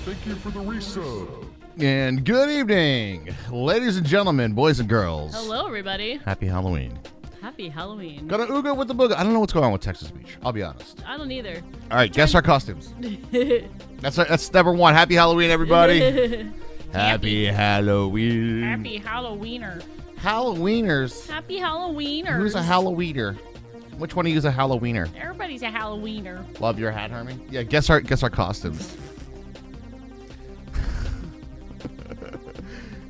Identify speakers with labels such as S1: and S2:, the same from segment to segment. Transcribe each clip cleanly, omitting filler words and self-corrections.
S1: Thank you for the resub.
S2: And good evening, ladies and gentlemen, boys and girls.
S3: Hello, everybody.
S2: Happy Halloween.
S3: Happy Halloween.
S2: Gonna ooga with the booga. I don't know what's going on with Texas Beach. I'll be honest.
S3: I don't either.
S2: All right, guess our costumes. That's number one. Happy Halloween, everybody. Happy Halloween.
S3: Happy Halloweener.
S2: Halloweeners.
S3: Happy Halloweeners.
S2: Who's a Halloweener? Which one of you is a Halloweener?
S3: Everybody's a Halloweener.
S2: Love your hat, Hermie. Yeah, guess our costumes.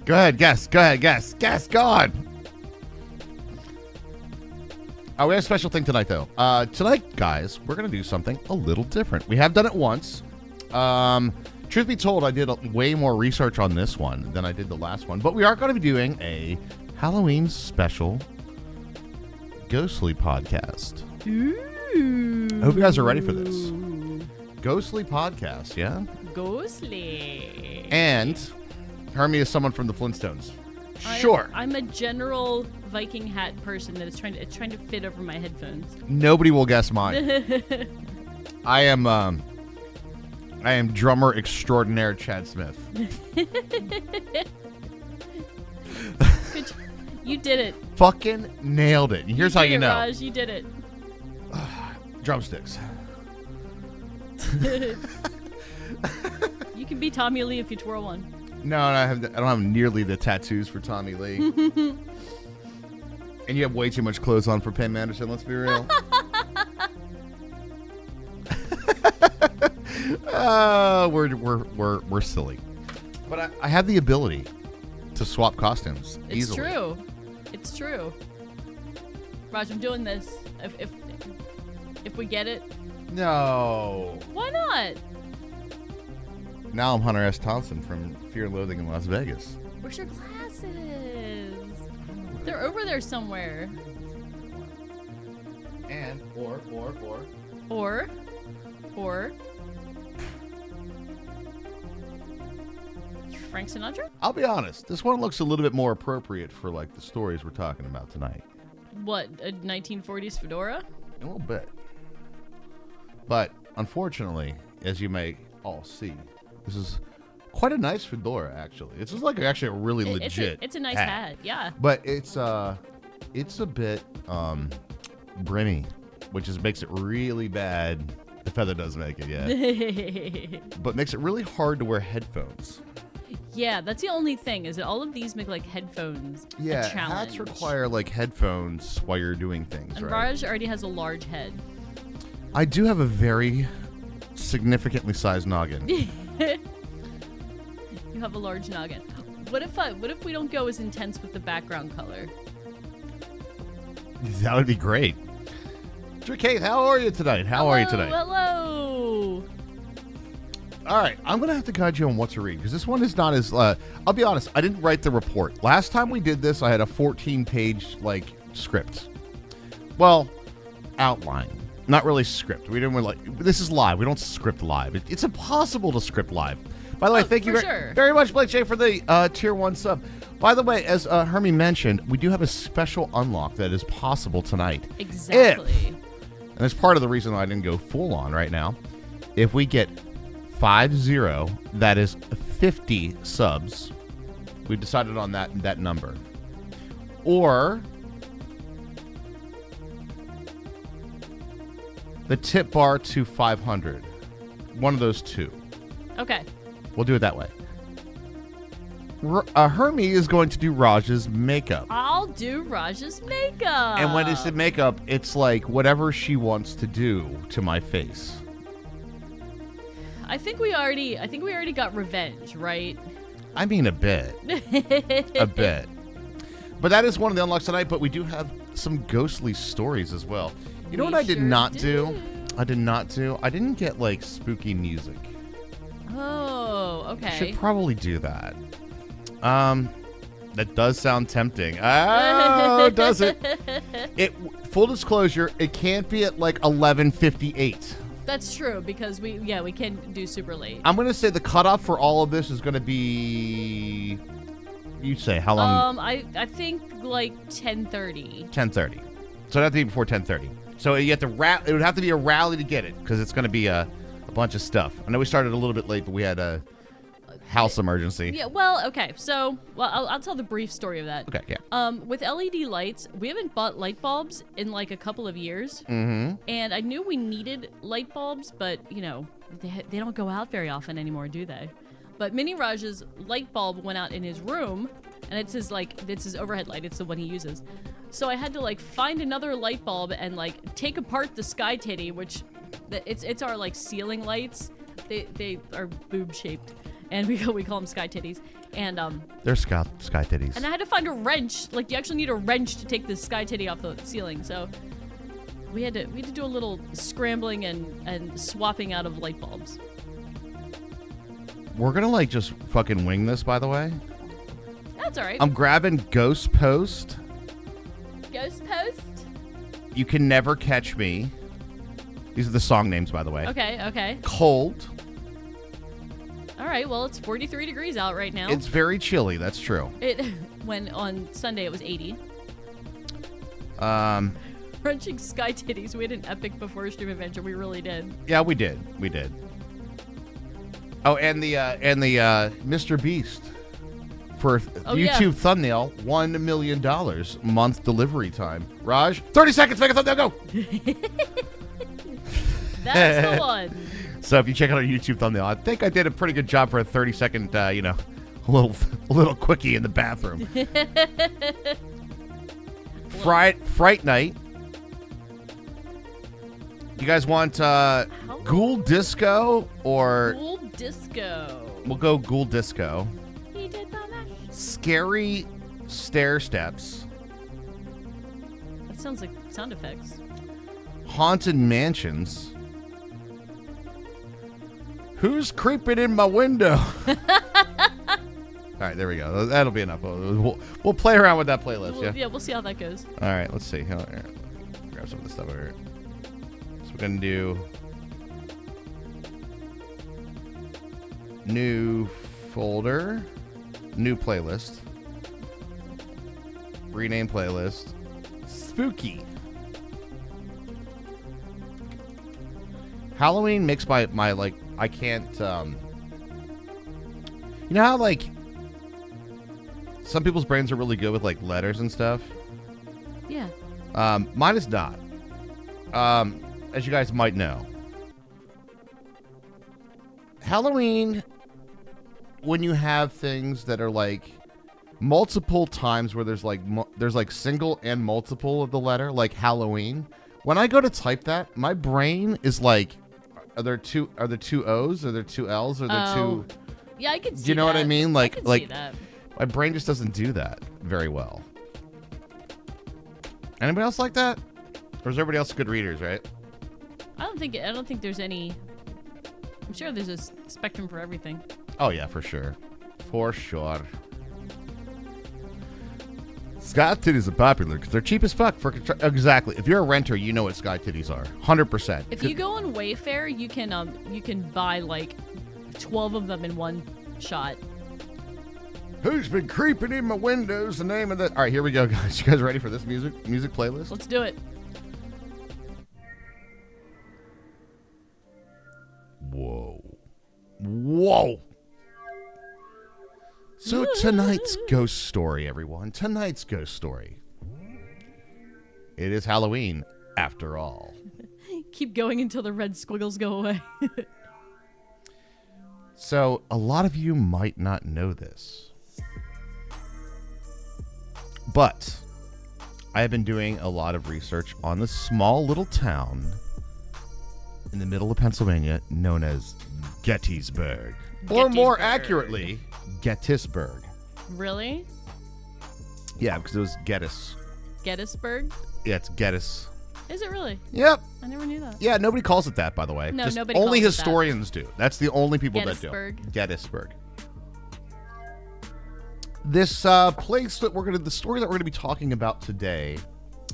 S2: Go ahead, guess. Go on. Oh, we have a special thing tonight, though. Tonight, guys, we're going to do something a little different. We have done it once. Truth be told, I did way more research on this one than I did the last one. But we are going to be doing a Halloween special Ghostly podcast.
S3: Ooh.
S2: I hope you guys are ready for this. Ghostly podcast, yeah?
S3: Ghostly.
S2: And Hermie is someone from the Flintstones. Sure.
S3: I'm a general Viking hat person that is trying to fit over my headphones.
S2: Nobody will guess mine. I am drummer extraordinaire Chad Smith.
S3: You did it.
S2: Fucking nailed it. And here's how you know.
S3: Raj, you did it.
S2: Drumsticks.
S3: You can be Tommy Lee if you twirl one.
S2: No, I don't have nearly the tattoos for Tommy Lee. And you have way too much clothes on for Pam Anderson, let's be real. We're silly. But I have the ability to swap costumes easily.
S3: It's true. Raj, I'm doing this. If we get it.
S2: No.
S3: Why not?
S2: Now I'm Hunter S. Thompson from Fear and Loathing in Las Vegas.
S3: Where's your glasses? They're over there somewhere.
S2: And or.
S3: Frank Sinatra?
S2: I'll be honest. This one looks a little bit more appropriate for like the stories we're talking about tonight.
S3: What, a 1940s fedora?
S2: A little bit. But unfortunately, as you may all see, this is quite a nice fedora, actually. It's just like actually a really legit.
S3: It's a nice hat, yeah.
S2: But it's a bit brimmy, which makes it really bad. The feather does make it, yeah. But makes it really hard to wear headphones.
S3: Yeah, that's the only thing, is that all of these make like headphones a challenge.
S2: Hats require like headphones while you're doing things,
S3: and
S2: right?
S3: Raj already has a large head.
S2: I do have a very significantly sized noggin.
S3: You have a large noggin. What if we don't go as intense with the background color?
S2: That would be great. Kate, how are you tonight?
S3: Hello.
S2: All right, I'm going to have to guide you on what to read, because this one is not as... I'll be honest, I didn't write the report. Last time we did this, I had a 14-page, script. Well, outline. Not really script. We didn't this is live. We don't script live. It's impossible to script live. By the way, thank you very much, Blake J, for the Tier 1 sub. By the way, as Hermie mentioned, we do have a special unlock that is possible tonight.
S3: Exactly.
S2: And that's part of the reason I didn't go full on right now. If we get 50, that is 50 subs. We've decided on that number. Or the tip bar to 500. One of those two.
S3: Okay.
S2: We'll do it that way. Hermie is going to do Raj's makeup.
S3: I'll do Raj's makeup.
S2: And when it's the makeup, it's like whatever she wants to do to my face.
S3: I think we already got revenge, right?
S2: I mean, a bit. A bit. But that is one of the unlocks tonight, but we do have some ghostly stories as well. You know what I did not do? I didn't get, spooky music.
S3: Oh, okay.
S2: I should probably do that. That does sound tempting. Oh, does it? Full disclosure, it can't be at 11:58.
S3: That's true, because we can do super late.
S2: I'm going to say the cutoff for all of this is going to be you say? How long?
S3: I think like 10:30.
S2: 10:30. So it'd have to be before 10:30. So you have to it would have to be a rally to get it because it's going to be a bunch of stuff. I know we started a little bit late, but we had a house emergency.
S3: Yeah, well, okay. So, I'll tell the brief story of that.
S2: Okay, yeah.
S3: With LED lights, we haven't bought light bulbs in like a couple of years.
S2: Mm-hmm.
S3: And I knew we needed light bulbs, but, they don't go out very often anymore, do they? But Mini Raj's light bulb went out in his room, and it's his overhead light. It's the one he uses. So I had to like find another light bulb and like take apart the Sky Titty, which it's our like ceiling lights. They are boob shaped, and we call them Sky Titties. And
S2: they're sky titties.
S3: And I had to find a wrench. Like you actually need a wrench to take the Sky Titty off the ceiling. So we had to do a little scrambling and swapping out of light bulbs.
S2: We're gonna like just fucking wing this, by the way.
S3: That's all right.
S2: I'm grabbing Ghost Post.
S3: Ghost Post?
S2: You Can Never Catch Me. These are the song names, by the way.
S3: Okay.
S2: Cold.
S3: All right, well, it's 43 degrees out right now.
S2: It's very chilly, that's true.
S3: When on Sunday it was 80. Crunching Sky Titties. We had an epic before stream adventure. We really did.
S2: Yeah, we did. Oh, and the Mr. Beast for YouTube thumbnail, $1 million month delivery time. Raj, 30 seconds, make a thumbnail, go.
S3: That's the one.
S2: So if you check out our YouTube thumbnail, I think I did a pretty good job for a 30-second, a little quickie in the bathroom. Fright Night. You guys want Ghoul Disco or...
S3: Ghoul Disco.
S2: We'll go Ghoul Disco.
S3: He did the mash.
S2: Scary Stair Steps.
S3: That sounds like sound effects.
S2: Haunted Mansions. Who's creeping in my window? All right, there we go. That'll be enough. We'll play around with that playlist,
S3: Yeah, we'll see how that goes.
S2: All right, let's see. Grab some of this stuff over here. So we're going to do new folder, new playlist, rename playlist, spooky. Halloween makes my like, I can't, you know how like some people's brains are really good with like letters and stuff?
S3: Yeah.
S2: Mine is not. As you guys might know, Halloween, when you have things that are like multiple times where there's like single and multiple of the letter, like Halloween, when I go to type that, my brain is like, are there two O's? Are there two L's? Are there two?
S3: Yeah, I can see that.
S2: Do you know what I mean? Like,
S3: I can see that.
S2: My brain just doesn't do that very well. Anybody else like that? Or is everybody else good readers, right?
S3: I don't think there's any. I'm sure there's a spectrum for everything.
S2: Oh yeah, for sure. For sure. Sky titties are popular because they're cheap as fuck. Exactly. If you're a renter, you know what sky titties are. 100%.
S3: If you go on Wayfair, you can buy like 12 of them in one shot.
S2: Who's been creeping in my windows? The name of the... All right, here we go, guys. You guys ready for this music playlist?
S3: Let's do it.
S2: Whoa. So tonight's ghost story, everyone. Tonight's ghost story. It is Halloween, after all.
S3: Keep going until the red squiggles go away.
S2: So, a lot of you might not know this. But I have been doing a lot of research on this small little town in the middle of Pennsylvania known as Gettysburg. Or more accurately, Gettysburg.
S3: Really?
S2: Yeah, because it was Gettys.
S3: Gettysburg?
S2: Yeah, it's Gettys.
S3: Is it really?
S2: Yep.
S3: I never knew that.
S2: Yeah, nobody calls it that, by the way.
S3: No,
S2: just
S3: nobody
S2: only
S3: calls it
S2: historians do. That's the only people that do.
S3: Gettysburg.
S2: This place that the story that we're gonna be talking about today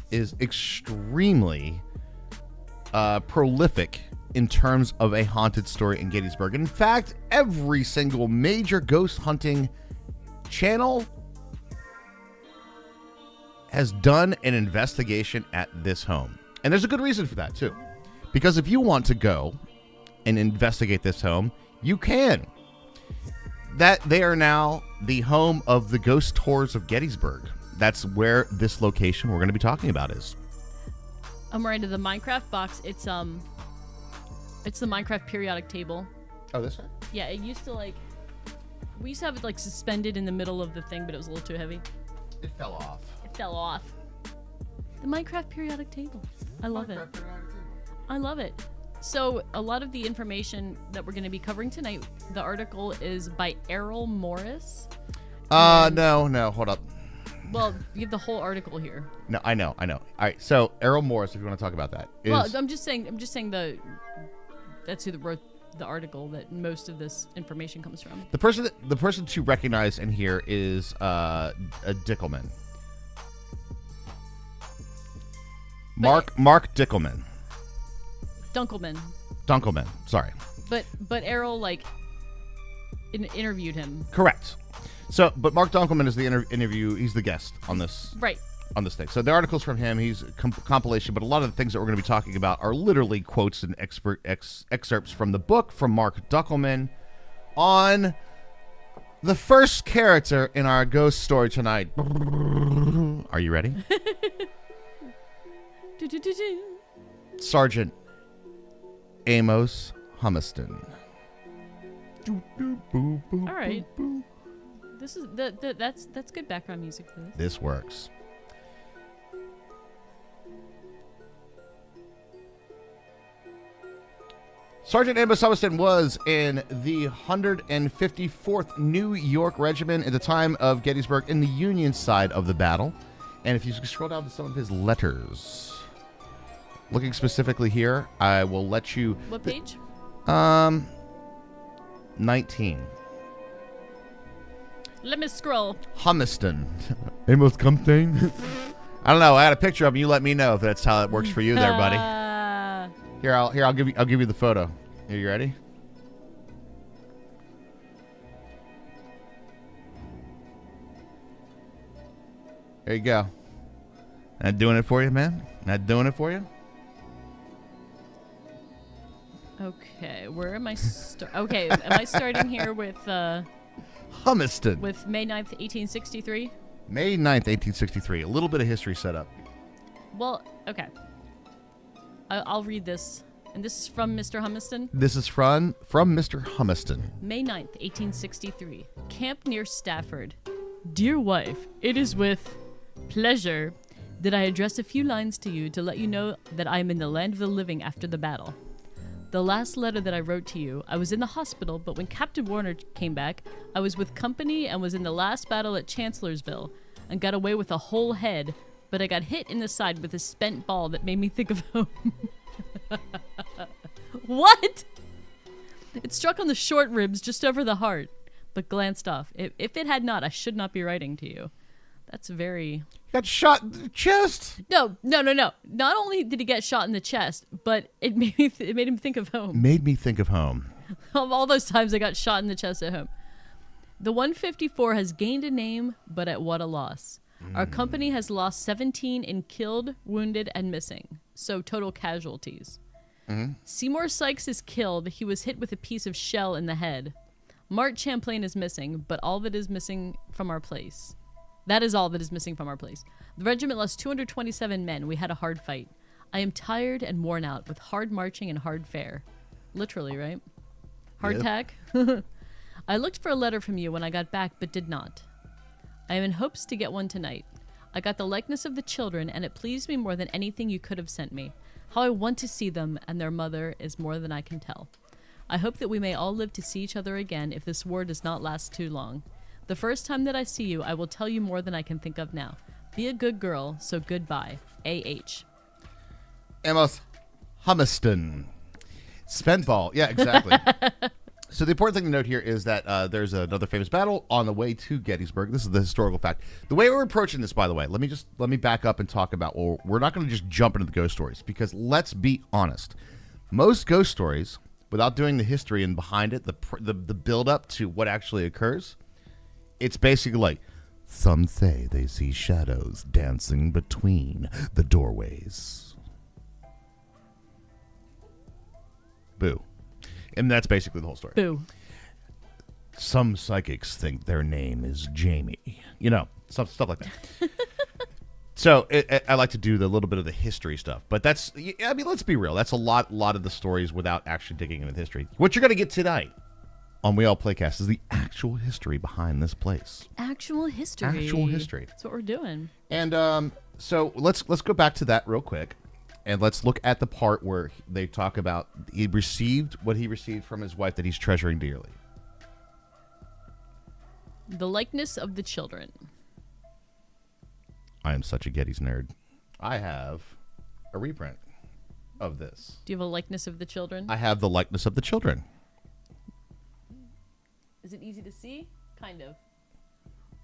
S2: is extremely prolific in terms of a haunted story in Gettysburg. In fact, every single major ghost hunting channel has done an investigation at this home. And there's a good reason for that, too. Because if you want to go and investigate this home, you can. That they are now the home of the Ghost Tours of Gettysburg. That's where this location we're going to be talking about is.
S3: I'm right to the Minecraft box. It's the Minecraft periodic table.
S2: Oh, this one?
S3: Yeah, it used to we used to have it like suspended in the middle of the thing, but it was a little too heavy.
S2: It fell off.
S3: It fell off. The Minecraft periodic table. I love it. I love it. So a lot of the information that we're going to be covering tonight, the article is by Errol Morris.
S2: No, hold up.
S3: Well, you have the whole article here.
S2: No, I know. All right, so Errol Morris, if you want to talk about that.
S3: Well, I'm just saying that's who wrote the article that most of this information comes from.
S2: The person to recognize in here is a Dickelman. Mark Dickelman. Dunkelman. Sorry.
S3: But Errol interviewed him.
S2: Correct. So, but Mark Dunkelman is the interview. He's the guest on this.
S3: Right.
S2: On this thing. So the article's from him. He's compilation, but a lot of the things that we're going to be talking about are literally quotes and excerpts from the book from Mark Dunkelman on the first character in our ghost story tonight. Are you ready? Sergeant Amos Humeston.
S3: All right. This is that's good background music for this.
S2: This works. Sergeant Amos Humeston was in the 154th New York Regiment at the time of Gettysburg in the Union side of the battle. And if you scroll down to some of his letters, looking specifically here, I will let you...
S3: What page?
S2: 19.
S3: Let me scroll.
S2: Humeston. Amos Humeston. I don't know. I had a picture of him. You let me know if that's how it works for you there, buddy. Here, I'll give you the photo. Are you ready? There you go. Not doing it for you, man? Not doing it for you?
S3: Okay, where am I okay, am I starting here with
S2: Humeston.
S3: With May 9th, 1863?
S2: May 9th, 1863. A little bit of history set up.
S3: Well, okay. I'll read this. And this is from Mr. Humeston?
S2: This is from Mr. Humeston.
S3: May 9th, 1863. Camp near Stafford. Dear wife, it is with pleasure that I address a few lines to you to let you know that I am in the land of the living after the battle. The last letter that I wrote to you, I was in the hospital, but when Captain Warner came back, I was with company and was in the last battle at Chancellorsville and got away with a whole head, but I got hit in the side with a spent ball that made me think of home. What? It struck on the short ribs just over the heart, but glanced off. If it had not, I should not be writing to you. That's very...
S2: Got shot in the chest.
S3: No. Not only did he get shot in the chest, but it made him think of home.
S2: Made me think of home.
S3: Of all those times I got shot in the chest at home. The 154 has gained a name, but at what a loss. Our company has lost 17 in killed, wounded, and missing. So total casualties. Seymour Sykes is killed. He was hit with a piece of shell in the head. Mart Champlain is missing, but all that is missing from our place. That is all that is missing from our place. The regiment lost 227 men. We had a hard fight. I am tired and worn out with hard marching and hard fare. Literally, right? Hardtack. I looked for a letter from you when I got back, but did not. I am in hopes to get one tonight. I got the likeness of the children, and it pleased me more than anything you could have sent me. How I want to see them and their mother is more than I can tell. I hope that we may all live to see each other again if this war does not last too long. The first time that I see you, I will tell you more than I can think of now. Be a good girl, so goodbye. A.H.
S2: Amos Humeston. Spent ball. Yeah, exactly. So the important thing to note here is that there's another famous battle on the way to Gettysburg. This is the historical fact. The way we're approaching this, by the way, let me back up and talk about, well, we're not going to just jump into the ghost stories, because let's be honest. Most ghost stories, without doing the history and behind it, the build up to what actually occurs, it's basically like Some say they see shadows dancing between the doorways. Boo. And that's basically the whole story.
S3: Boo.
S2: Some psychics think their name is Jamie. You know, stuff like that. So I like to do the little bit of the history stuff, but that's, I mean, let's be real. That's a lot of the stories without actually digging into the history. What you're going to get tonight on We All Playcast is the actual history behind this place.
S3: Actual history.
S2: Actual history.
S3: That's what we're doing.
S2: And so let's go back to that real quick, and let's look at the part where they talk about he received what he received from his wife that he's treasuring dearly.
S3: The likeness of the children.
S2: I am such a Getty's nerd. I have a reprint of this.
S3: Do you have a likeness of the children?
S2: I have the likeness of the children.
S3: Is it easy to see? Kind of.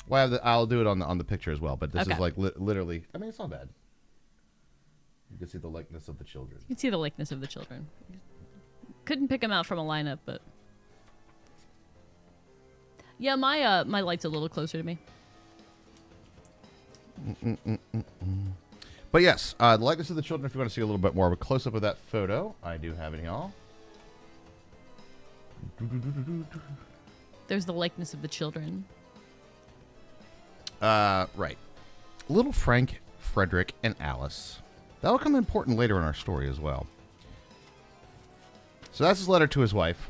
S2: Well, I'll do it on the picture as well, but this
S3: Okay.
S2: is like literally, I mean, it's not bad. You can see the likeness of the children.
S3: You can see the likeness of the children. Couldn't pick them out from a lineup, but yeah, my light's a little closer to me.
S2: But yes, the likeness of the children, if you want to see a little bit more of a close-up of that photo, I do have it, y'all.
S3: There's the likeness of the children.
S2: Right. Little Frank, Frederick, and Alice. That'll come important later in our story as well. So that's his letter to his wife.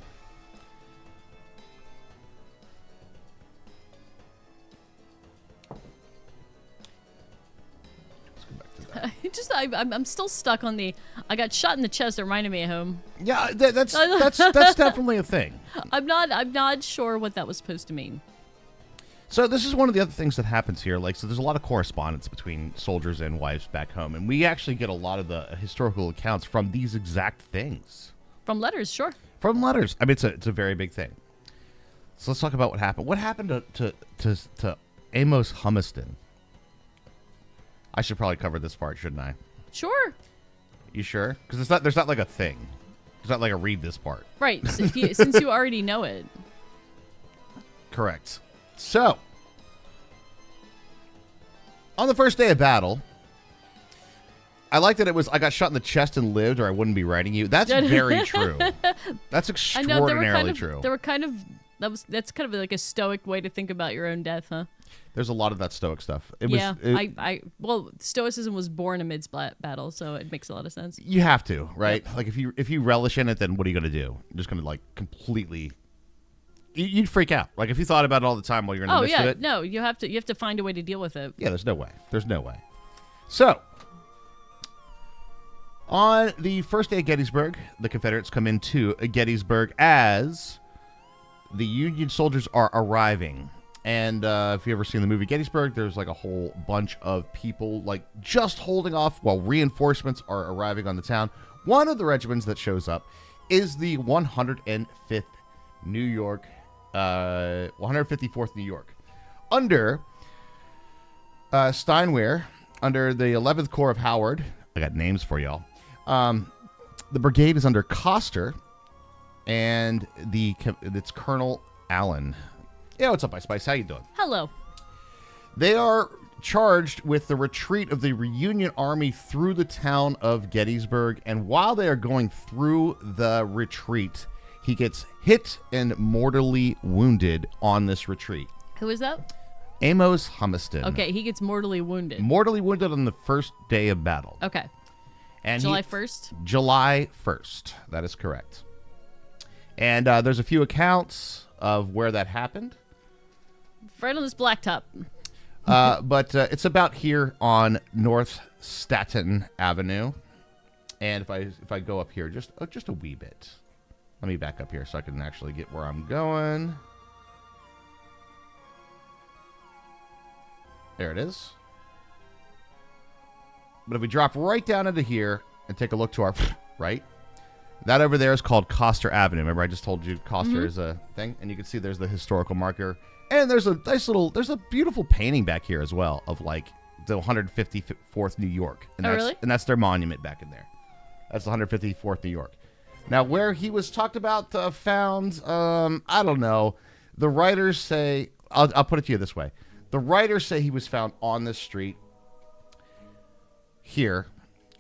S3: I'm still stuck on the. I got shot in the chest. It reminded me of home.
S2: Yeah, that's definitely a thing.
S3: I'm not sure what that was supposed to mean.
S2: So this is one of the other things that happens here. Like, so there's a lot of correspondence between soldiers and wives back home, and we actually get a lot of the historical accounts from these exact things.
S3: From letters, sure.
S2: From letters. I mean, it's a very big thing. So let's talk about what happened. What happened to Amos Homestead? I should probably cover this part, shouldn't I?
S3: Sure.
S2: You sure? Because there's not like a thing. It's not like a read this part.
S3: Right. So since you already know it.
S2: Correct. So, on the first day of battle, I like that it was, I got shot in the chest and lived, or I wouldn't be writing you. That's very true. That's extraordinarily true.
S3: They were kind of, that's kind of like a stoic way to think about your own death, huh?
S2: There's a lot of that stoic stuff.
S3: Well, stoicism was born amidst battle, so it makes a lot of sense.
S2: You have to, right?
S3: Yep.
S2: Like if you relish in it, then what are you going to do? You're just going to like completely. You'd freak out. Like if you thought about it all the time while you're in the midst of it.
S3: No, you have to find a way to deal with it.
S2: Yeah, there's no way. So, on the first day of Gettysburg, the Confederates come into Gettysburg as the Union soldiers are arriving. And if you've ever seen the movie Gettysburg, there's like a whole bunch of people like just holding off while reinforcements are arriving on the town. One of the regiments that shows up is the 105th New York, 154th New York, under Steinwehr, under the 11th Corps of Howard. I got names for y'all. The brigade is under Coster, and it's Colonel Allen. Yeah, what's up, Ice Spice? How you doing?
S3: Hello.
S2: They are charged with the retreat of the Union Army through the town of Gettysburg, and while they are going through the retreat, he gets hit and mortally wounded on this retreat.
S3: Who is that?
S2: Amos Homestead.
S3: Okay, he gets mortally wounded.
S2: Mortally wounded on the first day of battle.
S3: Okay.
S2: And
S3: July 1st?
S2: July 1st. That is correct. And there's a few accounts of where that happened.
S3: Right on this blacktop.
S2: But it's about here on North Staten Avenue. And if I go up here just a wee bit. Let me back up here so I can actually get where I'm going. There it is. But if we drop right down into here and take a look to our right, that over there is called Coster Avenue. Remember I just told you Coster is a thing? And you can see there's the historical marker. And there's a there's a beautiful painting back here as well of like the 154th New York. And
S3: really?
S2: And that's their monument back in there. That's the 154th New York. Now, where he was talked about, found, I don't know. The writers say, I'll put it to you this way. The writers say he was found on this street here.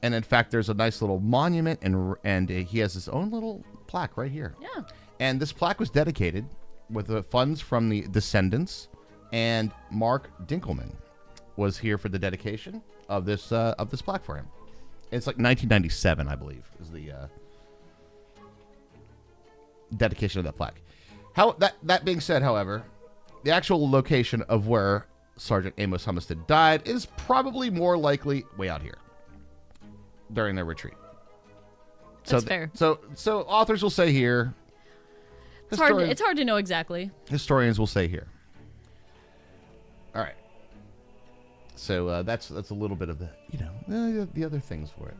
S2: And in fact, there's a nice little monument, and he has his own little plaque right here.
S3: Yeah.
S2: And this plaque was dedicated with the funds from the descendants, and Mark Dinkelman was here for the dedication of this plaque for him. It's like 1997, I believe, is the dedication of that plaque. That being said, however, the actual location of where Sergeant Amos Homestead died is probably more likely way out here during their retreat.
S3: That's fair.
S2: So authors will say here.
S3: It's hard to know exactly.
S2: Historians will say here. All right. So that's a little bit of the other things for it.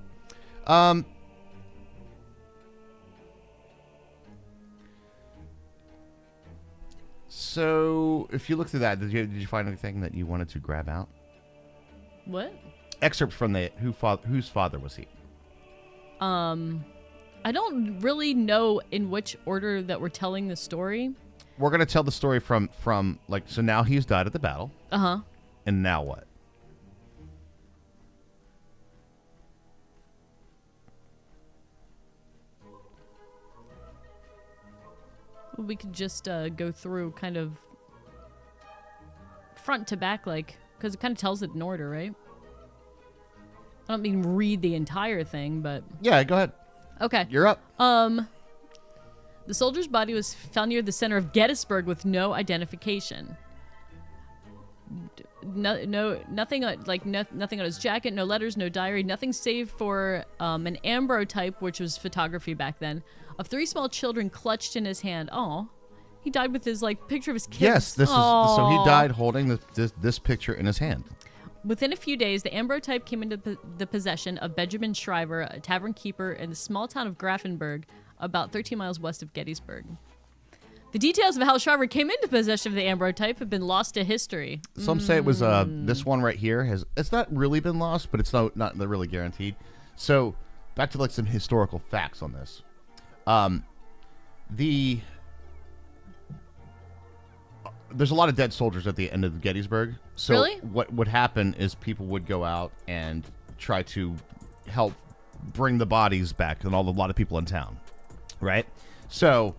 S2: So if you look through that, did you find anything that you wanted to grab out?
S3: What?
S2: Excerpts from whose father was he?
S3: I don't really know in which order that we're telling the story.
S2: We're going to tell the story from so now he's died at the battle.
S3: Uh-huh.
S2: And now what?
S3: Well, we could just go through kind of front to back, because it kind of tells it in order, right? I don't mean read the entire thing, but...
S2: Yeah, go ahead.
S3: Okay.
S2: You're up.
S3: The soldier's body was found near the center of Gettysburg with no identification. Nothing on his jacket, no letters, no diary, nothing save for an ambrotype, which was photography back then, of 3 small children clutched in his hand. Aw. He died with his picture of his kids.
S2: Yes, so he died holding this picture in his hand.
S3: Within a few days, the ambrotype came into the possession of Benjamin Shriver, a tavern keeper in the small town of Grafenberg, about 13 miles west of Gettysburg. The details of how Shriver came into possession of the ambrotype have been lost to history.
S2: Some say it was this one right here it's not really been lost, but it's not really guaranteed. So back to some historical facts on this. There's a lot of dead soldiers at the end of Gettysburg. So
S3: really?
S2: What would happen is people would go out and try to help bring the bodies back, and a lot of people in town, right? So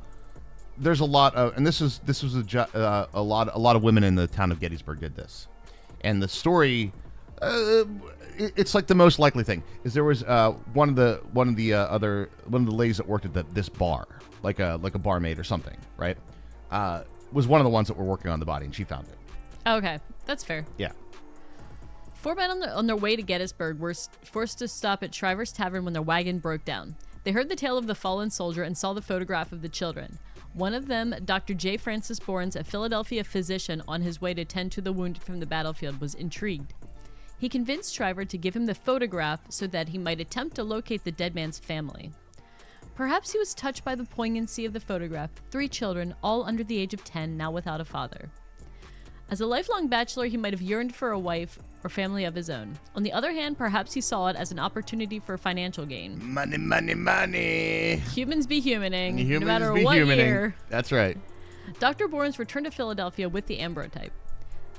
S2: there's a lot of, and this was a lot of women in the town of Gettysburg did this, and the story, it's like the most likely thing is there was one of the ladies that worked at this bar, like a barmaid or something, right? Was one of the ones that were working on the body, and she found it.
S3: Okay, that's fair.
S2: Yeah.
S3: 4 men on their way to Gettysburg were forced to stop at Shriver's Tavern when their wagon broke down. They heard the tale of the fallen soldier and saw the photograph of the children. One of them, Dr. J. Francis Bournes, a Philadelphia physician on his way to tend to the wounded from the battlefield, was intrigued. He convinced Shriver to give him the photograph so that he might attempt to locate the dead man's family. Perhaps he was touched by the poignancy of the photograph. 3 children, all under the age of 10, now without a father. As a lifelong bachelor, he might have yearned for a wife or family of his own. On the other hand, perhaps he saw it as an opportunity for financial gain.
S2: Money, money, money.
S3: Humans be humaning,
S2: Humans
S3: no matter
S2: be
S3: what
S2: humaning.
S3: year.
S2: That's right.
S3: Dr. Bournes returned to Philadelphia with the ambrotype.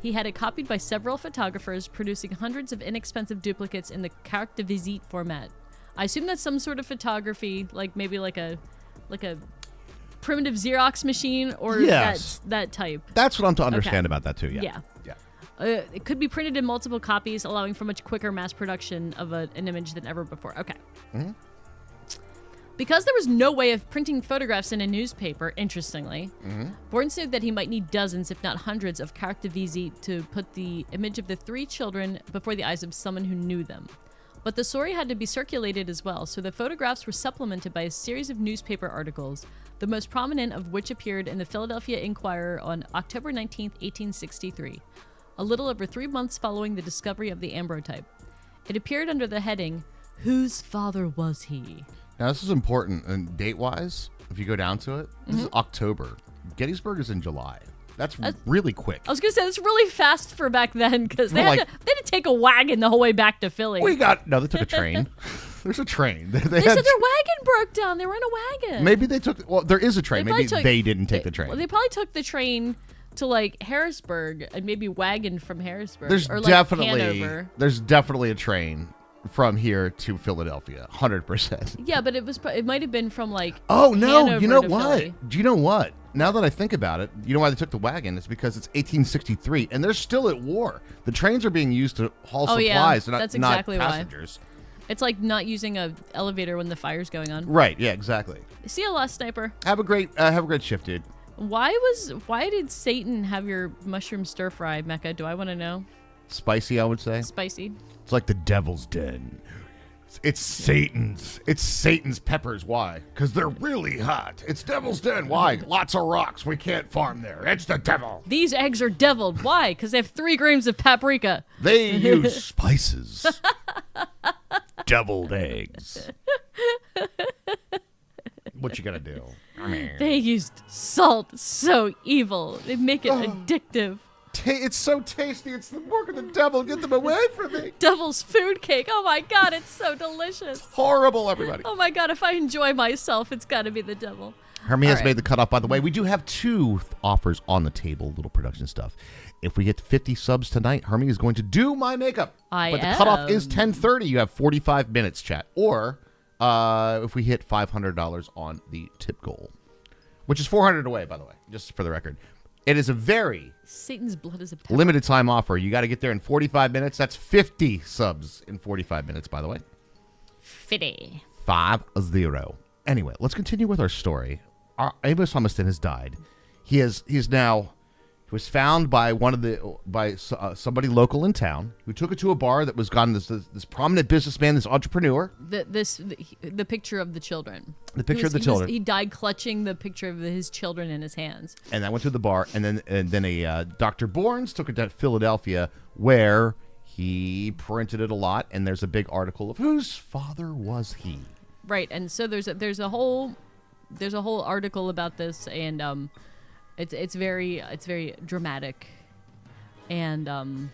S3: He had it copied by several photographers, producing hundreds of inexpensive duplicates in the carte de visite format. I assume that's some sort of photography, maybe like a primitive Xerox machine, or
S2: yes.
S3: that type.
S2: That's what I'm to understand about that too. Yeah.
S3: It could be printed in multiple copies, allowing for much quicker mass production of an image than ever before. Okay.
S2: Mm-hmm.
S3: Because there was no way of printing photographs in a newspaper, interestingly, Bournes knew that he might need dozens, if not hundreds, of carte de visite to put the image of the 3 children before the eyes of someone who knew them. But the story had to be circulated as well, so the photographs were supplemented by a series of newspaper articles, the most prominent of which appeared in the Philadelphia Inquirer on October 19, 1863, a little over 3 months following the discovery of the ambrotype. It appeared under the heading, "Whose father was he?"
S2: Now, this is important, and date-wise, if you go down to it, this is October. Gettysburg is in July. That's really quick.
S3: I was going to say, that's really fast for back then, because they had to take a wagon the whole way back to Philly.
S2: They took a train. There's a train. They
S3: said their wagon broke down. They were in a wagon.
S2: Maybe they took, there is a train. Maybe they didn't take the train.
S3: Well, they probably took the train to like Harrisburg and maybe wagoned from Harrisburg.
S2: There's
S3: or, like, Hanover.
S2: definitely a train from here to Philadelphia, 100%.
S3: Yeah, but it might have been from like.
S2: Oh no!
S3: Hanover
S2: You know
S3: to
S2: what?
S3: Philly.
S2: Do you know what? Now that I think about it, you know why they took the wagon? It's because it's 1863, and they're still at war. The trains are being used to haul
S3: Oh, yeah.
S2: supplies, not,
S3: That's exactly
S2: not
S3: why.
S2: passengers.
S3: It's like not using a elevator when the fire's going on.
S2: Right? Yeah, exactly.
S3: See you, Lost Sniper.
S2: Have a great shift, dude.
S3: Why did Satan have your mushroom stir fry, Mecca? Do I want to know?
S2: Spicy, I would say.
S3: Spicy.
S2: It's like the devil's den. It's Satan's. It's Satan's peppers. Why? Because they're really hot. It's devil's den. Why? Lots of rocks. We can't farm there. It's the devil.
S3: These eggs are deviled. Why? Because they have 3 grams of paprika.
S2: They use spices. Deviled eggs. What you gonna do? I mean,
S3: They used salt. So evil. They make it addictive.
S2: it's so tasty. It's the work of the devil. Get them away from me.
S3: Devil's food cake. Oh my god, it's so delicious.
S2: Horrible, everybody.
S3: Oh my god, if I enjoy myself, it's got to be the devil.
S2: Hermie has
S3: All right.
S2: made the cutoff, by the way. We do have 2 offers on the table, little production stuff. If we get 50 subs tonight, Hermie is going to do my makeup. But the cutoff is 10:30. You have 45 minutes, chat. Or if we hit $500 on the tip goal, which is 400 away, by the way, just for the record. It is a very
S3: Satan's blood is a pepper.
S2: limited time offer. You got to get there in 45 minutes. That's 50 subs in 45 minutes, by the way.
S3: 50.
S2: 5-0. Anyway, let's continue with our story. Amos Homestead has died. He was found by somebody local in town who took it to a bar that was gone. This prominent businessman, this entrepreneur.
S3: The picture of the children.
S2: The picture of the children.
S3: He died clutching the picture of his children in his hands.
S2: And I went to the bar, and then a Dr. Bournes took it to Philadelphia, where he printed it a lot. And there's a big article of whose father was he. Right,
S3: and so there's a whole article about this, and it's very dramatic, and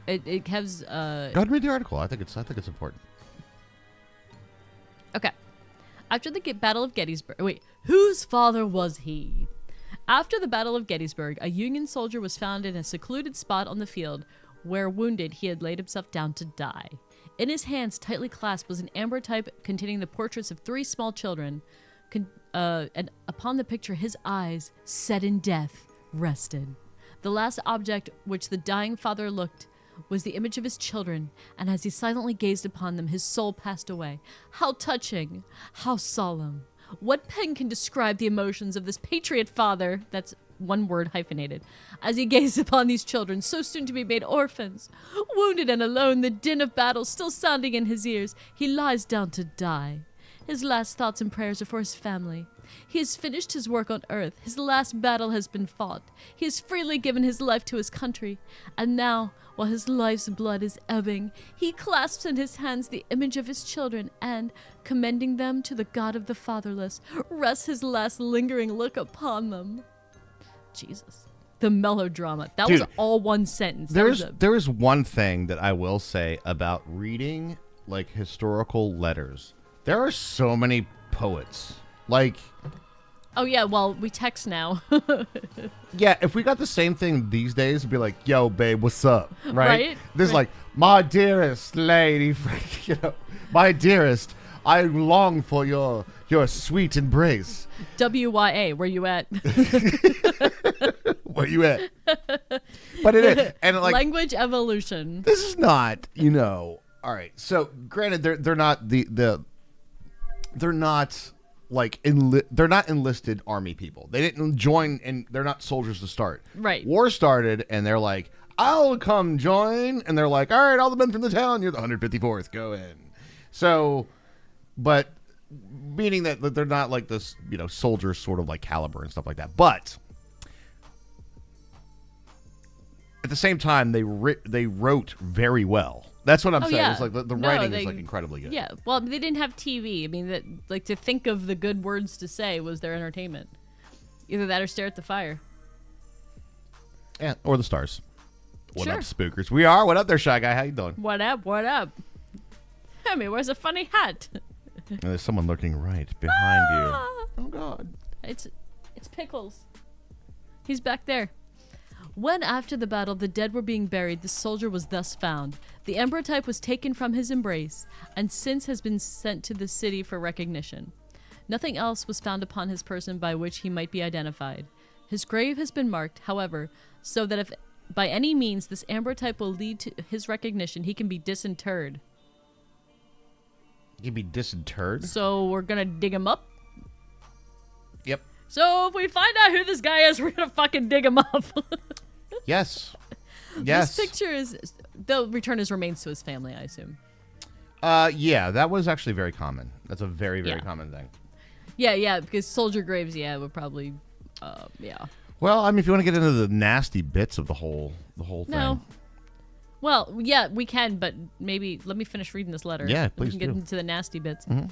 S3: it has
S2: Go ahead and read the article. I think it's important.
S3: Okay. After the Battle of Gettysburg, wait, whose father was he? After the Battle of Gettysburg, a Union soldier was found in a secluded spot on the field where, wounded, he had laid himself down to die. In his hands, tightly clasped, was an amber type containing the portraits of 3 small children. And upon the picture, his eyes, set in death, rested. The last object which the dying father looked was the image of his children, and as he silently gazed upon them, his soul passed away. How touching! How solemn! What pen can describe the emotions of this patriot father? That's one word hyphenated. As he gazed upon these children, so soon to be made orphans, wounded and alone, the din of battle still sounding in his ears, he lies down to die. His last thoughts and prayers are for his family. He has finished his work on earth. His last battle has been fought. He has freely given his life to his country. And now, while his life's blood is ebbing, he clasps in his hands the image of his children and, commending them to the God of the fatherless, rests his last lingering look upon them. Jesus. The melodrama. That
S2: Dude,
S3: was all one sentence.
S2: There is one thing that I will say about reading like historical letters. There are so many poets. Like,
S3: oh yeah, well, we text now.
S2: yeah, if we got the same thing these days, it'd be like, yo, babe, what's up?
S3: Right?
S2: This is like, my dearest lady, you know, my dearest, I long for your sweet embrace.
S3: WYA, where you at?
S2: Where you at? But it is. And like,
S3: language evolution.
S2: this is not, you know, all right. So granted, they're not they're not like they're not enlisted army people. They didn't join, and they're not soldiers to start.
S3: Right.
S2: War started, and they're like, I'll come join, and they're like, all right, all the men from the town, you're the 154th, go in. So, but meaning that they're not like this, you know, soldiers sort of like caliber and stuff like that. But at the same time, they wrote very well. That's what I'm saying.
S3: Yeah.
S2: It's like the writing is like incredibly good.
S3: Yeah. Well, they didn't have TV. I mean, that like to think of the good words to say was their entertainment. Either that or stare at the fire.
S2: Yeah, or the stars. What
S3: Sure.
S2: up, spookers? We are. What up there, Shy Guy? How you doing?
S3: What up? What up? I mean, where's a funny hat?
S2: And there's someone looking right behind you.
S3: Ah!
S2: Oh God.
S3: It's Pickles. He's back there. When, after the battle, the dead were being buried, the soldier was thus found. The ambrotype was taken from his embrace, and since has been sent to the city for recognition. Nothing else was found upon his person by which he might be identified. His grave has been marked, however, so that if by any means this ambrotype will lead to his recognition, he can be disinterred.
S2: He'd be disinterred?
S3: So we're gonna dig him up?
S2: Yep.
S3: So if we find out who this guy is, we're gonna fucking dig him up.
S2: Yes. Yes.
S3: This picture is... They'll return his remains to his family, I assume.
S2: Yeah, that was actually very common. That's a very, very
S3: Yeah.
S2: common thing.
S3: Yeah, because soldier graves, would probably... yeah.
S2: Well, I mean, if you want to get into the nasty bits of the whole thing.
S3: No. Well, yeah, we can, but maybe let me finish reading this letter.
S2: Yeah,
S3: We
S2: please
S3: can get
S2: do.
S3: into the nasty bits.
S2: Mhm.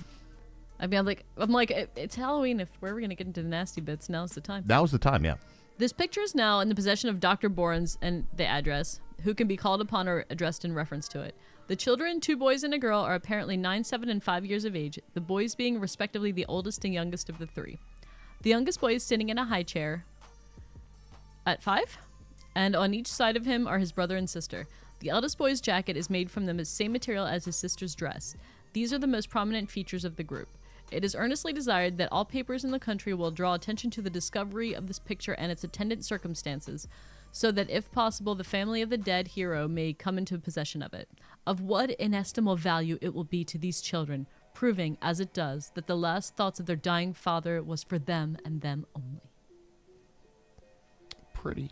S3: I mean, I'm like, it's Halloween. If we're ever gonna get into the nasty bits, now's the time.
S2: That was the time, yeah.
S3: This picture is now in the possession of Dr. Borens and the address, who can be called upon or addressed in reference to it. The children, 2 boys and a girl, are apparently 9, 7, and 5 years of age, the boys being respectively the oldest and youngest of the 3. The youngest boy is sitting in a high chair at 5, and on each side of him are his brother and sister. The eldest boy's jacket is made from the same material as his sister's dress. These are the most prominent features of the group. It is earnestly desired that all papers in the country will draw attention to the discovery of this picture and its attendant circumstances, so that if possible the family of the dead hero may come into possession of it. Of what inestimable value it will be to these children, proving, as it does, that the last thoughts of their dying father was for them and them only.
S2: Pretty.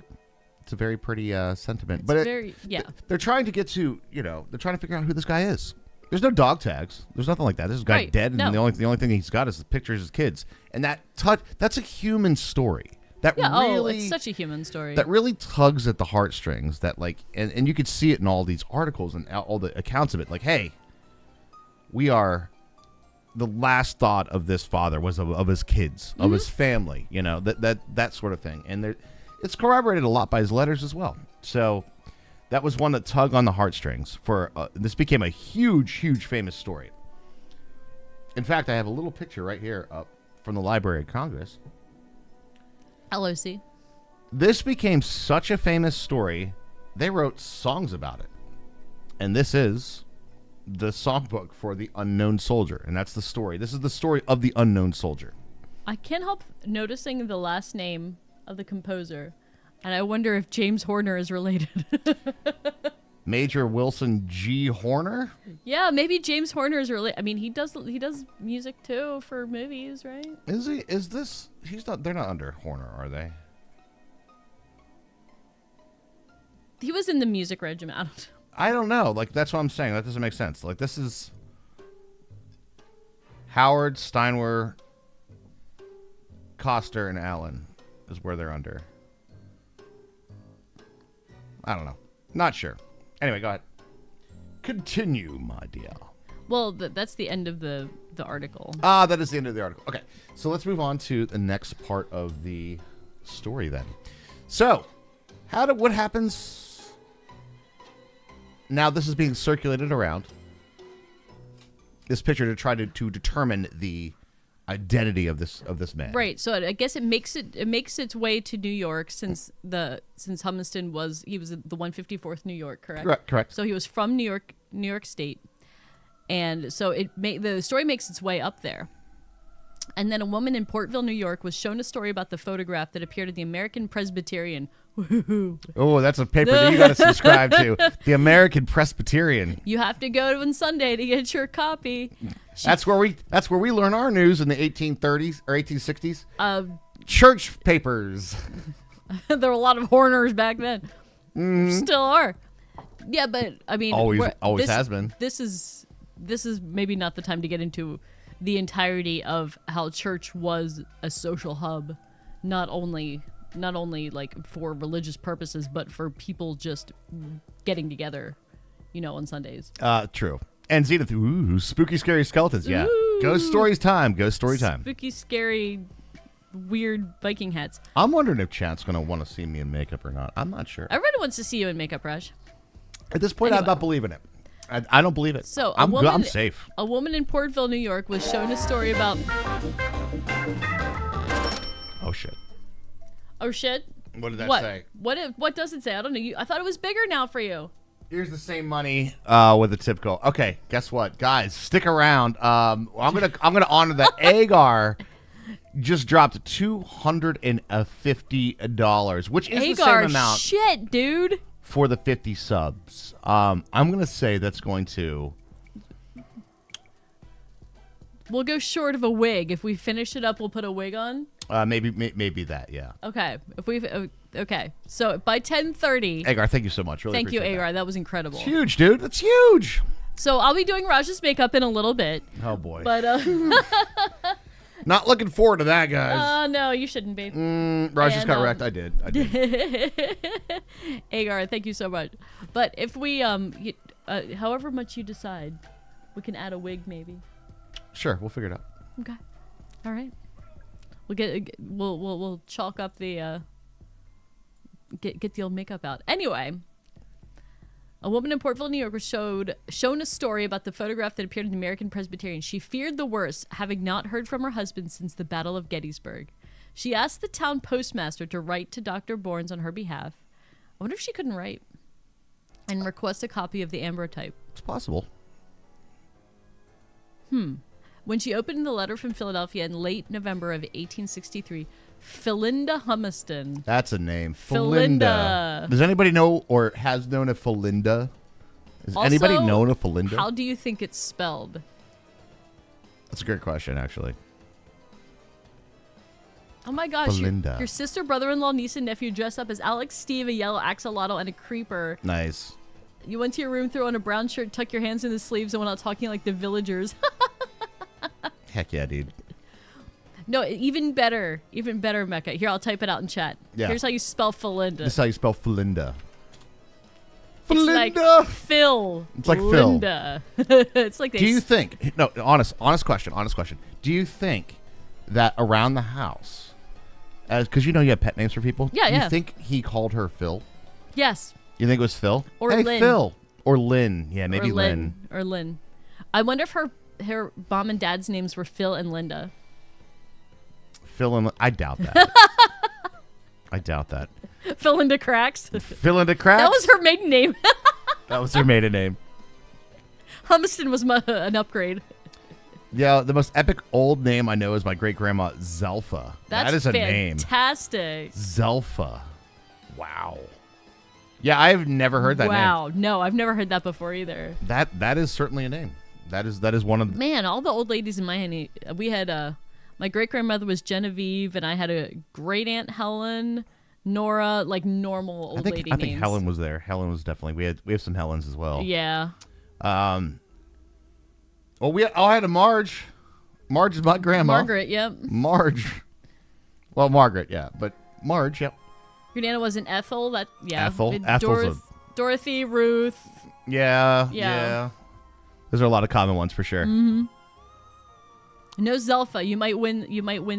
S2: It's a very pretty sentiment.
S3: It's
S2: But
S3: very, yeah.
S2: they're trying to get to, they're trying to figure out who this guy is. There's no dog tags. There's nothing like that. This guy's
S3: Right.
S2: dead, and
S3: No.
S2: the only thing he's got is the pictures of his kids. And that's a human story. That
S3: Yeah,
S2: really,
S3: it's such a human story.
S2: that really tugs at the heartstrings. That and you could see it in all these articles and all the accounts of it. Like, hey, we are the last thought of this father was of his kids, of his family. That sort of thing. And it's corroborated a lot by his letters as well. So that was one that tugged on the heartstrings. This became a huge, huge famous story. In fact, I have a little picture right here up from the Library of Congress.
S3: LOC.
S2: This became such a famous story, they wrote songs about it. And this is the songbook for The Unknown Soldier. And that's the story. This is the story of The Unknown Soldier.
S3: I can't help noticing the last name of the composer, and I wonder if James Horner is related.
S2: Major Wilson G. Horner?
S3: Yeah, maybe James Horner is related. I mean, he does music too for movies, right?
S2: Is he? Is this? He's not. They're not under Horner, are they?
S3: He was in the music regiment. I don't know.
S2: I don't know. Like, that's what I'm saying. That doesn't make sense. Like, this is Howard, Steinwer, Coster, and Allen is where they're under. I don't know. Not sure. Anyway, go ahead. Continue, my dear.
S3: Well, that's the end of the article.
S2: That is the end of the article. Okay, so let's move on to the next part of the story then. So, what happens now? This is being circulated around. This picture to try to determine the identity of this man.
S3: Right. So I guess it makes its way to New York since Homestead was the 154th New York, correct?
S2: Correct.
S3: So he was from New York State, and so the story makes its way up there. And then a woman in Portville, New York, was shown a story about the photograph that appeared in the American Presbyterian.
S2: Oh, that's a paper that you got to subscribe to. The American Presbyterian.
S3: You have to go on Sunday to get your copy.
S2: That's where we learn our news in the 1830s or 1860s. Church papers.
S3: There were a lot of Horners back then. Still are. Yeah, but I mean,
S2: always has been.
S3: This is maybe not the time to get into the entirety of how church was a social hub, not only like for religious purposes, but for people just getting together, on Sundays.
S2: True. And Zenith, ooh, spooky, scary skeletons. Yeah.
S3: Ooh.
S2: Ghost stories time. Ghost story time.
S3: Spooky, scary, weird Viking hats.
S2: I'm wondering if Chant's going to want to see me in makeup or not. I'm not sure.
S3: Everybody wants to see you in makeup, Raj.
S2: At this point,
S3: Anyway.
S2: I'm not believing it. I don't believe it.
S3: So
S2: I'm safe.
S3: A woman in Portville, New York, was shown a story about.
S2: Oh shit.
S3: Oh shit!
S2: What did that
S3: What?
S2: say?
S3: What does it say? I don't know. I thought it was bigger now for you.
S2: Here's the same money with a tip goal. Okay, guess what, guys? Stick around. I'm gonna honor that. Agar just dropped $250, which is the same amount.
S3: Shit, dude.
S2: For the 50 subs. I'm gonna say that's going to.
S3: We'll go short of a wig. If we finish it up, we'll put a wig on.
S2: Maybe that. Yeah.
S3: Okay. Okay. So by 10:30.
S2: Agar, thank you so much. Really
S3: Thank you,
S2: appreciate
S3: Agar. That was incredible.
S2: It's huge, dude. That's huge.
S3: So I'll be doing Raj's makeup in a little bit.
S2: Oh boy.
S3: But
S2: not looking forward to that, guys.
S3: no, you shouldn't be.
S2: Raj just got wrecked. I did.
S3: Agar, thank you so much. But if we however much you decide, we can add a wig maybe.
S2: Sure, we'll figure it out.
S3: Okay. All right. We'll chalk up the get the old makeup out. Anyway, a woman in Portville, New York, was shown a story about the photograph that appeared in the American Presbyterian. She feared the worst, having not heard from her husband since the Battle of Gettysburg. She asked the town postmaster to write to Dr. Bournes on her behalf. I wonder if she couldn't write and request a copy of the ambrotype.
S2: It's possible.
S3: When she opened the letter from Philadelphia in late November of 1863, Philinda Humiston.
S2: That's a name.
S3: Philinda.
S2: Does anybody know or has known a Philinda? Has
S3: Also,
S2: anybody known a Philinda?
S3: How do you think it's spelled?
S2: That's a great question, actually.
S3: Oh my gosh.
S2: Philinda.
S3: Your sister, brother-in-law, niece, and nephew dressed up as Alex, Steve, a yellow axolotl, and a creeper.
S2: Nice.
S3: You went to your room, threw on a brown shirt, tucked your hands in the sleeves, and went out talking like the villagers.
S2: Heck yeah, dude.
S3: No, even better, Mecca. Here, I'll type it out in chat.
S2: Yeah.
S3: Here's how you spell Philinda.
S2: This is how you spell Philinda.
S3: It's
S2: Philinda.
S3: like Phil.
S2: It's like Phil.
S3: Linda. It's like they.
S2: Do you think? No, honest question. Do you think that around the house, because you have pet names for people?
S3: Yeah, yeah.
S2: You think he called her Phil?
S3: Yes.
S2: You think it was Phil?
S3: Or
S2: hey,
S3: Lynn.
S2: Phil. Or Lynn. Yeah, maybe Lynn.
S3: Or Lynn. I wonder if her mom and dad's names were Phil and Linda.
S2: Phil and I doubt that. I doubt that.
S3: Philinda Cracks.
S2: Philinda Cracks?
S3: That was her maiden name.
S2: That was her maiden name.
S3: Humiston was an upgrade.
S2: Yeah, the most epic old name I know is my great-grandma, Zelfa.
S3: That's
S2: that is a name.
S3: Fantastic.
S2: Zelfa. Wow. Yeah, I've never heard that name.
S3: Wow. No, I've never heard that before either.
S2: That is certainly a name. That is one of the...
S3: Man, all the old ladies in my honey, we had my great-grandmother was Genevieve, and I had a great-aunt Helen, Nora, like normal old lady names.
S2: I think Helen was there. Helen was definitely... We have some Helens as well.
S3: Yeah.
S2: Well, I had a Marge. Marge is my grandma.
S3: Margaret, yep.
S2: Marge. Well, Margaret, yeah. But Marge, yep.
S3: Your Nana was an Ethel.
S2: Ethel. Ethel's
S3: Dorothy, Ruth.
S2: Yeah. Those are a lot of common ones for sure.
S3: Mm-hmm. No Zelfa. You might win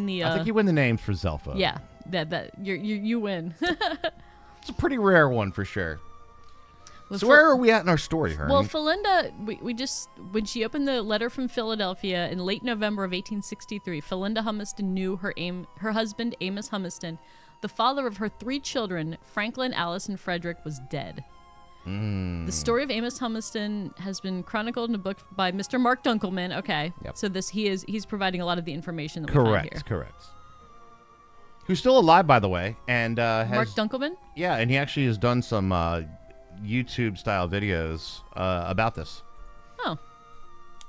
S3: the.
S2: I think you win the names for Zelfa.
S3: Yeah, that you win.
S2: It's a pretty rare one for sure.
S3: Well,
S2: so where are we at in our story, Hermie?
S3: Well, Philinda, we just when she opened the letter from Philadelphia in late November of 1863, Philinda Humiston knew her husband Amos Humiston, the father of her 3 children, Franklin, Alice, and Frederick, was dead. The story of Amos Humiston has been chronicled in a book by Mr. Mark Dunkelman. Okay,
S2: yep.
S3: So he's providing a lot of the information that we find here.
S2: Correct. Who's still alive, by the way, and has
S3: Mark Dunkelman. Yeah,
S2: and he actually has done some YouTube style videos about this.
S3: Oh.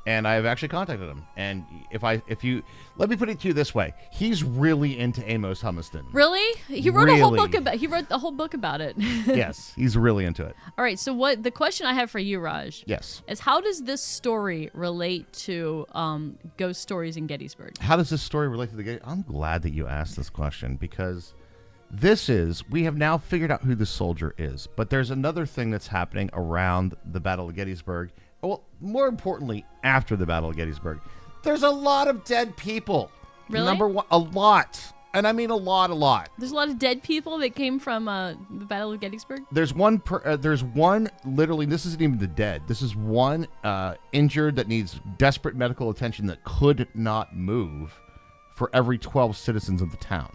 S2: And I've actually contacted him. And if you let me put it to you this way, he's really into Amos Humiston.
S3: Really? He wrote a whole book about it.
S2: Yes, he's really into it.
S3: All right, so what the question I have for you, Raj,
S2: yes,
S3: is how does this story relate to ghost stories in Gettysburg?
S2: How does this story relate to the Gettysburg? I'm glad that you asked this question because we have now figured out who the soldier is, but there's another thing that's happening around the Battle of Gettysburg. Well, more importantly, after the Battle of Gettysburg, there's a lot of dead people.
S3: Really?
S2: Number one, a lot. And I mean a lot.
S3: There's a lot of dead people that came from the Battle of Gettysburg?
S2: There's one, literally, this isn't even the dead. This is one injured that needs desperate medical attention that could not move for every 12 citizens of the town.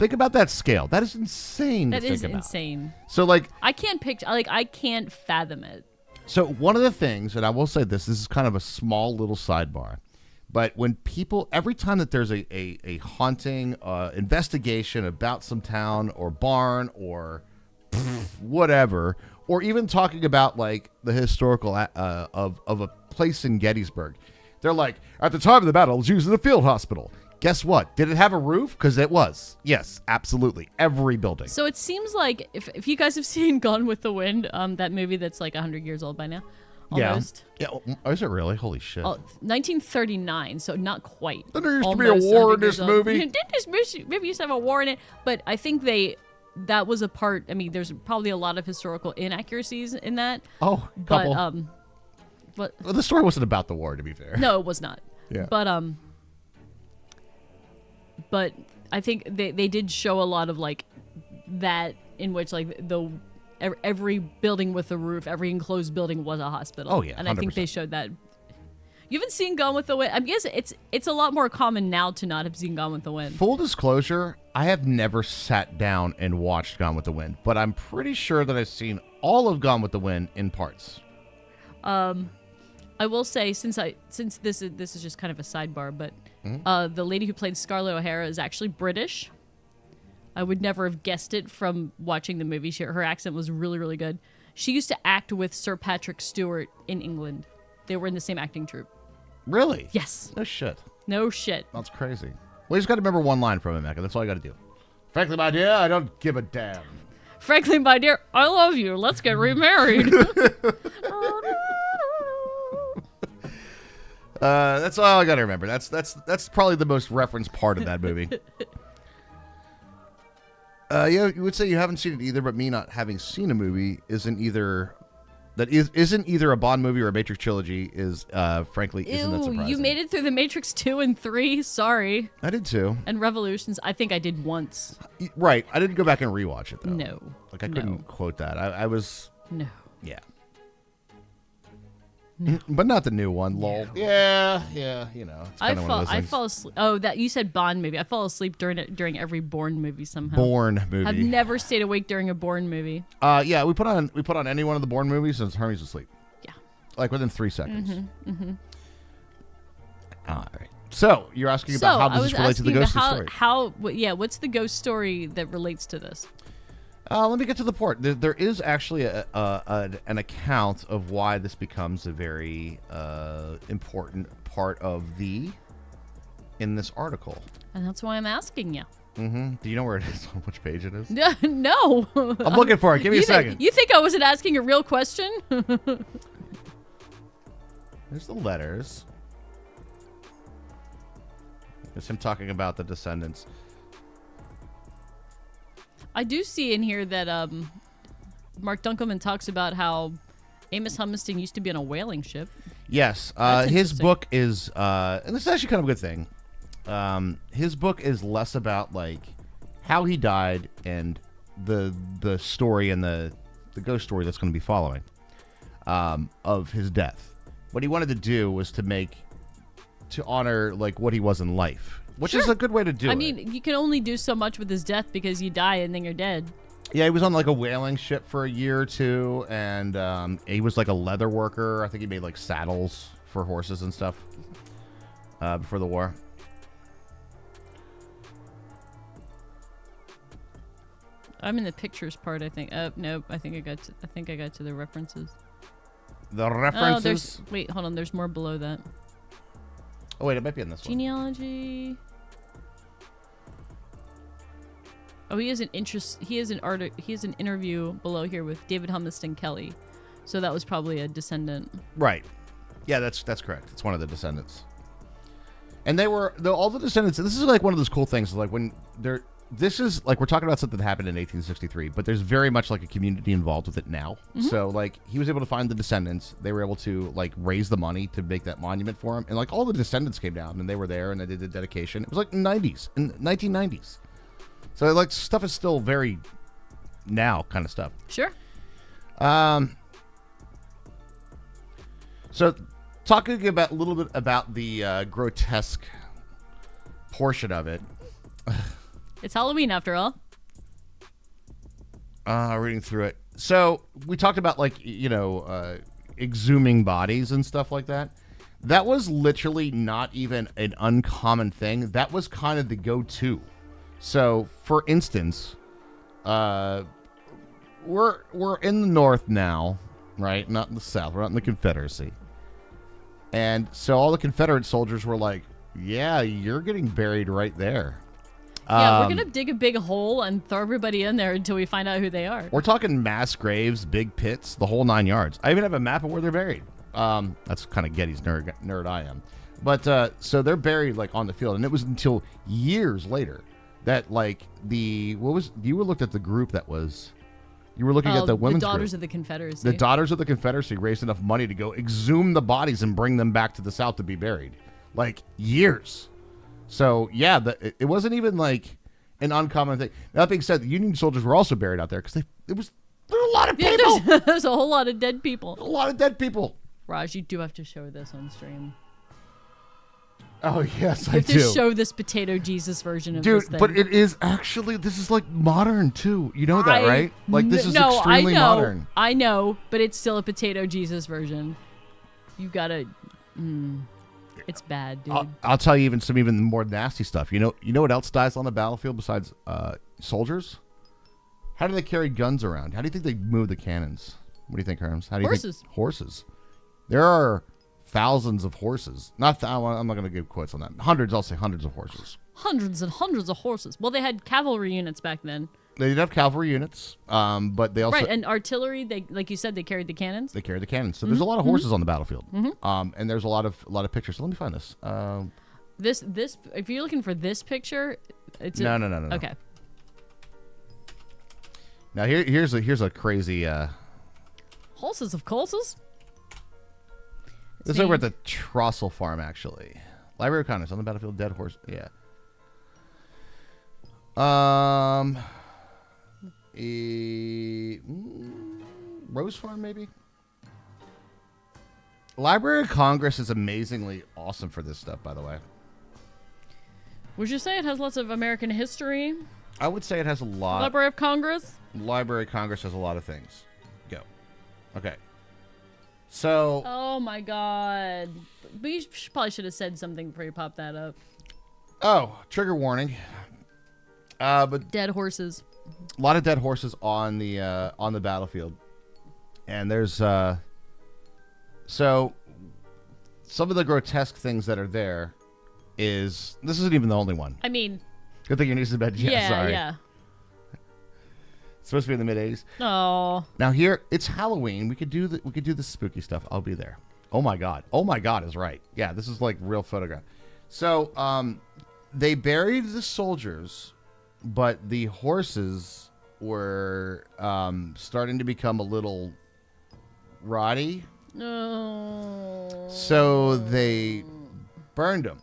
S2: Think about that scale. That is insane.
S3: That
S2: to think
S3: is
S2: about.
S3: insane.
S2: So like,
S3: I can't picture. Like I can't fathom it.
S2: so one of the things, and I will say this is kind of a small little sidebar, but when people, every time that there's a haunting investigation about some town or barn or whatever, or even talking about like the historical of a place in Gettysburg, they're like, at the time of the battle, it was used as a field hospital. Guess what? Did it have a roof? Because it was. Yes, absolutely. Every building.
S3: So it seems like if you guys have seen Gone with the Wind, that movie that's like 100 years old by now, almost.
S2: Yeah. Oh, is it really? Holy shit.
S3: 1939, so not quite.
S2: Then there used to be a war in this movie.
S3: Did this movie used to have a war in it? But I think that was a part. I mean, there's probably a lot of historical inaccuracies in that.
S2: Oh, couple.
S3: But
S2: well, the story wasn't about the war, to be fair.
S3: no, it was not.
S2: Yeah.
S3: But I think they did show a lot of like that in which like every building with a roof, every enclosed building was a hospital.
S2: Oh yeah, 100%.
S3: And I think they showed that. You haven't seen Gone with the Wind? I guess it's a lot more common now to not have seen Gone with the Wind.
S2: Full disclosure, I have never sat down and watched Gone with the Wind, but I'm pretty sure that I've seen all of Gone with the Wind in parts.
S3: I will say, since this is just kind of a sidebar, but the lady who played Scarlett O'Hara is actually British. I would never have guessed it from watching the movie. Her accent was really, really good. She used to act with Sir Patrick Stewart in England. They were in the same acting troupe.
S2: Really?
S3: Yes.
S2: No shit.
S3: No shit.
S2: That's crazy. Well, you just got to remember one line from him, Mecca. That's all you got to do. Frankly, my dear, I don't give a damn.
S3: Frankly, my dear, I love you. Let's get remarried.
S2: That's all I got to remember. That's probably the most referenced part of that movie. Yeah, you would say you haven't seen it either, but me not having seen a movie isn't either a Bond movie or a Matrix trilogy frankly isn't that surprising.
S3: You made it through the Matrix 2 and 3. Sorry.
S2: I did too.
S3: And Revolutions, I think I did once.
S2: Right. I didn't go back and rewatch it though.
S3: No.
S2: Like I couldn't quote that. I was.
S3: No.
S2: Yeah.
S3: No.
S2: But not the new one, lol.
S3: No.
S2: Yeah, you know. It's
S3: I
S2: one of those things.
S3: fall asleep. Oh, that you said Bond movie. I fall asleep during every Bourne movie somehow.
S2: Bourne movie.
S3: I've never stayed awake during a Bourne movie.
S2: Yeah, we put on any one of the Bourne movies and Hermie's asleep.
S3: Yeah.
S2: Like within 3 seconds.
S3: Mm-hmm.
S2: All right. So you're asking about how does this relate to the ghost story?
S3: What's the ghost story that relates to this?
S2: Let me get to the port. There is actually an account of why this becomes a very important part of in this article.
S3: And that's why I'm asking you.
S2: Mm-hmm. Do you know where it is? On which page it is?
S3: No.
S2: I'm looking for it. Give me a second.
S3: You think I wasn't asking a real question?
S2: There's the letters. There's him talking about the descendants.
S3: I do see in here that Mark Dunkelman talks about how Amos Humiston used to be on a whaling ship.
S2: Yes. His book is, and this is actually kind of a good thing. His book is less about like how he died and the story and the ghost story that's going to be following of his death. What he wanted to do was to honor like what he was in life. Which is a good way to do it.
S3: I mean, you can only do so much with his death because you die and then you're dead.
S2: Yeah, he was on like a whaling ship for a year or two, and he was like a leather worker. I think he made like saddles for horses and stuff before the war.
S3: I'm in the pictures part, I think. Nope. I think I got to the references.
S2: The references.
S3: Wait, hold on. There's more below that.
S2: Oh wait, it might be in this one.
S3: Genealogy. Oh, he has an interview below here with David Humiston Kelly, so that was probably a descendant.
S2: Right. Yeah, that's correct. It's one of the descendants. And they were all the descendants. This is like one of those cool things. Like when they're. This is like we're talking about something that happened in 1863, but there's very much like a community involved with it now. Mm-hmm. So like he was able to find the descendants. They were able to like raise the money to make that monument for him, and like all the descendants came down and they were there and they did the dedication. It was like 1990s. So like stuff is still very now kind of stuff.
S3: Sure.
S2: So talking about a little bit about the grotesque portion of it.
S3: It's Halloween after all.
S2: Reading through it. So we talked about exhuming bodies and stuff like that. That was literally not even an uncommon thing. That was kind of the go-to. So, for instance, we're in the North now, right? Not in the South. We're not in the Confederacy. And so all the Confederate soldiers were like, yeah, you're getting buried right there.
S3: Yeah, we're going to dig a big hole and throw everybody in there until we find out who they are.
S2: We're talking mass graves, big pits, the whole 9 yards. I even have a map of where they're buried. That's kind of Getty's nerd I am. But so they're buried like on the field. And it was until years later that you were looked at the group that was... You were looking at the women's
S3: the Daughters
S2: group.
S3: of the Confederacy.
S2: The Daughters of the Confederacy raised enough money to go exhume the bodies and bring them back to the South to be buried. Years. So, yeah, it wasn't even an uncommon thing. That being said, the Union soldiers were also buried out there because there were a lot of people.
S3: There's a whole lot of dead people.
S2: A lot of dead people.
S3: Raj, you do have to show this on stream.
S2: Oh, yes, I do.
S3: You have to show this potato Jesus version of this thing.
S2: Dude, but it is actually, this is modern too. You know that, right? This is extremely modern.
S3: I know, but it's still a potato Jesus version. You gotta... It's bad, dude.
S2: I'll tell you some even more nasty stuff. You know what else dies on the battlefield besides soldiers? How do they carry guns around? How do you think they move the cannons? What do you think, Herms? How do you think? Horses. There are thousands of horses. I'm not going to give quotes on that. Hundreds, I'll say hundreds of horses.
S3: Hundreds and hundreds of horses. Well, they had cavalry units back then.
S2: They did have cavalry units, but they also...
S3: Right, and artillery, they, like you said, they carried the cannons?
S2: They carried the cannons. So there's a lot of horses on the battlefield. And there's a lot of pictures. So let me find this.
S3: This, if you're looking for this picture, it's...
S2: No.
S3: Okay.
S2: Now, here's a crazy...
S3: Horses of courses?
S2: This is over at the Trossel Farm, actually. Library of Congress on the battlefield, dead horse. Yeah. Rose Farm, maybe? Library of Congress is amazingly awesome for this stuff, by the way.
S3: Would you say it has lots of American history?
S2: I would say it has a lot.
S3: Library of Congress?
S2: Library of Congress has a lot of things. Go. Okay. So...
S3: Oh, my God. We probably should have said something before you popped that up.
S2: Oh, trigger warning. But
S3: dead horses.
S2: A lot of dead horses on the battlefield, and there's so some of the grotesque things that are there is this isn't even the only one.
S3: I mean,
S2: good thing your niece is in bed. Yeah, sorry.
S3: Yeah.
S2: It's supposed to be in the mid-80s.
S3: Oh.
S2: Now here it's Halloween. We could do the spooky stuff. I'll be there. Oh my God. Oh my God is right. Yeah, this is real photograph. So they buried the soldiers. But the horses were starting to become a little rotty.
S3: No.
S2: So they burned them.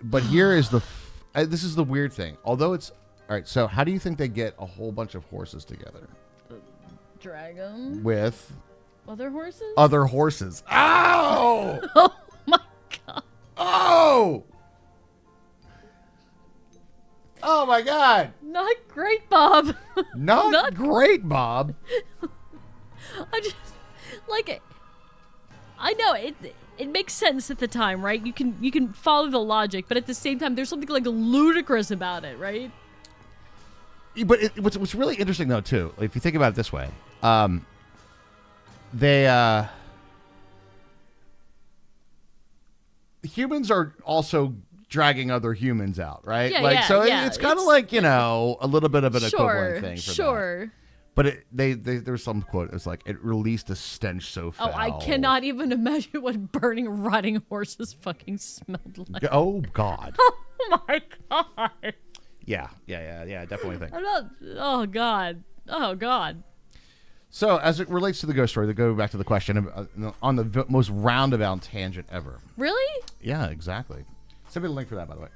S2: But here is this is the weird thing. Although it's... All right, so how do you think they get a whole bunch of horses together?
S3: Drag them?
S2: With...
S3: Other horses?
S2: Other horses. Ow!
S3: Oh, my God.
S2: Oh! Oh, my God.
S3: Not great, Bob.
S2: Not great, Bob.
S3: I just, I know, it makes sense at the time, right? You can follow the logic, but at the same time, there's something, ludicrous about it, right?
S2: But what's really interesting, though, too, if you think about it this way, humans are also... dragging other humans out, right? It's kind of a little bit of an equivalent thing for that. But there was some quote. It was it released a stench so foul.
S3: Oh, I cannot even imagine what burning, rotting horses fucking smelled like.
S2: Oh God.
S3: Oh my God.
S2: Yeah, definitely think.
S3: Oh God.
S2: So, as it relates to the ghost story, to go back to the question on the most roundabout tangent ever.
S3: Really?
S2: Yeah, exactly. Send me the link for that, by the way.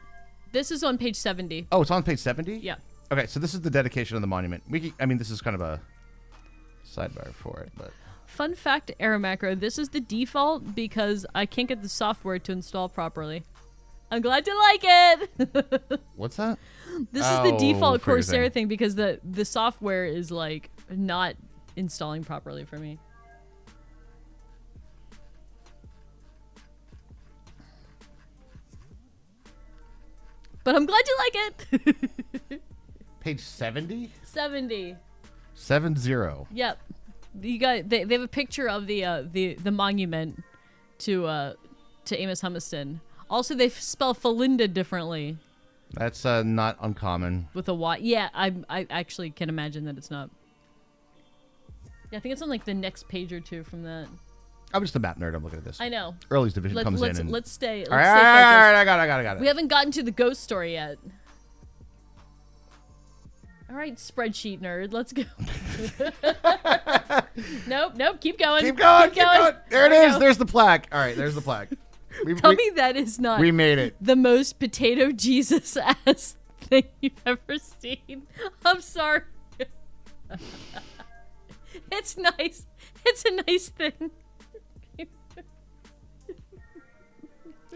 S3: This is on page 70.
S2: Oh, it's on page 70?
S3: Yeah.
S2: Okay, so this is the dedication of the monument. This is kind of a sidebar for it, but...
S3: Fun fact, Aero Macro, this is the default because I can't get the software to install properly. I'm glad you like it.
S2: What's that?
S3: This is the default
S2: for your
S3: Corsair
S2: thing.
S3: thing because the software is like not installing properly for me. But I'm glad you like it.
S2: Page 70?
S3: 70.
S2: 70.
S3: Yep. You got they have a picture of the monument to Amos Humiston. Also, they spell Felinda differently
S2: That's not uncommon.
S3: with a Y. Yeah, I actually can imagine that it's not. Yeah, I think it's on like the next page or two from that.
S2: I'm just a map nerd. I'm looking at this.
S3: I know.
S2: Early's division comes
S3: Let's
S2: in. And...
S3: let's stay. Let's
S2: all right,
S3: stay
S2: all
S3: focused.
S2: right, I got it.
S3: We haven't gotten to the ghost story yet. All right, spreadsheet nerd, let's go. Nope, keep going.
S2: Keep going. There it is.
S3: go.
S2: There's the plaque. All right, there's the plaque.
S3: Tell me that is not
S2: we made it.
S3: the most potato Jesus ass thing you've ever seen. I'm sorry. It's nice. It's a nice thing.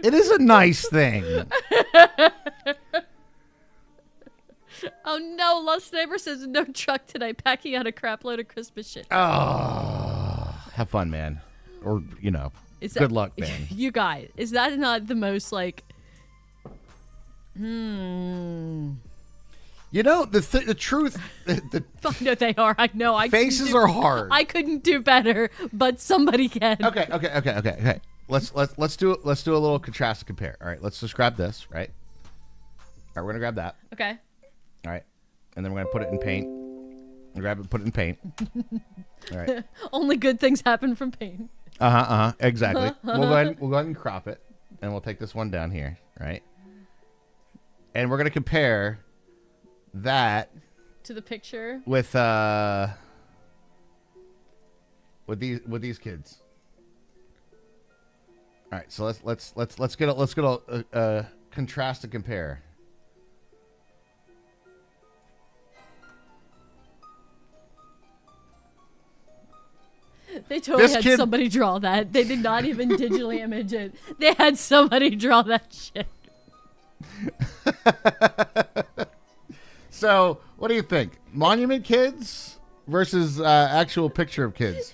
S2: It is a nice thing.
S3: Oh no, Lost Neighbor says no truck today, packing out a crap load of Christmas shit.
S2: Oh, have fun, man. Or, good luck, man.
S3: You guys, is that not the most like
S2: The truth, the
S3: Fuck no, they are. I know.
S2: faces are hard.
S3: I couldn't do better, but somebody can.
S2: Okay. Let's do a little contrast and compare. All right, let's just grab this, right? All right, we're gonna grab that.
S3: Okay.
S2: All right, and then we're gonna put it in paint. Grab it, put it in paint. All right.
S3: Only good things happen from pain.
S2: Exactly. We'll go ahead and crop it, and we'll take this one down here, right? And we're gonna compare that
S3: To the picture.
S2: with these kids. All right, so let's get a contrast to compare.
S3: They totally
S2: This
S3: had
S2: kid-
S3: somebody draw that. They did not even digitally image it. They had somebody draw that shit.
S2: So, what do you think? Monument kids versus actual picture of kids?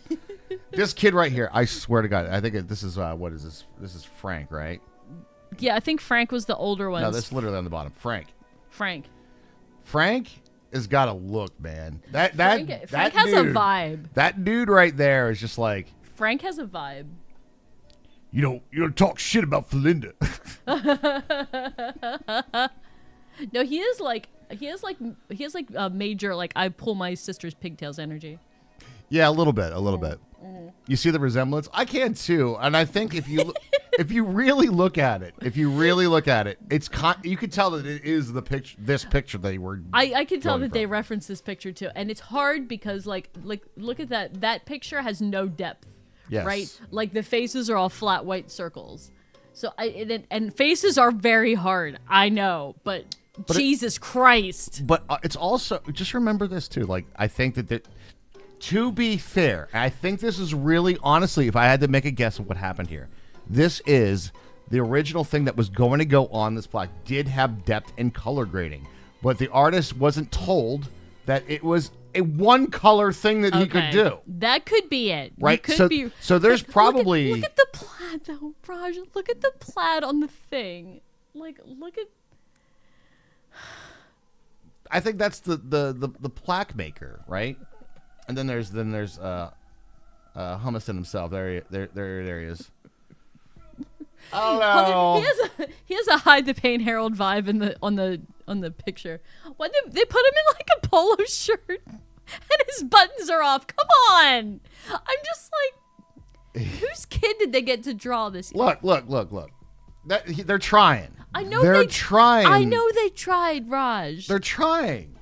S2: This kid right here, I swear to God, I think this is, what is this? This is Frank, right?
S3: Yeah, I think Frank was the older one.
S2: No, this is literally on the bottom. Frank has got a look, man. Frank
S3: has a vibe.
S2: That dude right there is just like,
S3: Frank has a vibe.
S2: you don't talk shit about Felinda.
S3: No, he has like a major like I pull my sister's pigtails energy.
S2: Yeah, a little bit. You see the resemblance? I can too, and I think if you if you really look at it, it's you can tell that it is the picture. This picture they were.
S3: I can tell
S2: going
S3: that they
S2: from.
S3: reference this picture too, and it's hard because like look at that. That picture has no depth.
S2: Yes.
S3: Right? Like the faces are all flat white circles. So and faces are very hard. I know, but Jesus Christ.
S2: But it's also just remember this too. Like I think that to be fair, I think this is really honestly, if I had to make a guess of what happened here, this is the original thing that was going to go on this plaque. Did have depth and color grading, but the artist wasn't told that it was a one color thing that he could do.
S3: That could be it.
S2: Right. So there's probably
S3: look at the plaid though, Raj. Look at the plaid on the thing. Like look at.
S2: I think that's the plaque maker, right? And then there's Humiston himself. There he is. Oh no.
S3: He has a hide the pain Herald vibe on the picture. Why they put him in like a polo shirt and his buttons are off. Come on. I'm just like, whose kid did they get to draw this?
S2: Look. They're trying.
S3: I know
S2: they're trying.
S3: I know they tried, Raj.
S2: They're trying.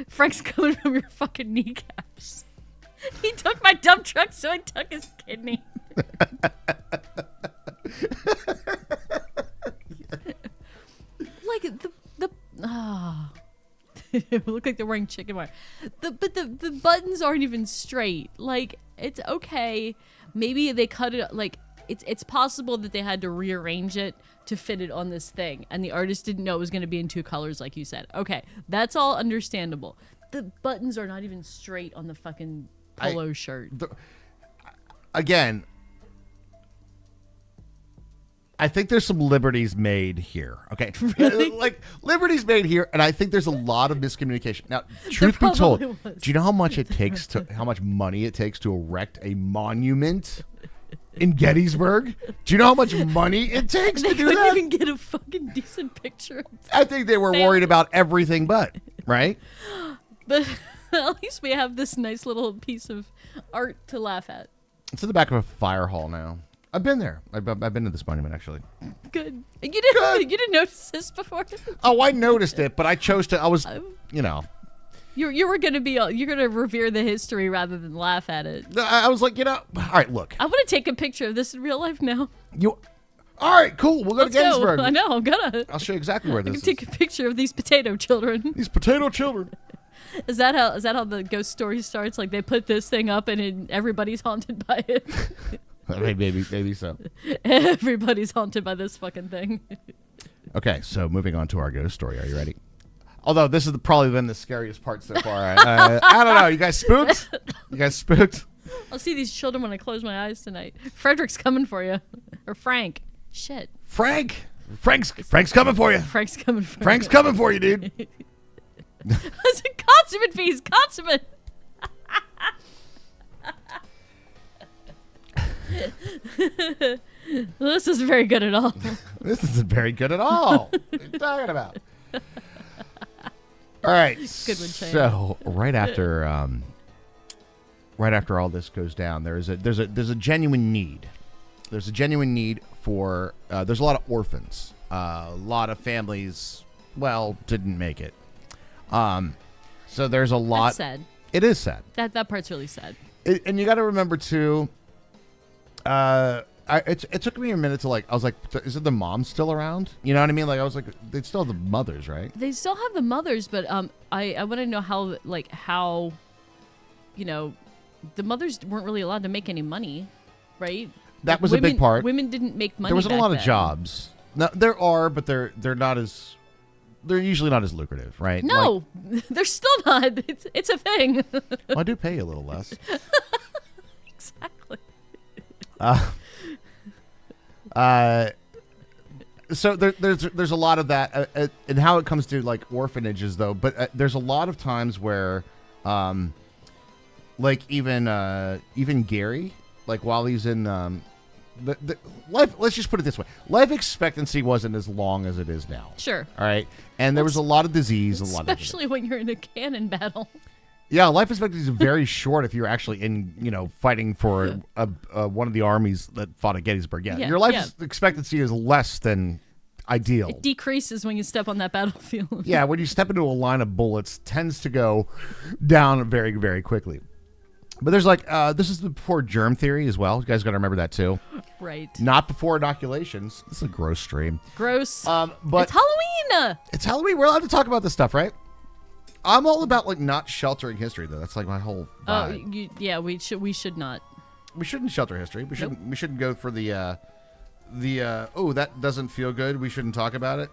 S3: Frank's coming from your fucking kneecaps. He took my dump truck, so I took his kidney. Like the it look like they're wearing chicken wire. But the buttons aren't even straight. Like it's okay. Maybe they cut it like it's possible that they had to rearrange it to fit it on this thing, and the artist didn't know it was going to be in 2 colors, like you said. Okay, that's all understandable. The buttons are not even straight on the fucking polo shirt.
S2: Again, I think there's some liberties made here. Okay,
S3: Really?
S2: Like liberties made here, and I think there's a lot of miscommunication. Now, truth be told,
S3: probably was.
S2: do you know how much how much money it takes to erect a monument in Gettysburg? Do you know how much money it takes
S3: They
S2: to do
S3: couldn't
S2: that?
S3: even get a fucking decent picture.
S2: I think they were worried about everything but, right?
S3: But at least we have this nice little piece of art to laugh at.
S2: It's in the back of a fire hall now. I've been there. I've been to this monument, actually.
S3: Good. You didn't notice this before?
S2: Oh, I noticed it, but I chose to. I was, you know.
S3: You were gonna you're gonna revere the history rather than laugh at it.
S2: I was like, you know. All right, look.
S3: I want to take a picture of this in real life now.
S2: All right, cool. We'll go
S3: Let's
S2: to Gettysburg.
S3: go. I know. I'm gonna.
S2: I'll show you exactly where
S3: I
S2: this
S3: can
S2: is.
S3: take a picture of these potato children.
S2: These potato children.
S3: Is that how the ghost story starts? Like they put this thing up and everybody's haunted by it.
S2: Maybe so.
S3: Everybody's haunted by this fucking thing.
S2: Okay, so moving on to our ghost story. Are you ready? Although this has probably been the scariest part so far. I don't know. You guys spooked? You guys spooked?
S3: I'll see these children when I close my eyes tonight. Frederick's coming for you. Or Frank. Shit.
S2: Frank's coming for you.
S3: Frank's coming for
S2: Frank's
S3: you.
S2: coming for you, dude.
S3: It's a consummate feast. Consummate. This isn't very good at all.
S2: This isn't very good at all. What are you talking about? All right.
S3: Good one, Shane.
S2: So right after all this goes down, there's a genuine need. There's a genuine need for. There's a lot of orphans. A lot of families, didn't make it. So there's a lot.
S3: That's sad.
S2: It is sad.
S3: That part's really sad.
S2: And you got to remember too. It took me a minute to I was like, is it the mom still around? You know what I mean? Like I was like, they still have the mothers, right?
S3: They still have the mothers, but I want to know how the mothers weren't really allowed to make any money, right?
S2: That was a big part.
S3: Women didn't make money.
S2: There wasn't a
S3: back
S2: lot of
S3: then.
S2: jobs. No, there are, but they're not as. They're usually not as lucrative, right?
S3: No, they're still not. It's a thing.
S2: Well, I do pay you a little less.
S3: Exactly.
S2: So there's a lot of that, and how it comes to orphanages though. But there's a lot of times where, even Gary, while he's in the life. Let's just put it this way: life expectancy wasn't as long as it is now.
S3: Sure.
S2: All right, and there was a lot of disease,
S3: Especially when you're in a cannon battle.
S2: Yeah, life expectancy is very short if you're actually in, fighting for one of the armies that fought at Gettysburg. Yeah, your life expectancy is less than ideal.
S3: It decreases when you step on that battlefield.
S2: Yeah, when you step into a line of bullets, tends to go down very, very quickly. But there's this is before germ theory as well. You guys got to remember that too.
S3: Right.
S2: Not before inoculations. This is a gross stream.
S3: Gross.
S2: But
S3: it's Halloween.
S2: It's Halloween. We're allowed to talk about this stuff, right? I'm all about not sheltering history though. That's my whole vibe.
S3: We should not.
S2: We shouldn't shelter history. We shouldn't go for the oh, that doesn't feel good. We shouldn't talk about it.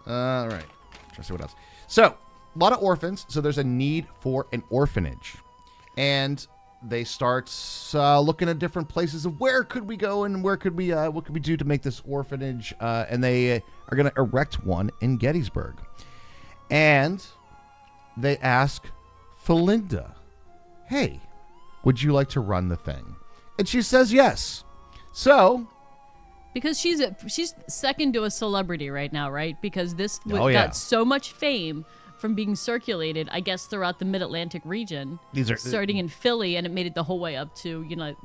S2: All right. Try to see what else. So, a lot of orphans. So there's a need for an orphanage. And they start looking at different places of where could we go and where could we what could we do to make this orphanage, and they are going to erect one in Gettysburg. And they ask Felinda, hey, would you like to run the thing? And she says yes. So
S3: because she's second to a celebrity right now, right? Because this
S2: yeah.
S3: got so much fame from being circulated, I guess, throughout the Mid-Atlantic region.
S2: These are
S3: starting in Philly, and it made it the whole way up to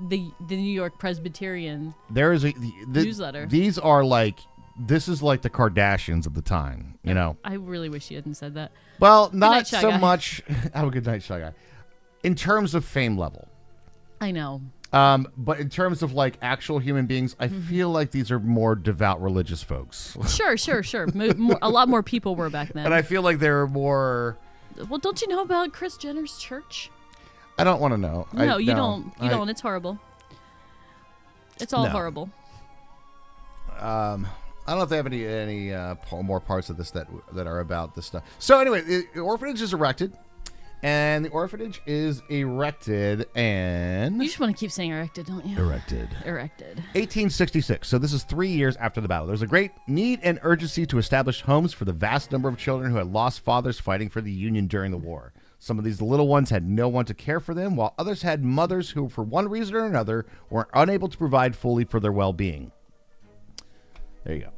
S3: the New York Presbyterian.
S2: There is
S3: newsletter.
S2: These are this is like the Kardashians of the time, you know.
S3: I really wish you hadn't said that.
S2: Well,
S3: Good
S2: not
S3: night, Shy
S2: so
S3: Guy.
S2: much. Have a good night, Shy Guy. In terms of fame level.
S3: I know.
S2: But in terms of actual human beings, I feel like these are more devout religious folks.
S3: Sure. A lot more people were back then.
S2: And I feel like they're more.
S3: Well, don't you know about Kris Jenner's church?
S2: I don't want to know.
S3: No, you don't. You don't. It's horrible. It's all
S2: No.
S3: horrible.
S2: I don't know if they have any more parts of this that are about this stuff. So anyway, the orphanage is erected, and the orphanage is erected and
S3: You just want to keep saying erected, don't you?
S2: erected.
S3: Erected.
S2: 1866. So this is 3 years after the battle. There's a great need and urgency to establish homes for the vast number of children who had lost fathers fighting for the Union during the war. Some of these little ones had no one to care for them, while others had mothers who, for one reason or another, were unable to provide fully for their well-being. There you go.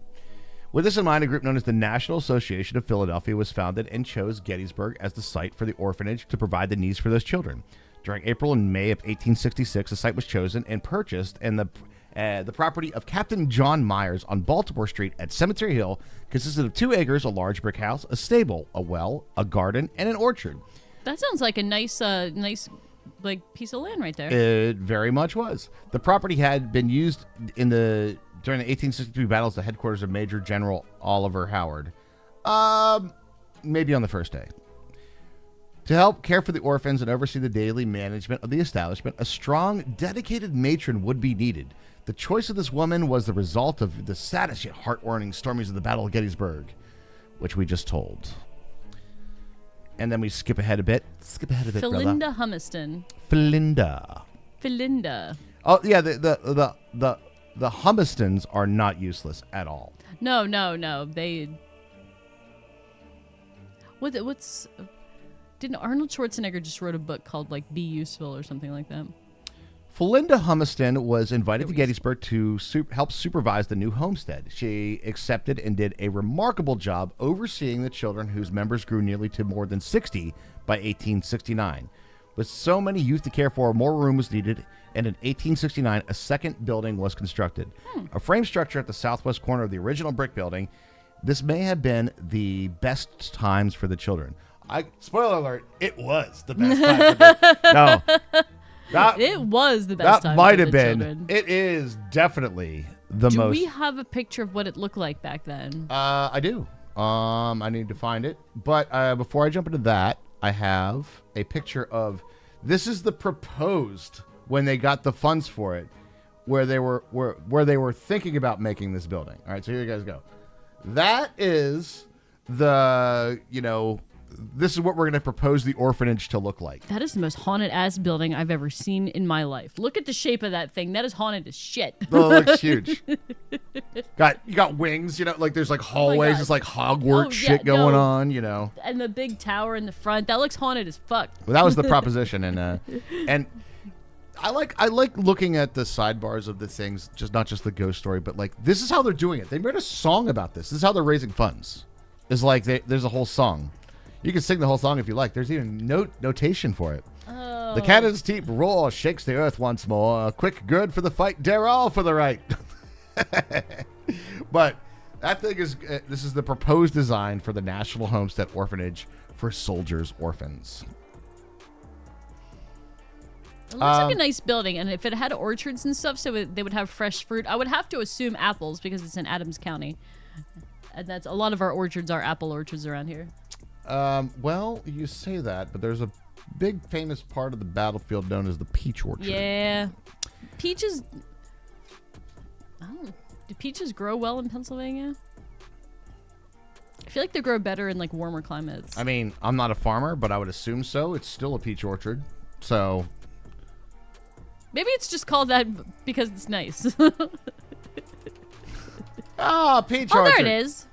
S2: With this in mind, a group known as the National Association of Philadelphia was founded and chose Gettysburg as the site for the orphanage to provide the needs for those children. During April and May of 1866, the site was chosen and purchased, and the property of Captain John Myers on Baltimore Street at Cemetery Hill consisted of 2 acres, a large brick house, a stable, a well, a garden, and an orchard.
S3: That sounds like a nice like piece of land right there.
S2: It very much was. The property had been used during the 1863 battle as the headquarters of Major General Oliver Howard. Maybe on the first day. To help care for the orphans and oversee the daily management of the establishment, a strong, dedicated matron would be needed. The choice of this woman was the result of the saddest yet heart-warming stories of the Battle of Gettysburg, which we just told. And then we skip ahead a bit.
S3: Philinda Humiston.
S2: Philinda. Oh yeah, the Humistons are not useless at all.
S3: No. They. What's? Didn't Arnold Schwarzenegger just wrote a book called like Be Useful or something like that?
S2: Philinda Humiston was invited to Gettysburg to help supervise the new homestead. She accepted and did a remarkable job overseeing the children whose members grew nearly to more than 60 by 1869. With so many youth to care for, more room was needed, and in 1869, a second building was constructed. A frame structure at the southwest corner of the original brick building. This may have been the best times for the children. Spoiler alert, it was the best time for
S3: It was the best time.
S2: That might
S3: for
S2: have
S3: the
S2: been.
S3: children.
S2: It is definitely the
S3: Do
S2: most.
S3: we have a picture of what it looked like back then?
S2: I do. I need to find it. But before I jump into that, I have a picture of. This is the proposed when they got the funds for it, where they were thinking about making this building. All right, so here you guys go. That is the This is what we're going to propose the orphanage to look like.
S3: That is the most haunted ass building I've ever seen in my life. Look at the shape of that thing. That is haunted as shit.
S2: Oh, it looks huge. You got wings, like there's like hallways,
S3: God.
S2: it's like Hogwarts shit going on,
S3: And the big tower in the front. That looks haunted as fuck.
S2: Well, that was the proposition, and I like looking at the sidebars of the things, not just the ghost story, but like this is how they're doing it. They made a song about this. This is how they're raising funds. It's like there's a whole song. You can sing the whole song if you like. There's even notation for it.
S3: Oh.
S2: The cannon's deep roar shakes the earth once more. Quick gird for the fight, dare all for the right. But that thing is, this is the proposed design for the National Homestead Orphanage for soldiers' orphans.
S3: It looks like a nice building, and if it had orchards and stuff, so they would have fresh fruit. I would have to assume apples because it's in Adams County, and that's a lot of our orchards are apple orchards around here.
S2: Well, you say that, but there's a big famous part of the battlefield known as the peach orchard.
S3: Yeah, peaches. Do peaches grow well in Pennsylvania? I feel like they grow better in like warmer climates.
S2: I mean, I'm not a farmer, but I would assume so. It's still a peach orchard, so.
S3: Maybe it's just called that because it's nice.
S2: Peach orchard.
S3: Oh, there it is.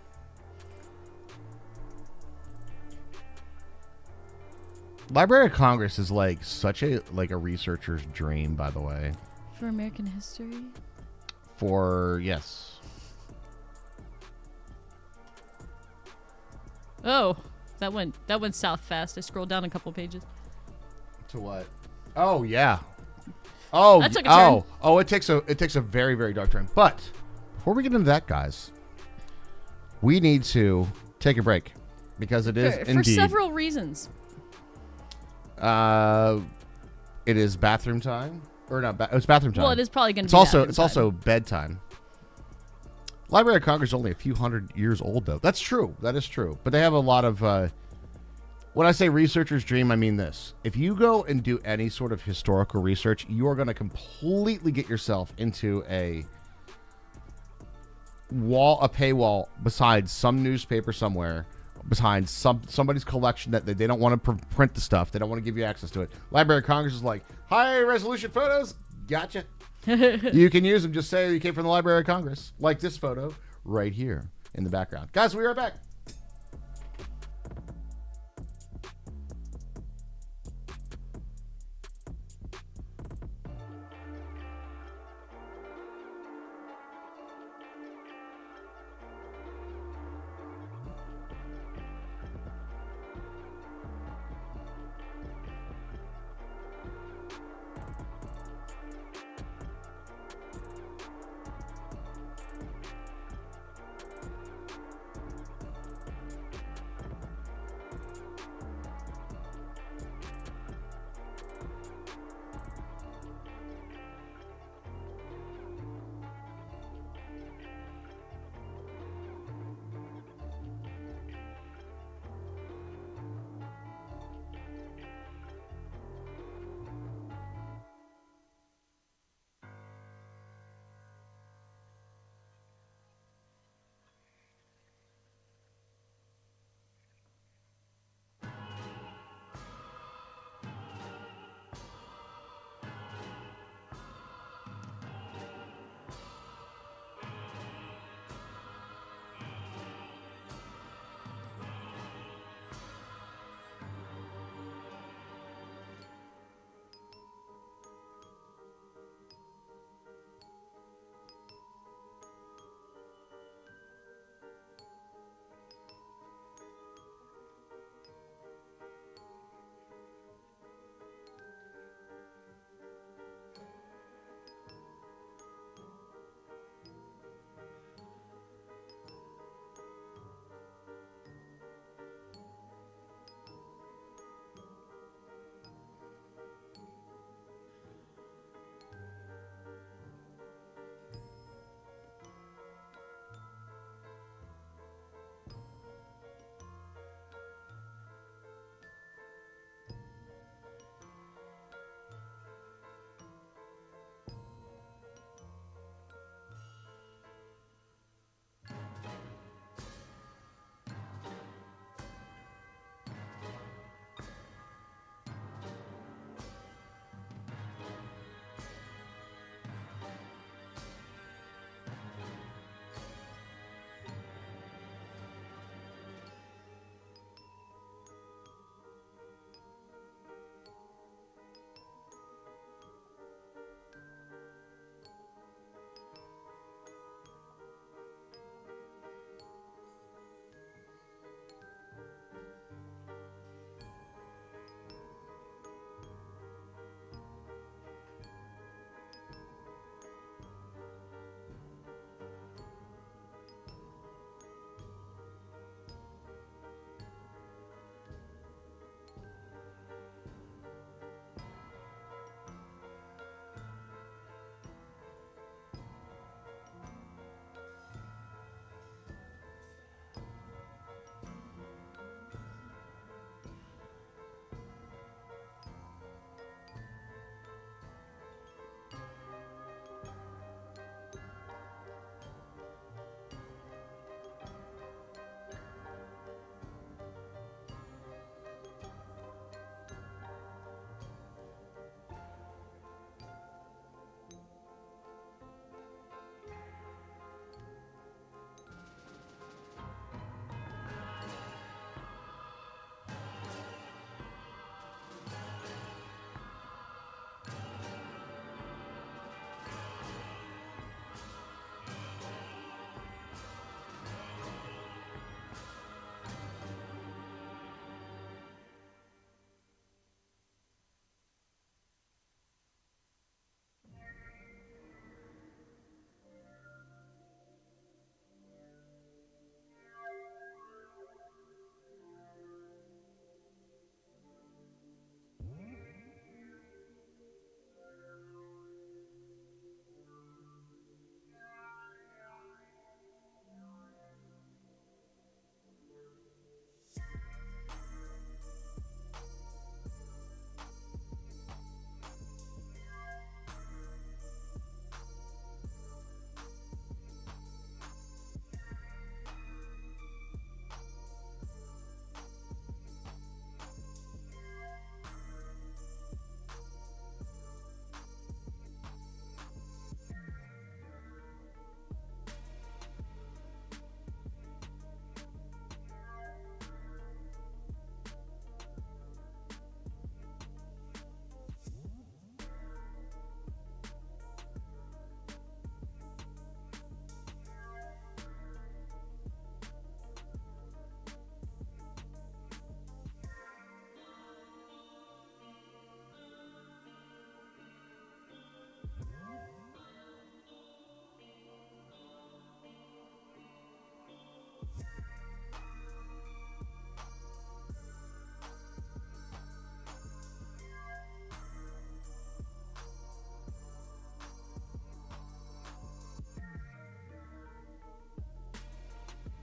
S2: Library of Congress is like such a researcher's dream, by the way.
S3: For American history?
S2: Yes.
S3: Oh, that went south fast. I scrolled down a couple pages.
S2: To what? Oh yeah. Oh,
S3: that took a turn.
S2: Oh, it takes a very, very dark turn. But before we get into that, guys, we need to take a break because it is indeed
S3: for several reasons.
S2: It is bathroom time, or not? It's bathroom time.
S3: Well, it is probably going to be.
S2: It's also bedtime. Library of Congress is only a few hundred years old, though. That's true. That is true. But they have a lot of When I say researcher's dream, I mean this. If you go and do any sort of historical research, you are going to completely get yourself into a paywall beside some newspaper somewhere, behind somebody's collection that they don't want to print the stuff. They don't want to give you access to it. Library of Congress is like, high resolution photos, gotcha. You can use them. Just say you came from the Library of Congress, like this photo right here in the background. Guys, we'll be right back.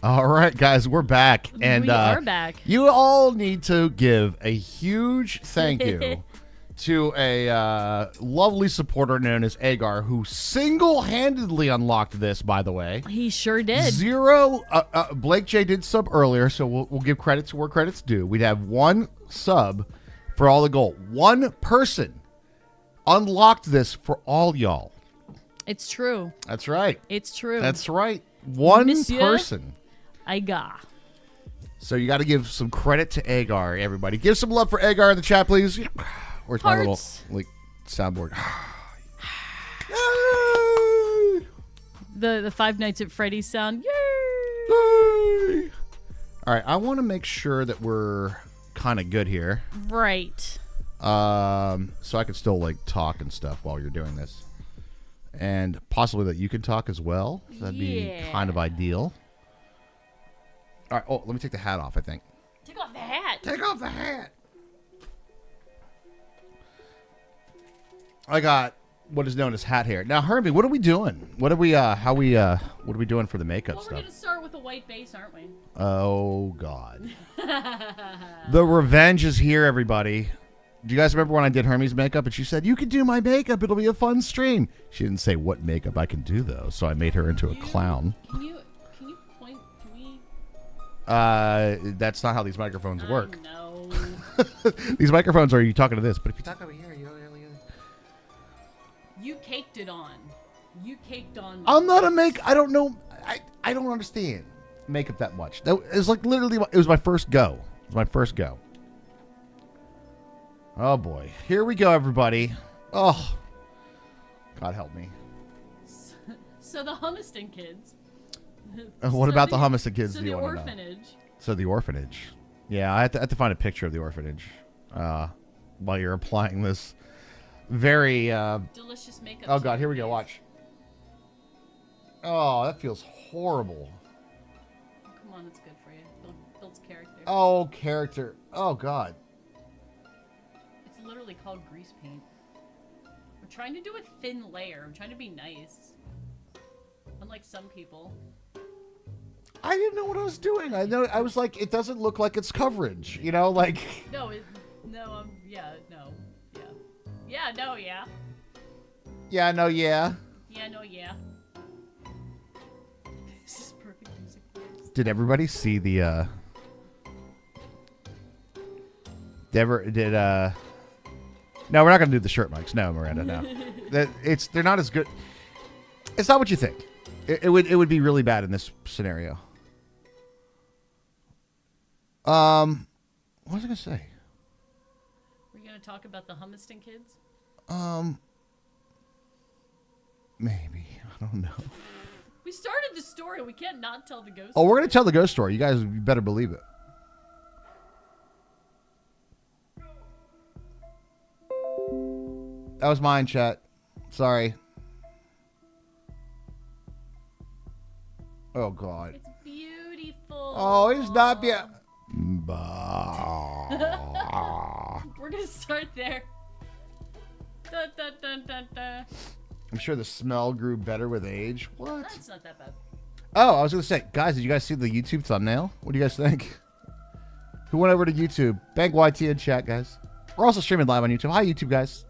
S2: All right, guys, we're back. And
S3: We are back.
S2: You all need to give a huge thank you to a lovely supporter known as Agar, who single-handedly unlocked this, by the way.
S3: He sure did.
S2: Zero. Blake J did sub earlier, so we'll give credits where credit's due. We'd have one sub for all the gold. One person unlocked this for all y'all.
S3: It's true.
S2: That's right.
S3: It's true.
S2: That's right. One
S3: Monsieur
S2: person.
S3: Agar.
S2: So you got to give some credit to Agar, everybody. Give some love for Agar in the chat, please. Where's my little
S3: Hearts.
S2: soundboard?
S3: The Five Nights at Freddy's sound. Yay!
S2: Yay! All right, I want to make sure that we're kind of good here.
S3: Right.
S2: So I can still like talk and stuff while you're doing this, and possibly that you can talk as well. That'd be kind of ideal. All right. Oh, let me take the hat off. I think.
S3: Take off the hat.
S2: Take off the hat. I got what is known as hat hair. Now, Herbie, what are we doing? What are we? What are we doing for the makeup
S3: Well,
S2: stuff?
S3: we're gonna start with a white base, aren't we?
S2: Oh God. The revenge is here, everybody. Do you guys remember when I did Hermes makeup and she said, "You can do my makeup, it'll be a fun stream." She didn't say what makeup I can do though, so I made her into a clown.
S3: Can you point? Can we?
S2: That's not how these microphones work.
S3: No.
S2: These microphones are you talking to this, but if you talk over here,
S3: You caked it on. You caked on.
S2: I'm not a I don't know. I don't understand makeup that much. That is like literally. It was my first go. It was my first go. Oh boy, here we go, everybody. Oh, God help me.
S3: So the Homestead kids.
S2: What about the Homestead kids?
S3: So
S2: do you
S3: the
S2: want to know?
S3: orphanage.
S2: So the orphanage. Yeah, I have to find a picture of the orphanage while you're applying this very
S3: Delicious makeup.
S2: Oh God, here we go. Watch. Oh, that feels horrible.
S3: Come on, it's good for you. Builds character.
S2: Oh, character. Oh God.
S3: It's literally called grease paint. I'm trying to do a thin layer. I'm trying to be nice. Unlike some people.
S2: I didn't know what I was doing. I was like, it doesn't look like it's coverage. You know, like.
S3: No, yeah, no, yeah. Yeah, no, yeah.
S2: Yeah, no, yeah.
S3: Yeah, no, yeah. This is perfect music for us.
S2: Did everybody see the No, we're not gonna do the shirt mics. No, Miranda, no. They're not as good. It's not what you think. It would be really bad in this scenario. What was I gonna say?
S3: We're gonna talk about the Homestead kids?
S2: Maybe. I don't know.
S3: We started the story. We can't not tell the ghost
S2: Oh, we're
S3: story.
S2: gonna tell the ghost story. You guys better believe it. That was mine, chat. Sorry. Oh God.
S3: It's beautiful.
S2: Oh, it's not be.
S3: We're gonna start there. Dun, dun, dun, dun, dun.
S2: I'm sure the smell grew better with age. What?
S3: That's not that bad.
S2: Oh, I was gonna say, guys, did you guys see the YouTube thumbnail? What do you guys think? Who went over to YouTube? Bang YT in chat, guys. We're also streaming live on YouTube. Hi, YouTube guys.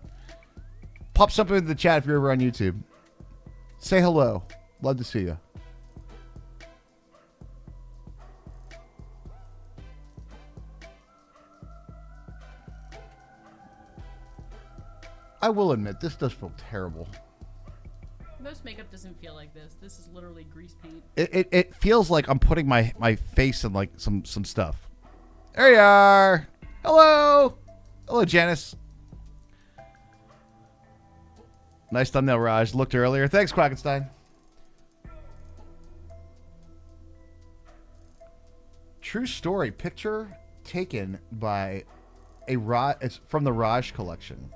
S2: Pop something in the chat if you're over on YouTube. Say hello. Love to see you. I will admit, this does feel terrible.
S3: Most makeup doesn't feel like this. This is literally grease paint.
S2: It feels like I'm putting my face in like some stuff. There you are. Hello. Hello, Janice. Nice thumbnail, Raj. Looked earlier. Thanks, Quackenstein. True story. Picture taken by a Raj. It's from the Raj collection.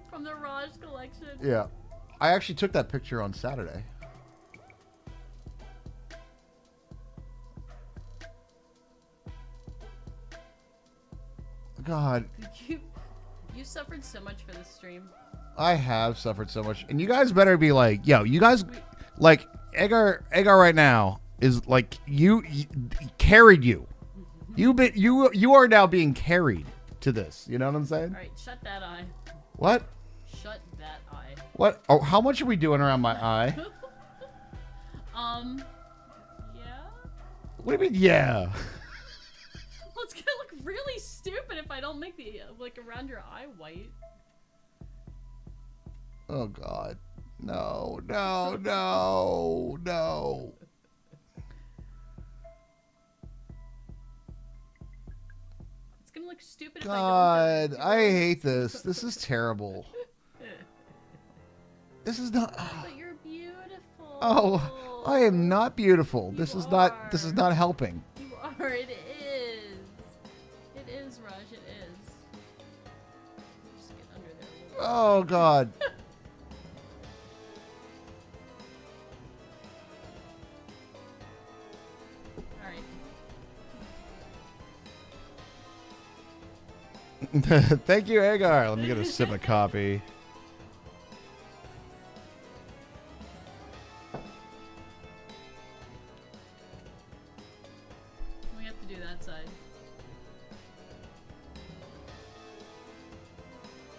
S3: From the Raj collection.
S2: Yeah. I actually took that picture on Saturday. God.
S3: You suffered so much for this stream.
S2: I have suffered so much. And you guys better be like, yo, you guys, like, Agar right now is like you carried you. You are now being carried to this. You know what I'm saying?
S3: All right, shut that eye.
S2: What?
S3: Shut that eye.
S2: What? Oh, how much are we doing around my eye?
S3: Yeah.
S2: What do you mean? Yeah.
S3: Well, it's gonna look really stupid if I don't make the like around your eye white.
S2: Oh God. No.
S3: It's gonna look stupid
S2: God,
S3: if I don't.
S2: I hate this. This is terrible. This is not.
S3: But you're beautiful.
S2: Oh, I am not beautiful. This is not. This is not helping.
S3: You are. It is. It is, Raj. It is. Just get under there a little.
S2: Oh God.
S3: All right.
S2: Thank you, Agar. Let me get a sip of coffee.
S3: We have to do that side.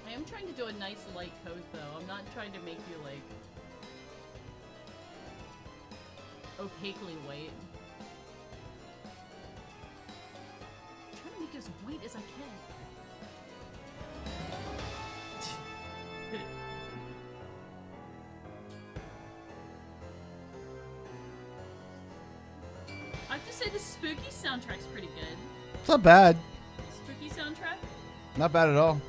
S3: I am trying to do a nice light coat, though. I'm not trying to make you like opaquely white. I'm trying to make it as white as I can. I have to say the spooky soundtrack's pretty good.
S2: It's not bad.
S3: Spooky soundtrack?
S2: Not bad at all.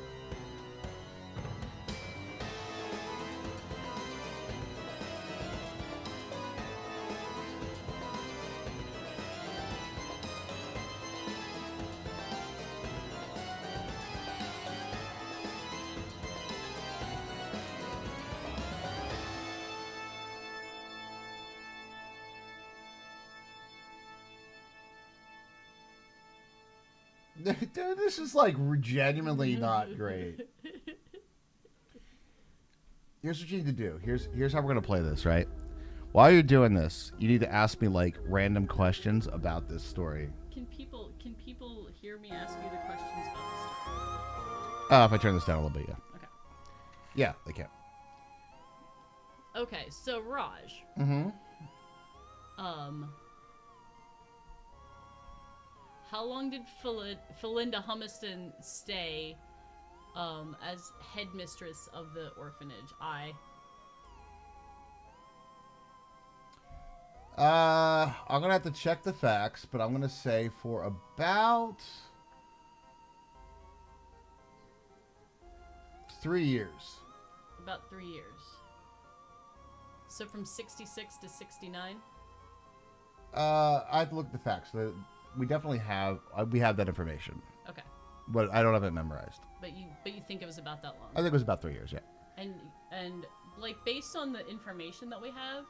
S2: Dude, this is like genuinely not great. Here's what you need to do. Here's how we're gonna play this, right? While you're doing this, you need to ask me like random questions about this story.
S3: Can people hear me ask you the questions about the story?
S2: If I turn this down a little bit, yeah.
S3: Okay.
S2: Yeah, they can.
S3: Okay, so Raj.
S2: Mm-hmm.
S3: How long did Felinda Humiston stay as headmistress of the orphanage?
S2: I'm gonna have to check the facts, but I'm gonna say for about 3 years.
S3: About 3 years. So from 66 to 69?
S2: I have to look at the facts. We definitely have that information,
S3: Okay.
S2: but I don't have it memorized.
S3: But you think it was about that long?
S2: I think it was about 3 years, yeah.
S3: And like based on the information that we have,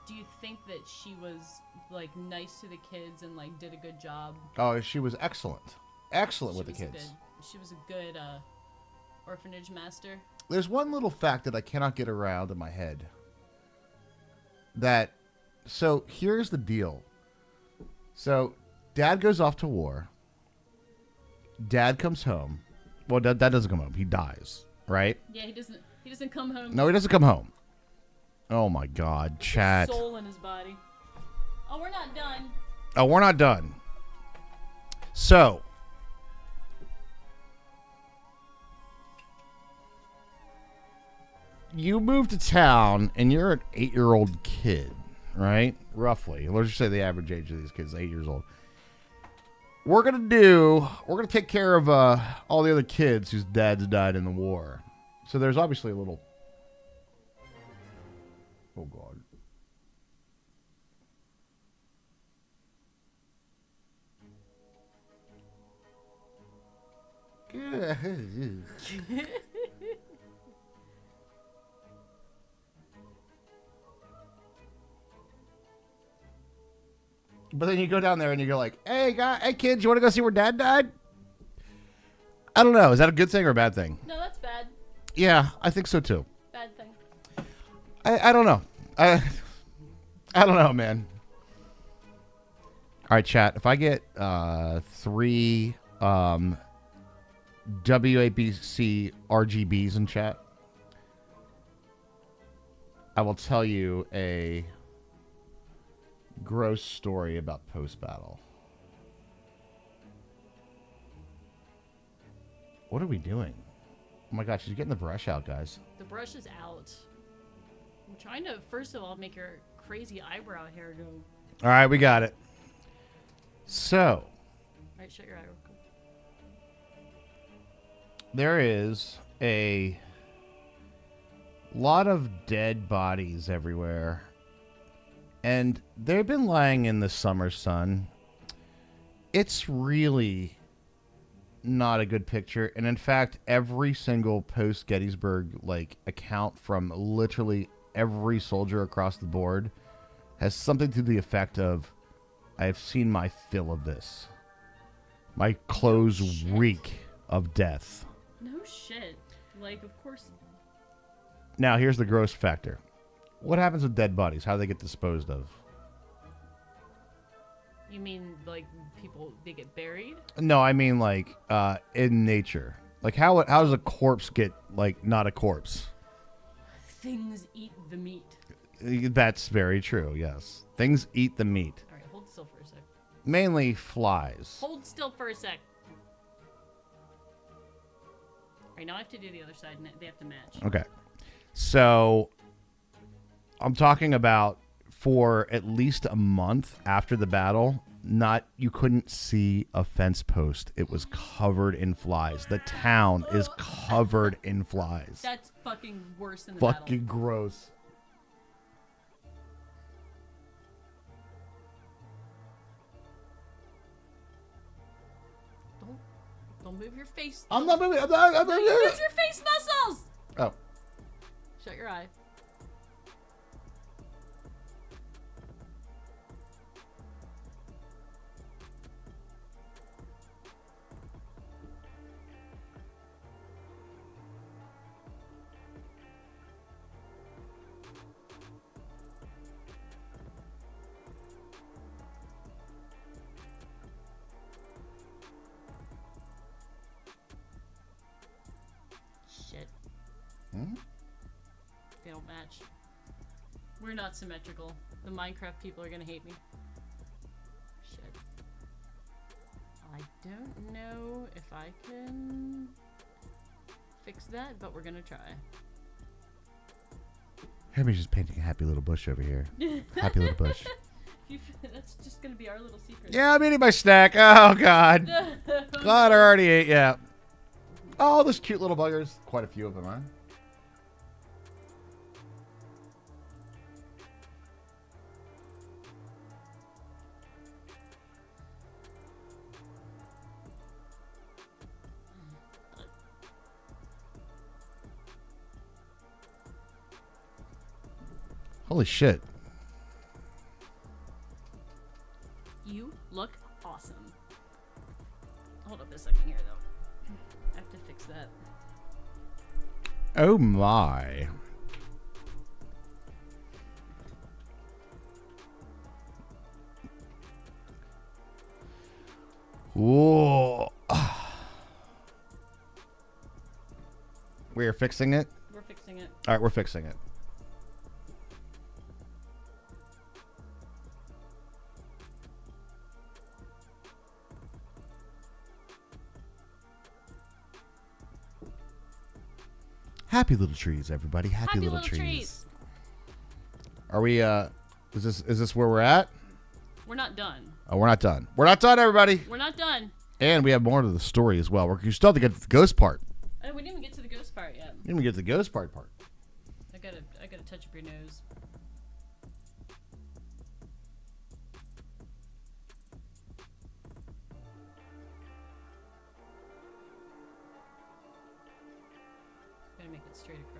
S3: do you think that she was like nice to the kids and like did a good job?
S2: Oh, she was excellent. Excellent with the kids.
S3: She was a good orphanage master.
S2: There's one little fact that I cannot get around in my head. So here's the deal. So Dad goes off to war. Dad comes home. Well, Dad doesn't come home. He dies, right?
S3: Yeah, he doesn't come home.
S2: No, he doesn't come home. Oh my God, chat.
S3: Soul in his body. Oh, we're not done.
S2: Oh, we're not done. So, you move to town and you're an 8-year-old kid, right? Roughly. Let's just say the average age of these kids is 8 years old. We're gonna take care of all the other kids whose dads died in the war. So there's obviously a little. Oh God. But then you go down there and you go like, hey kids, you want to go see where Dad died? I don't know. Is that a good thing or a bad thing?
S3: No, that's bad.
S2: Yeah, I think so too.
S3: Bad thing.
S2: I don't know. I don't know, man. All right, chat. If I get 3 WABC RGBs in chat, I will tell you a gross story about post-battle. What are we doing? Oh my gosh, she's getting the brush out, guys.
S3: The brush is out. I'm trying to, first of all, make your crazy eyebrow hair go.
S2: All right, we got it. So.
S3: All right, shut your eye real quick.
S2: There is a lot of dead bodies everywhere. And they've been lying in the summer sun. It's really not a good picture. And in fact, every single post Gettysburg account from literally every soldier across the board has something to the effect of, I have seen my fill of this. My clothes reek of death.
S3: No shit. Of course.
S2: Now, here's the gross factor. What happens with dead bodies? How do they get disposed of?
S3: You mean, people, they get buried?
S2: No, I mean, in nature. How does a corpse get, not a corpse?
S3: Things eat the meat.
S2: That's very true, yes. Things eat the meat.
S3: All right, hold still for a sec.
S2: Mainly flies.
S3: Hold still for a sec. All right, now I have to do the other side, and they have to match.
S2: Okay. So, I'm talking about for at least a month after the battle, you couldn't see a fence post. It was covered in flies. The town is covered in flies.
S3: That's fucking worse than the
S2: fucking
S3: battle.
S2: Gross.
S3: Don't move your face.
S2: I'm not moving. I'm not
S3: Move
S2: moving.
S3: your face muscles.
S2: Oh.
S3: Shut your eye. Shit.
S2: Hmm?
S3: They don't match. We're not symmetrical. The Minecraft people are gonna hate me. Shit. I don't know if I can fix that, but we're gonna try.
S2: Hermie's just painting a happy little bush over here. Happy little bush.
S3: That's just gonna be our little secret.
S2: Yeah, I'm eating my snack. Oh, God. Glad I already ate, yeah. Oh, those cute little buggers. Quite a few of them, huh? Holy shit.
S3: You look awesome. Hold up a second here, though. I have to fix that.
S2: Oh, my. Whoa. We're fixing it?
S3: We're fixing it.
S2: All right, we're fixing it. Happy little trees, everybody. Happy little trees. Are we is this where we're at?
S3: We're not done.
S2: Oh, we're not done. We're not done, everybody.
S3: We're not done.
S2: And we have more to the story as well. You still have to get to the ghost part.
S3: Oh, we didn't even get to the ghost part yet.
S2: You didn't even get to the ghost part.
S3: I gotta touch up your nose. Gotta make it straight across.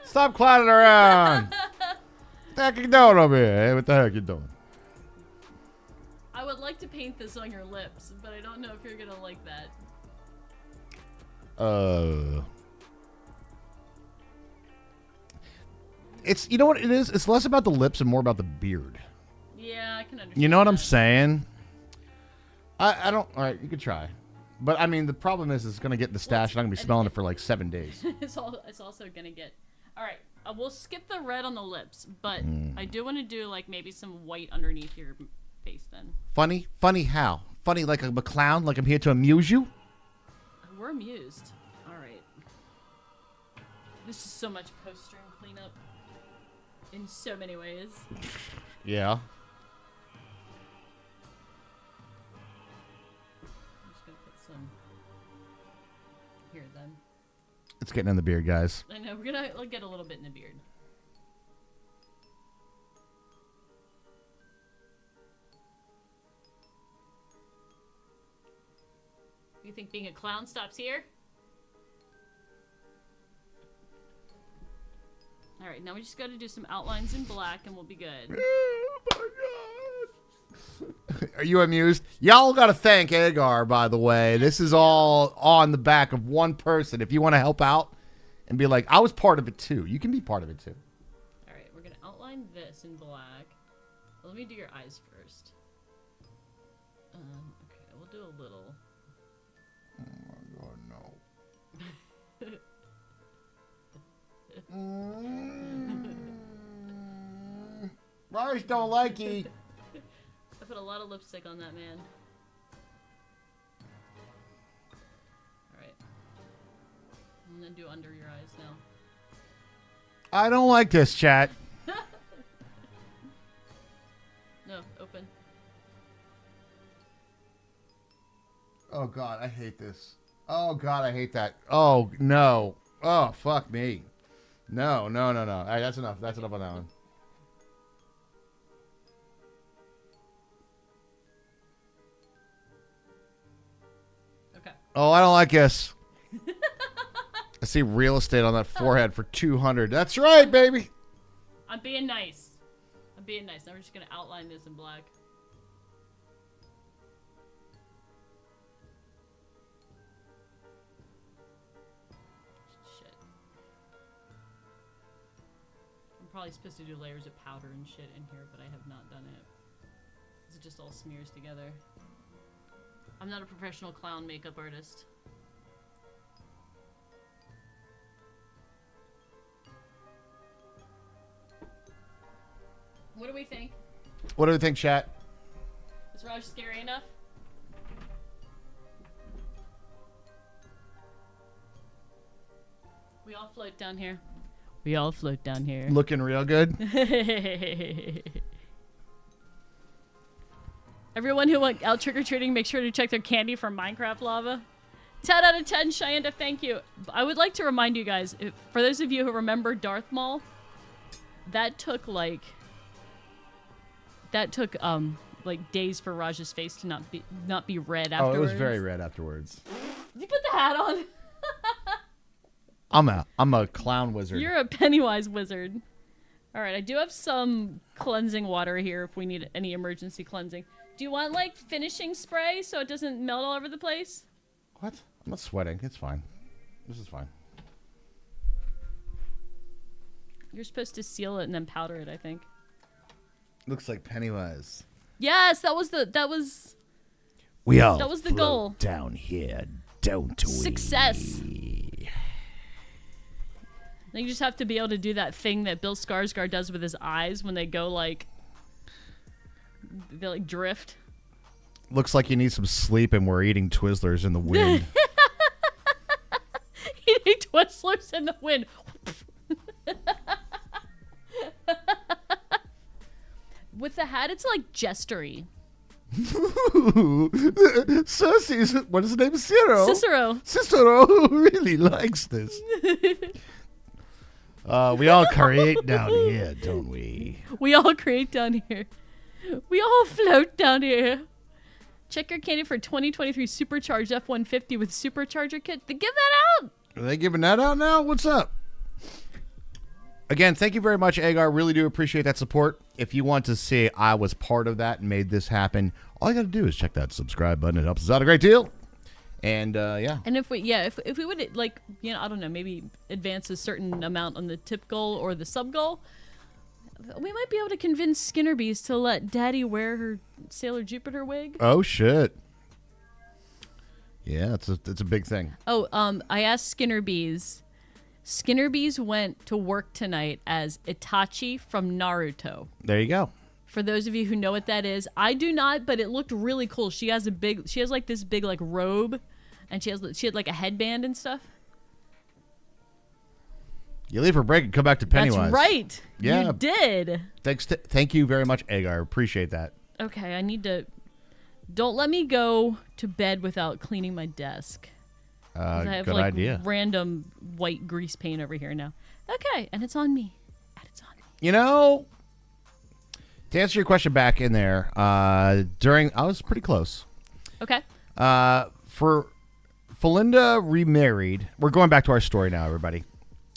S2: Stop clowning around. What the heck you doing over here? Hey, what the heck you doing?
S3: I would like to paint this on your lips, but I don't know if you're gonna like that.
S2: It's, you know what it is? It's less about the lips and more about the beard.
S3: Yeah, I can understand.
S2: You know what I'm
S3: that.
S2: saying? I don't. All right, you could try. But, I mean, the problem is it's going to get in the stash, and I'm going to be smelling it for like 7 days.
S3: It's also going to get... All right, we'll skip the red on the lips, but I do want to do, like, maybe some white underneath your face then.
S2: Funny? Funny how? Funny like I'm a clown? Like I'm here to amuse you?
S3: We're amused. All right. This is so much post-stream cleanup in so many ways.
S2: Yeah.
S3: I'm just going to put some here then.
S2: It's getting in the beard, guys.
S3: I know, we're going to get a little bit in the beard. You think being a clown stops here? Alright, now we just gotta do some outlines in black and we'll be good.
S2: Oh my God. Are you amused? Y'all gotta thank Agar, by the way. This is all on the back of one person. If you want to help out and be like, I was part of it too. You can be part of it too.
S3: Alright, we're gonna outline this in black. Let me do your eyes first. Okay, we'll do a little.
S2: Oh my God, no. Rars don't like you.
S3: I put a lot of lipstick on that man. Alright. I'm gonna do under your eyes now.
S2: I don't like this, chat.
S3: No, open.
S2: Oh, God, I hate this. Oh, God, I hate that. Oh, no. Oh, fuck me. No, no, no, no. All right, that's enough. That's enough on that one.
S3: Okay.
S2: Oh, I don't like this. I see real estate on that forehead for 200. That's right, baby.
S3: I'm being nice. I'm being nice. Now we're just gonna outline this in black. Shit. I'm probably supposed to do layers of powder and shit in here, but I have not done it. It just all smears together. I'm not a professional clown makeup artist. What do we think?
S2: What do you think, chat?
S3: Is Raj scary enough? We all float down here. We all float down here.
S2: Looking real good.
S3: Everyone who went out trick-or-treating, make sure to check their candy for Minecraft lava. 10 out of 10, Cheyenne, thank you. I would like to remind you guys, for those of you who remember Darth Maul, that took like days for Raj's face to not be red afterwards.
S2: Oh, it was very red afterwards.
S3: Did you put the hat on?
S2: I'm a clown wizard.
S3: You're a Pennywise wizard. All right, I do have some cleansing water here if we need any emergency cleansing. Do you want like finishing spray so it doesn't melt all over the place?
S2: What? I'm not sweating. It's fine. This is fine.
S3: You're supposed to seal it and then powder it, I think.
S2: Looks like Pennywise.
S3: Yes, that was the goal.
S2: Down here, don't we?
S3: Success. Now you just have to be able to do that thing that Bill Skarsgård does with his eyes when they go like they like drift.
S2: Looks like you need some sleep and we're eating Twizzlers in the wind.
S3: Eating Twizzlers in the wind. With the hat, it's like jestery.
S2: Cersei's, what is his name? Cicero.
S3: Cicero.
S2: Cicero really likes this. We all create down here, don't we?
S3: We all create down here. We all float down here. Check your candy for 2023 Supercharged F-150 with Supercharger Kit. They give that out.
S2: Are they giving that out now? What's up? Again, thank you very much, Agar. Really do appreciate that support. If you want to see I was part of that and made this happen, all you got to do is check that subscribe button. It helps us out a great deal. And yeah.
S3: And if we would like, I don't know, maybe advance a certain amount on the tip goal or the sub goal, we might be able to convince Skinnerbees to let Daddy wear her Sailor Jupiter wig.
S2: Oh shit. Yeah, it's a big thing.
S3: Oh, I asked Skinnerbees. Skinnerbees went to work tonight as Itachi from Naruto.
S2: There you go.
S3: For those of you who know what that is, I do not, but it looked really cool. She has like this big like robe, and she had like a headband and stuff.
S2: You leave for break and come back to Pennywise.
S3: That's right.
S2: Yeah.
S3: You did.
S2: Thank you very much, Agar. Appreciate that.
S3: Okay, I need to. Don't let me go to bed without cleaning my desk. I have
S2: good
S3: like
S2: idea.
S3: random white grease paint over here now. Okay, and it's on me.
S2: You know, to answer your question back in there, I was pretty close.
S3: Okay.
S2: For Felinda remarried, we're going back to our story now, everybody.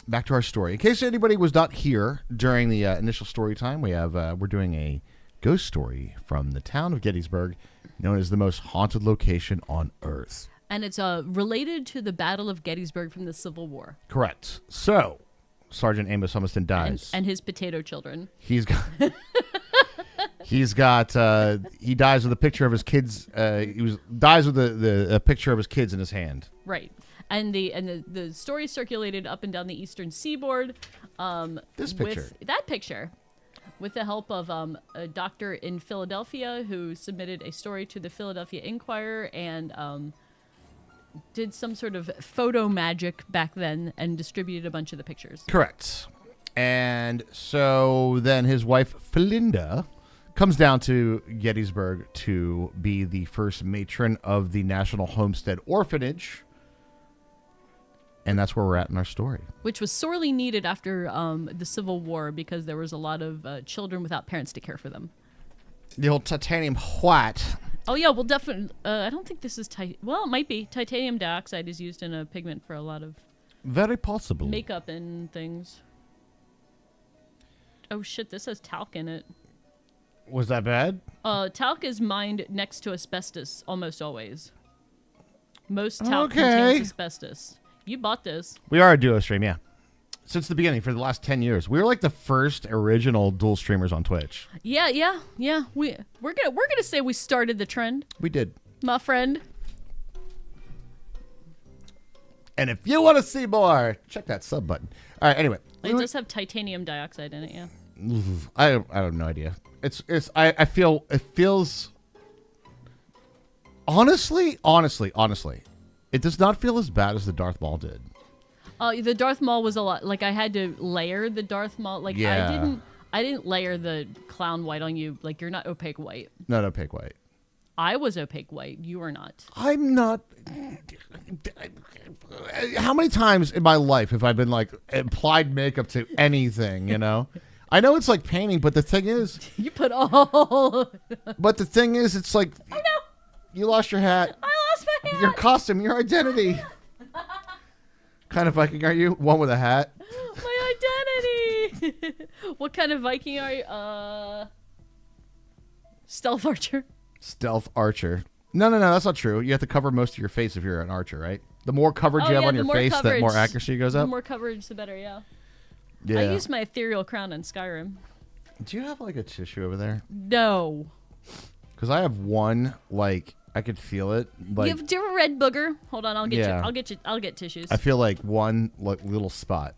S2: Back to our story. In case anybody was not here during the initial story time, we're doing a ghost story from the town of Gettysburg, known as the most haunted location on Earth.
S3: And it's related to the Battle of Gettysburg from the Civil War.
S2: Correct. So, Sergeant Amos Humiston dies.
S3: And his potato children.
S2: He dies with a picture of his kids. Dies with a picture of his kids in his hand.
S3: Right. And the story circulated up and down the eastern seaboard.
S2: This picture.
S3: With that picture. With the help of a doctor in Philadelphia who submitted a story to the Philadelphia Inquirer and did some sort of photo magic back then and distributed a bunch of the pictures.
S2: Correct. And so then his wife, Felinda, comes down to Gettysburg to be the first matron of the National Homestead Orphanage. And that's where we're at in our story.
S3: Which was sorely needed after the Civil War because there was a lot of children without parents to care for them.
S2: The old titanium white.
S3: Oh, yeah, well, definitely. I don't think this is... Well, it might be. Titanium dioxide is used in a pigment for a lot of...
S2: Very possible.
S3: Makeup and things. Oh, shit, this has talc in it.
S2: Was that bad?
S3: Talc is mined next to asbestos, almost always. Most talc contains asbestos. You bought this.
S2: We are a duo stream, yeah. Since the beginning, for the last 10 years. We were like the first original dual streamers on Twitch.
S3: Yeah. We're gonna say we started the trend.
S2: We did.
S3: My friend.
S2: And if you want to see more, check that sub button. All right, anyway.
S3: It does have titanium dioxide in it, yeah.
S2: I have no idea. I feel it feels honestly, it does not feel as bad as the Darth Maul did.
S3: The Darth Maul was a lot. Like I had to layer the Darth Maul. Like
S2: yeah.
S3: I didn't layer the clown white on you. Like you're not opaque white.
S2: Not opaque white.
S3: I was opaque white. You are not.
S2: I'm not. How many times in my life have I been like applied makeup to anything? You know. I know it's like painting, but the thing is,
S3: you put all.
S2: But the thing is, it's like,
S3: oh no,
S2: you lost your hat.
S3: I lost my hat.
S2: Your costume, your identity. Kind of Viking are you? One with a hat.
S3: My identity. What kind of Viking are you? Stealth archer.
S2: Stealth archer. No, that's not true. You have to cover most of your face if you're an archer, right? The more coverage you have on your face, the more accuracy goes up.
S3: The more coverage, the better. Yeah.
S2: Yeah.
S3: I used my ethereal crown in Skyrim.
S2: Do you have like a tissue over there?
S3: No.
S2: Because I have one. Like I could feel it. Like,
S3: do you have a red booger? Hold on, I'll get you. I'll get tissues.
S2: I feel like one little spot.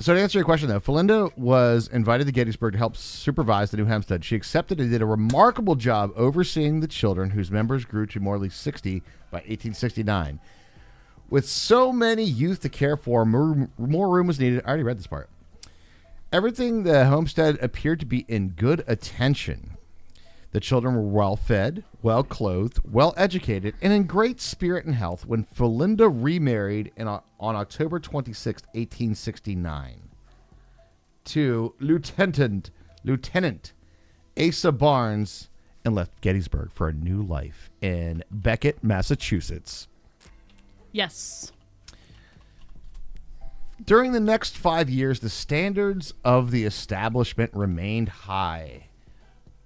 S2: So to answer your question, though, Felinda was invited to Gettysburg to help supervise the new Homestead. She accepted and did a remarkable job overseeing the children, whose members grew to more than 60 by 1869. With so many youth to care for, more room was needed. I already read this part. Everything the homestead appeared to be in good attention. The children were well fed, well clothed, well educated, and in great spirit and health when Felinda remarried on October 26, 1869, to Lieutenant Asa Barnes, and left Gettysburg for a new life in Beckett, Massachusetts.
S3: Yes.
S2: During the next 5 years, the standards of the establishment remained high.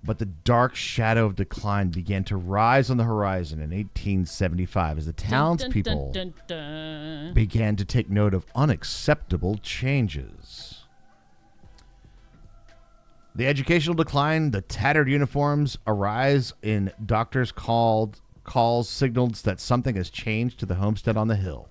S2: But the dark shadow of decline began to rise on the horizon in 1875 as the townspeople
S3: Dun, dun, dun, dun.
S2: began to take note of unacceptable changes. The educational decline, the tattered uniforms, a rise in doctors' calls signaled that something has changed to the homestead on the hill.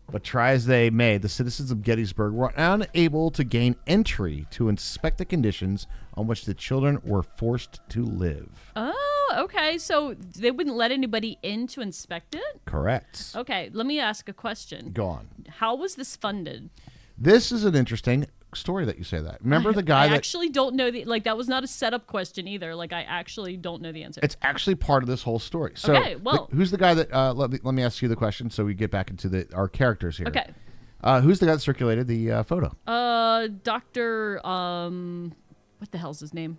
S2: But try as they may, the citizens of Gettysburg were unable to gain entry to inspect the conditions on which the children were forced to live.
S3: Oh, okay. So they wouldn't let anybody in to inspect it?
S2: Correct.
S3: Okay, let me ask a question.
S2: Go on.
S3: How was this funded?
S2: This is an interesting story that you say that. Remember the guy
S3: I
S2: that...
S3: actually don't know that was not a setup question either. Like, I actually don't know the answer.
S2: It's actually part of this whole story. So,
S3: Okay, well-
S2: who's the guy that... let me ask you the question so we get back into our characters here.
S3: Okay.
S2: Who's the guy that circulated the photo?
S3: Dr. What the hell's his name?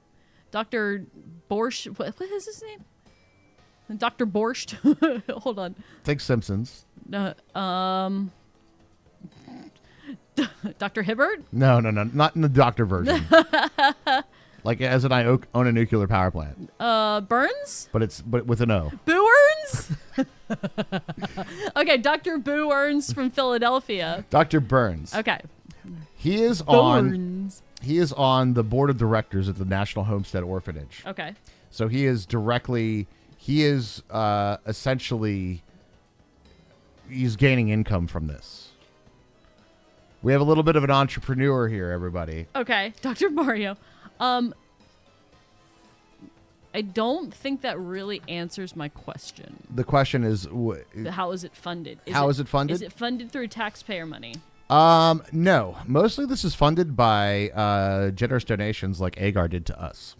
S3: Dr. Borscht. What is his name? Dr. Borscht. Hold on.
S2: Think Simpsons.
S3: Dr. Hibbert?
S2: No. Not in the doctor version. Like as in I own a nuclear power plant.
S3: Burns?
S2: But with an O.
S3: Boo Earns? Okay, Dr. Boo Earns from Philadelphia.
S2: Dr. Burns.
S3: Okay.
S2: He is
S3: Burns.
S2: on the board of directors at the National Homestead Orphanage.
S3: Okay.
S2: So essentially he's gaining income from this. We have a little bit of an entrepreneur here, everybody.
S3: Okay, Dr. Mario. I don't think that really answers my question.
S2: The question is,
S3: How is it funded?
S2: How is it funded?
S3: Is it funded through taxpayer money?
S2: no. Mostly this is funded by generous donations like Agar did to us.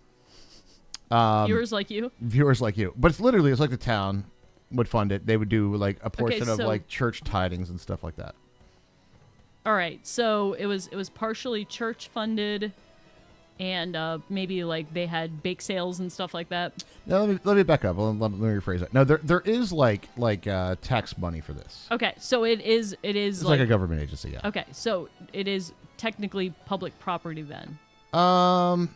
S3: Viewers like you?
S2: Viewers like you. But it's like the town would fund it. They would do like a portion of
S3: so-
S2: like church tidings and stuff like that.
S3: All right, so it was partially church funded, and maybe like they had bake sales and stuff like that.
S2: Now let me back up. Let me rephrase that. No, there is like tax money for this.
S3: Okay, so it is
S2: It's like a government agency, yeah.
S3: Okay, so it is technically public property then.
S2: I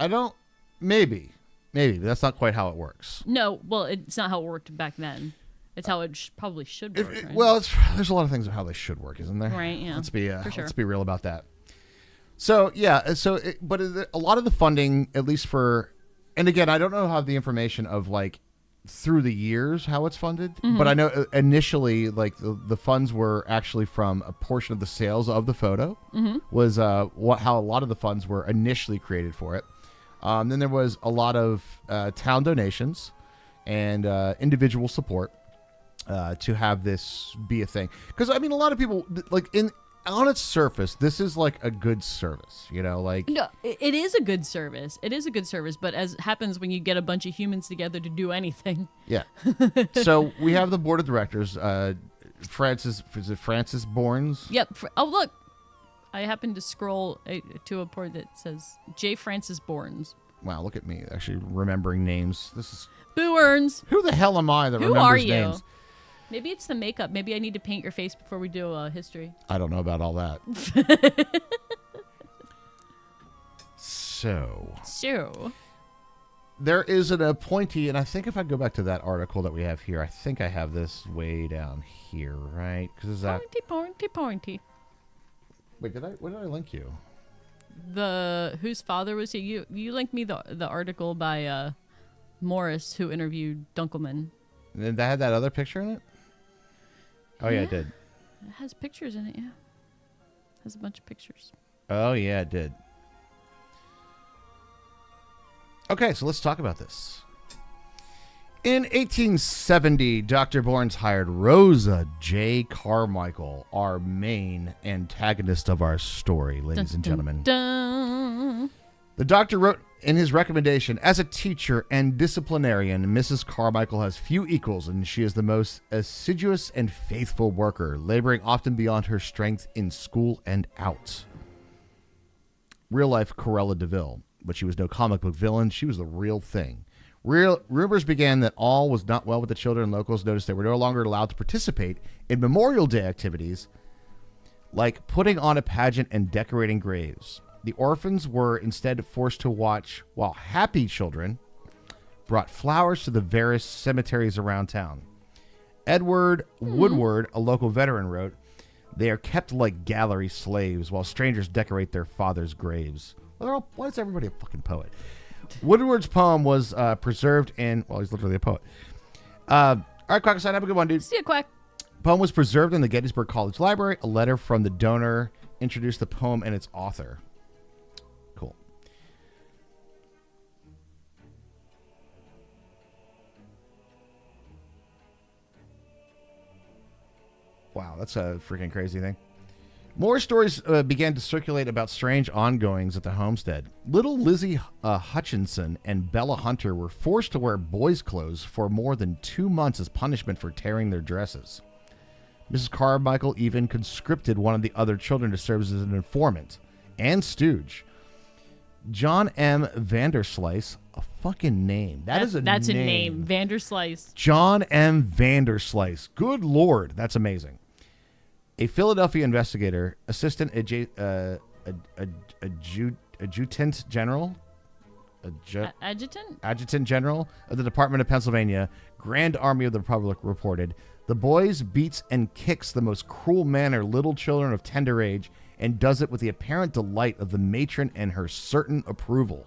S2: don't. Maybe. But that's not quite how it works.
S3: No, well, it's not how it worked back then. It's how it probably should work. Right?
S2: Well, there's a lot of things of how they should work, isn't there?
S3: Right, yeah.
S2: Let's be
S3: for sure.
S2: let's be real about that. So yeah, but a lot of the funding, at least for, and again, I don't know how the information of like through the years how it's funded, but I know initially like the funds were actually from a portion of the sales of the photo was how a lot of the funds were initially created for it. Then there was a lot of town donations and individual support to have this be a thing. Because I mean, a lot of people like on its surface, this is like a good service, like
S3: No, it is a good service. It is a good service, but as happens when you get a bunch of humans together to do anything.
S2: yeah. So we have the board of directors. Francis Bournes?
S3: Yep. Oh, look. I happened to scroll to a port that says J. Francis Bournes.
S2: Wow, look at me actually remembering names. This is
S3: Boo Earns.
S2: who the hell am I that
S3: Who
S2: remembers
S3: are you?
S2: names?
S3: Maybe it's the makeup. Maybe I need to paint your face before we do history.
S2: I don't know about all that. So there is an appointee, and I think if I go back to that article that we have here, I think I have this way down here, right? Because is that
S3: Pointy.
S2: wait? Where did I link you?
S3: The whose father was he? You linked me the article by Morris who interviewed Dunkelman.
S2: And then that had that other picture in it. Oh yeah, it did.
S3: It has pictures in it. Yeah, has a bunch of pictures.
S2: Oh yeah, it did. Okay, so let's talk about this. In 1870, Dr. Bournes hired Rosa J. Carmichael, our main antagonist of our story, ladies and gentlemen.
S3: Dun.
S2: The doctor wrote in his recommendation, as a teacher and disciplinarian, Mrs. Carmichael has few equals, and she is the most assiduous and faithful worker, laboring often beyond her strength in school and out. Real-life Corella DeVille, but she was no comic book villain. She was the real thing. Rumors began that all was not well with the children. Locals noticed they were no longer allowed to participate in Memorial Day activities like putting on a pageant and decorating graves. The orphans were instead forced to watch while happy children brought flowers to the various cemeteries around town. Edward Woodward, a local veteran, wrote, "They are kept like gallery slaves while strangers decorate their fathers' graves." Well, why is everybody a fucking poet? Woodward's poem was preserved in... Well, he's literally a poet. All right, Quackaside, have a good one, dude.
S3: See ya, Quack.
S2: Poem was preserved in the Gettysburg College Library. A letter from the donor introduced the poem and its author. Cool. Wow, that's a freaking crazy thing. More stories began to circulate about strange ongoings at the homestead. Little Lizzie Hutchinson and Bella Hunter were forced to wear boys' clothes for more than 2 months as punishment for tearing their dresses. Mrs. Carmichael even conscripted one of the other children to serve as an informant and stooge. John M. Vanderslice, a fucking name. That's a name.
S3: Vanderslice.
S2: John M. Vanderslice. Good Lord. That's amazing. A Philadelphia investigator, assistant adjutant general, adjutant general of the Department of Pennsylvania, Grand Army of the Republic, reported, "The boys beats and kicks the most cruel manner little children of tender age, and does it with the apparent delight of the matron and her certain approval."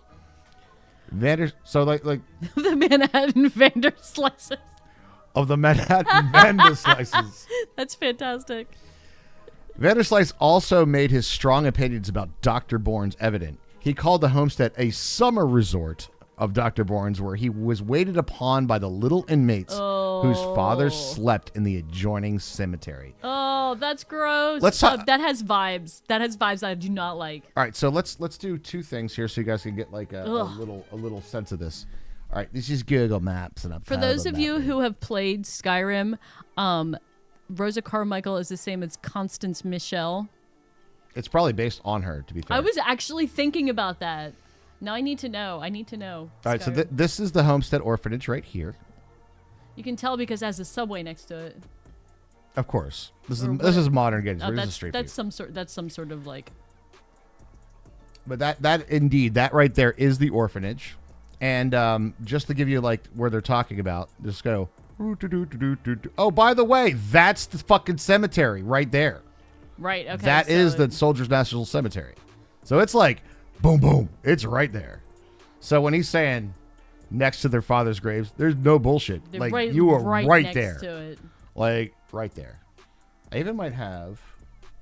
S2: So like
S3: The Manhattan Vanderslices.
S2: Of the Manhattan Vanderslices.
S3: That's fantastic.
S2: Vanderslice also made his strong opinions about Dr. Bourne's evident. He called the homestead a summer resort of Dr. Bourne's, where he was waited upon by the little inmates whose fathers slept in the adjoining cemetery.
S3: Oh, that's gross. That has vibes. That has vibes I do not like.
S2: All right, so let's do two things here so you guys can get like a little sense of this. All right, this is Google Maps, and
S3: for those of you who have played Skyrim, Rosa Carmichael is the same as Constance Michelle.
S2: It's probably based on her, to be fair.
S3: I was actually thinking about that. Now I need to know. All
S2: right, so this is the Homestead Orphanage right here.
S3: You can tell because it has a subway next to it.
S2: Of course, this is modern Gettysburg. This is street
S3: that's
S2: view.
S3: that's some sort of like.
S2: But that indeed, that right there is the orphanage, and just to give you like where they're talking about, just go. Oh, by the way, that's the fucking cemetery right there.
S3: Right. Okay.
S2: That is the Soldiers National Cemetery. So it's like, boom, boom. It's right there. So when he's saying next to their father's graves, there's no bullshit.
S3: They're
S2: like you are right
S3: next
S2: there.
S3: To it.
S2: Like right there. I even might have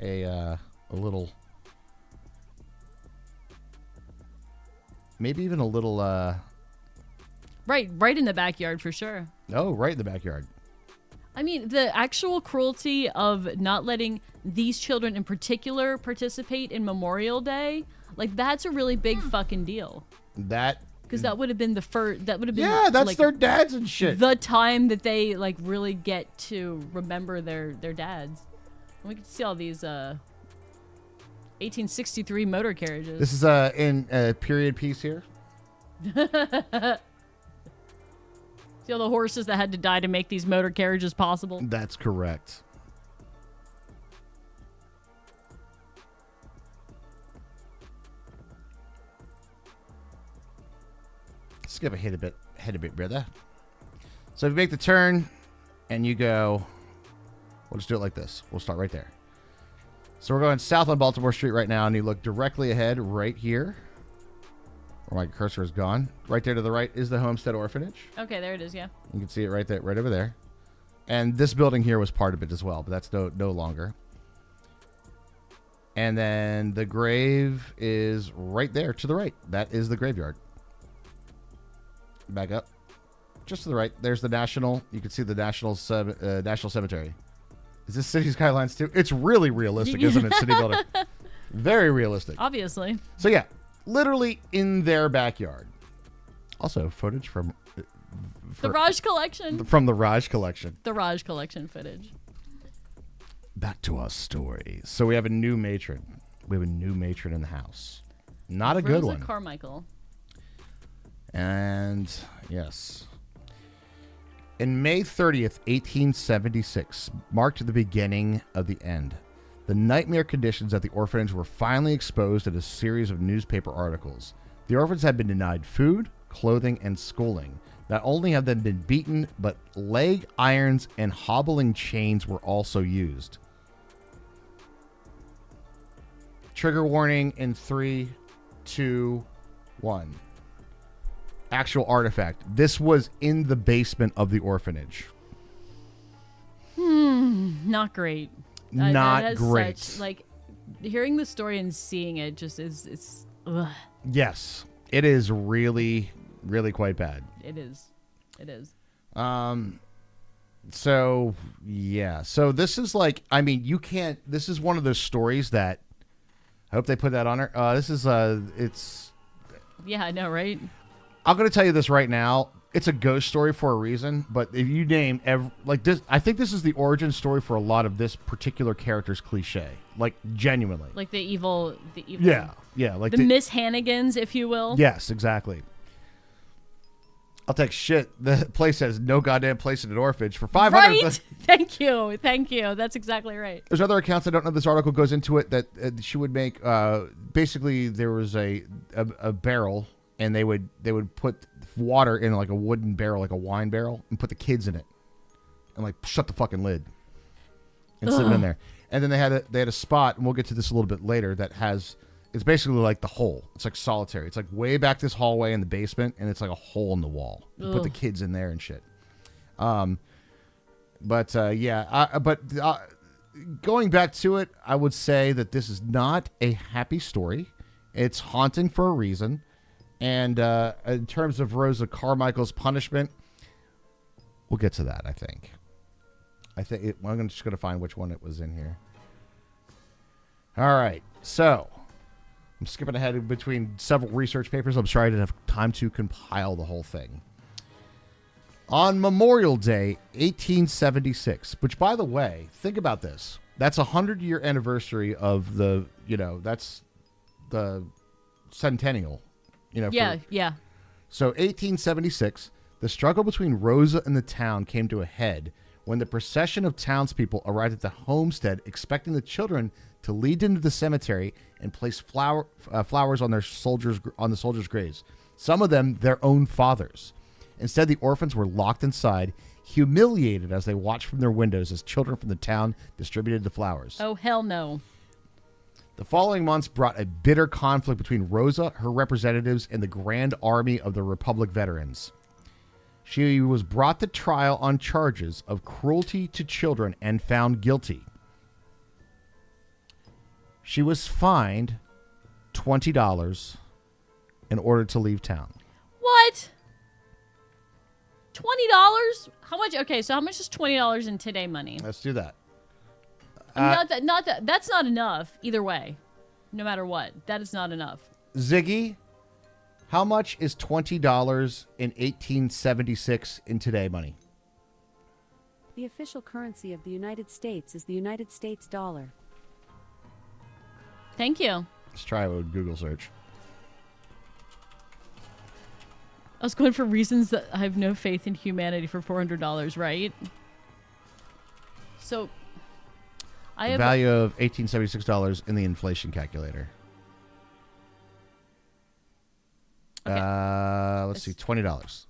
S2: a little, maybe even a little.
S3: Right in the backyard for sure.
S2: Oh, right in the backyard.
S3: I mean, the actual cruelty of not letting these children in particular participate in Memorial Day, like that's a really big fucking deal. Because that would have been the first. That would have been
S2: that's
S3: like,
S2: their dads and shit.
S3: The time that they like really get to remember their dads. And we can see all these 1863 motor carriages.
S2: This is in period piece here.
S3: See all the horses that had to die to make these motor carriages possible?
S2: That's correct. Skip ahead a bit, brother. So if you make the turn and you go, we'll just do it like this. We'll start right there. So we're going south on Baltimore Street right now, and you look directly ahead right here. Where my cursor is gone. Right there to the right is the Homestead Orphanage.
S3: Okay, there it is, yeah.
S2: You can see it right there, right over there. And this building here was part of it as well, but that's no longer. And then the grave is right there to the right. That is the graveyard. Back up. Just to the right. There's the National. You can see the National Cemetery. Is this City Skylines too? It's really realistic, isn't it, City Builder? Very realistic.
S3: Obviously.
S2: So yeah, literally in their backyard. Also, footage from
S3: the Raj Collection.
S2: From the Raj Collection.
S3: The Raj Collection footage.
S2: Back to our story. So we have a new matron. We have a new matron in the house. Not a good one.
S3: Rosa Carmichael.
S2: And yes. In May 30th, 1876, marked the beginning of the end. The nightmare conditions at the orphanage were finally exposed in a series of newspaper articles. The orphans had been denied food, clothing, and schooling. Not only have they been beaten, but leg irons and hobbling chains were also used. Trigger warning in 3, 2, 1. Actual artifact. This was in the basement of the orphanage.
S3: Not great.
S2: Not
S3: that is
S2: great.
S3: Such, like, hearing the story and seeing it just it's ugh.
S2: Yes. It is really, really quite bad.
S3: It is. It is.
S2: So, yeah. So this is like, I mean, you can't, this is one of those stories that, I hope they put that on her. This is, it's.
S3: Yeah, I know, right?
S2: I'm going to tell you this right now. It's a ghost story for a reason, but if you name like this, I think this is the origin story for a lot of this particular character's cliche. Like, genuinely.
S3: Like the evil.
S2: Yeah. Yeah. Like
S3: the Miss Hannigans, if you will.
S2: Yes, exactly. I'll take shit. The place has no goddamn place in an orphanage for 500.
S3: Right? Thank you. That's exactly right.
S2: There's other accounts. I don't know. This article goes into it that she would make. Basically, there was a barrel, and they would put water in like a wooden barrel, like a wine barrel, and put the kids in it, and like shut the fucking lid, and sit them in there. And then they had a spot, and we'll get to this a little bit later. That has. It's basically like the hole. It's like solitary. It's like way back this hallway in the basement, and it's like a hole in the wall. You put the kids in there and shit. Going back to it, I would say that this is not a happy story. It's haunting for a reason. And in terms of Rosa Carmichael's punishment, we'll get to that, I think. I'm just going to find which one it was in here. All right. So, I'm skipping ahead between several research papers. I'm sorry I didn't have time to compile the whole thing. On Memorial Day, 1876, which, by the way, think about this. That's a 100-year anniversary of that's the centennial.
S3: Yeah.
S2: So 1876, the struggle between Rosa and the town came to a head when the procession of townspeople arrived at the homestead expecting the children to lead into the cemetery and place flowers on the soldiers' graves. Some of them their own fathers. Instead, the orphans were locked inside, humiliated as they watched from their windows as children from the town distributed the flowers.
S3: Oh, hell no.
S2: The following months brought a bitter conflict between Rosa, her representatives, and the Grand Army of the Republic veterans. She was brought to trial on charges of cruelty to children and found guilty. She was fined $20 in order to leave town.
S3: What? $20? How much? Okay, so how much is $20 in today money?
S2: Let's do that.
S3: That's not enough either way. No matter what, that is not enough.
S2: Ziggy, how much is $20 in 1876 in today money?
S4: The official currency of the United States is the United States dollar.
S3: Thank you.
S2: Let's try a Google search.
S3: I was going for reasons that I have no faith in humanity for $400, right? So,
S2: The value of $1876 in the inflation calculator.
S3: Okay.
S2: Let's see, $20.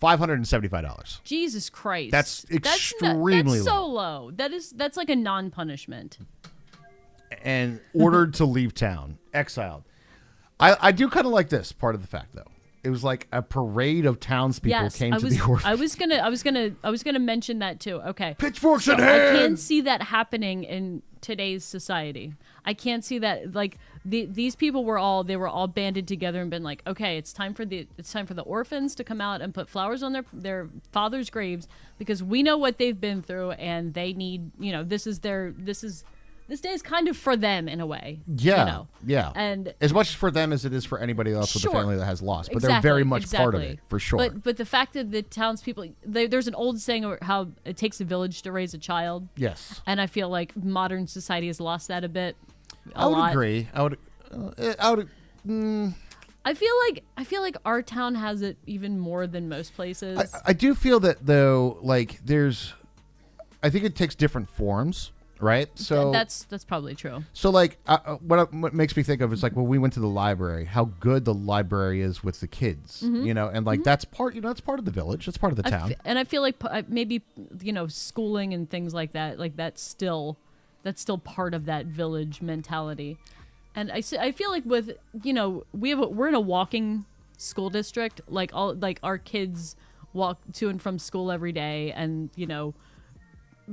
S2: $575.
S3: Jesus Christ.
S2: That's extremely
S3: that's so low. That's like a non-punishment.
S2: And ordered to leave town, exiled. I do kind of like this part of the fact, though. It was like a parade of townspeople came to the orphanage.
S3: I was gonna mention that too. Okay.
S2: Pitchforks in hand.
S3: I can't see that happening in today's society. I can't see that. Like these people were all banded together and been like, okay, it's time for the orphans to come out and put flowers on their fathers' graves because we know what they've been through and they need, this day is kind of for them in a way.
S2: Yeah. Yeah.
S3: And
S2: as much for them as it is for anybody else with a family that has lost. But
S3: exactly,
S2: they're very much part of it, for sure.
S3: But the fact that the townspeople, there's an old saying about how it takes a village to raise a child.
S2: Yes.
S3: And I feel like modern society has lost that a bit.
S2: I would agree. I
S3: feel like our town has it even more than most places.
S2: I do feel that, though, like I think it takes different forms. right? So
S3: that's probably true.
S2: So, like, what makes me think of is like when we went to the library, how good the library is with the kids, you know, and like that's part, that's part of the village, that's part of the town.
S3: And I feel like maybe schooling and things like that, that's still part of that village mentality. And I feel like with we're in a walking school district, like our kids walk to and from school every day, and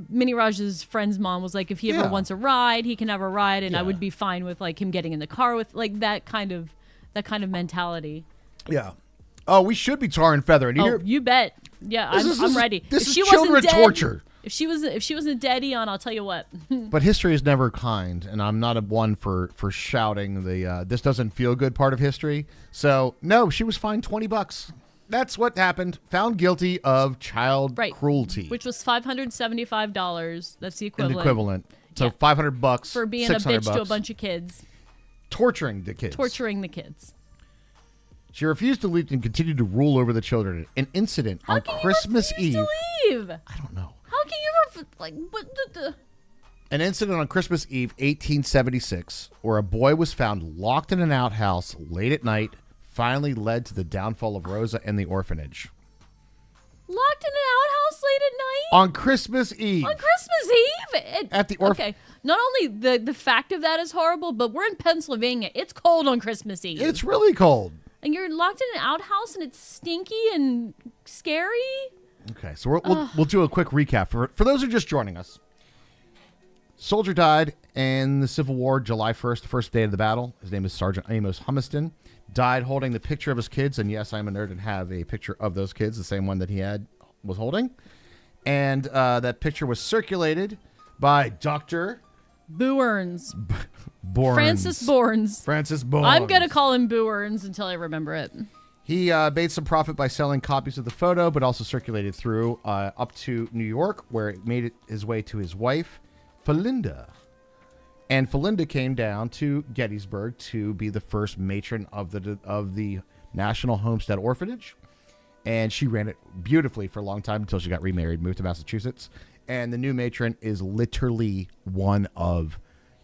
S3: Mini Raj's friend's mom was like, if he ever wants a ride, he can have a ride, and I would be fine with like him getting in the car with like that kind of mentality.
S2: Yeah. Oh, we should be tar and feather. And
S3: You bet. Yeah, I'm ready.
S2: This is children torture.
S3: If she wasn't dead, Eon, I'll tell you what.
S2: But history is never kind, and I'm not one for shouting the this doesn't feel good part of history. So no, she was fined $20. That's what happened. Found guilty of child cruelty,
S3: which was $575. That's the equivalent.
S2: So $500
S3: for being a bitch to a bunch of kids,
S2: torturing the kids. She refused to leave and continued to rule over the children. An incident on Christmas Eve.
S3: To leave?
S2: I don't know.
S3: How can you what?
S2: An incident on Christmas Eve, 1876, where a boy was found locked in an outhouse late at night, finally led to the downfall of Rosa and the orphanage.
S3: Locked in an outhouse late at night?
S2: On Christmas Eve.
S3: At the orphanage. Okay. Not only the fact of that is horrible, but we're in Pennsylvania. It's cold on Christmas Eve.
S2: It's really cold.
S3: And you're locked in an outhouse and it's stinky and scary?
S2: Okay, so we'll do a quick recap. For those who are just joining us, soldier died in the Civil War, July 1st, the first day of the battle. His name is Sergeant Amos Humeston. Died holding the picture of his kids, and yes, I'm a nerd and have a picture of those kids, the same one that he was holding. And that picture was circulated by Dr.
S3: Boorns.
S2: Bourns.
S3: Francis Bourns.
S2: Francis Bourns.
S3: I'm going to call him Boorns until I remember it.
S2: He made some profit by selling copies of the photo, but also circulated through up to New York, where it made his way to his wife, Felinda. And Felinda came down to Gettysburg to be the first matron of the National Homestead Orphanage. And she ran it beautifully for a long time until she got remarried, moved to Massachusetts. And the new matron is literally one of...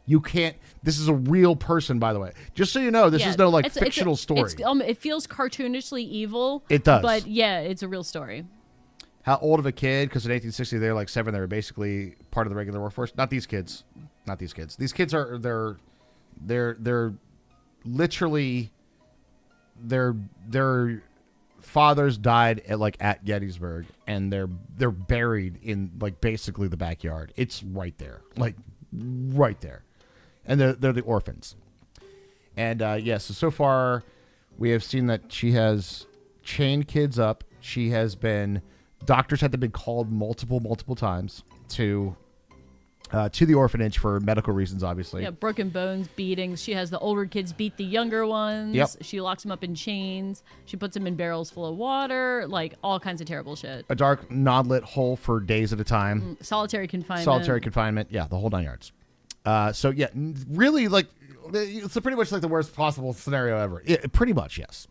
S2: This is a real person, by the way. Just so you know, this is no fictional story.
S3: It feels cartoonishly evil.
S2: It does.
S3: But yeah, it's a real story.
S2: How old of a kid? Because in 1860, they were like 7. They were basically part of the regular workforce. Not these kids. These kids are they're literally their fathers died at Gettysburg, and they're buried in like basically the backyard. It's right there, right there, and they're the orphans. And so far we have seen that she has chained kids up. She has been doctors had to be called multiple times to the orphanage for medical reasons, obviously.
S3: Yeah, broken bones, beatings. She has the older kids beat the younger ones.
S2: Yep.
S3: She locks them up in chains. She puts them in barrels full of water. Like, all kinds of terrible shit.
S2: A dark, non-lit hole for days at a time.
S3: Solitary confinement.
S2: Yeah, the whole 9 yards. Really, it's pretty much like the worst possible scenario ever. Pretty much, yes.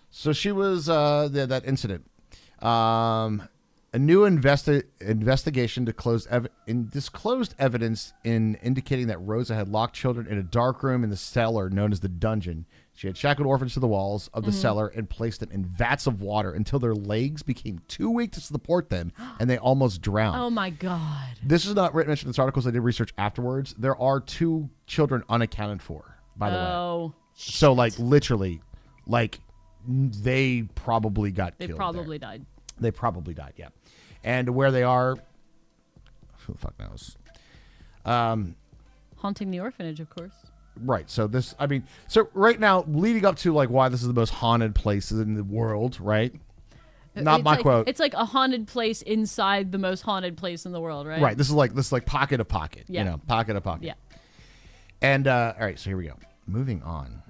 S2: So she was, that incident. A new investigation disclosed evidence indicating that Rosa had locked children in a dark room in the cellar known as the dungeon. She had shackled orphans to the walls of the cellar and placed them in vats of water until their legs became too weak to support them, and they almost drowned.
S3: Oh, my God.
S2: This is not mentioned in this article, so I did research afterwards. There are 2 children unaccounted for, by the way.
S3: Oh,
S2: so, literally, they probably got killed.
S3: They probably died.
S2: They probably died, yeah. And where they are, who the fuck knows?
S3: Haunting the orphanage, of course.
S2: Right. So right now, leading up to why this is the most haunted place in the world, right? Not my quote.
S3: It's like a haunted place inside the most haunted place in the world, right?
S2: Right. This is like pocket of pocket.
S3: Yeah.
S2: Pocket of pocket.
S3: Yeah.
S2: And all right, so here we go. Moving on.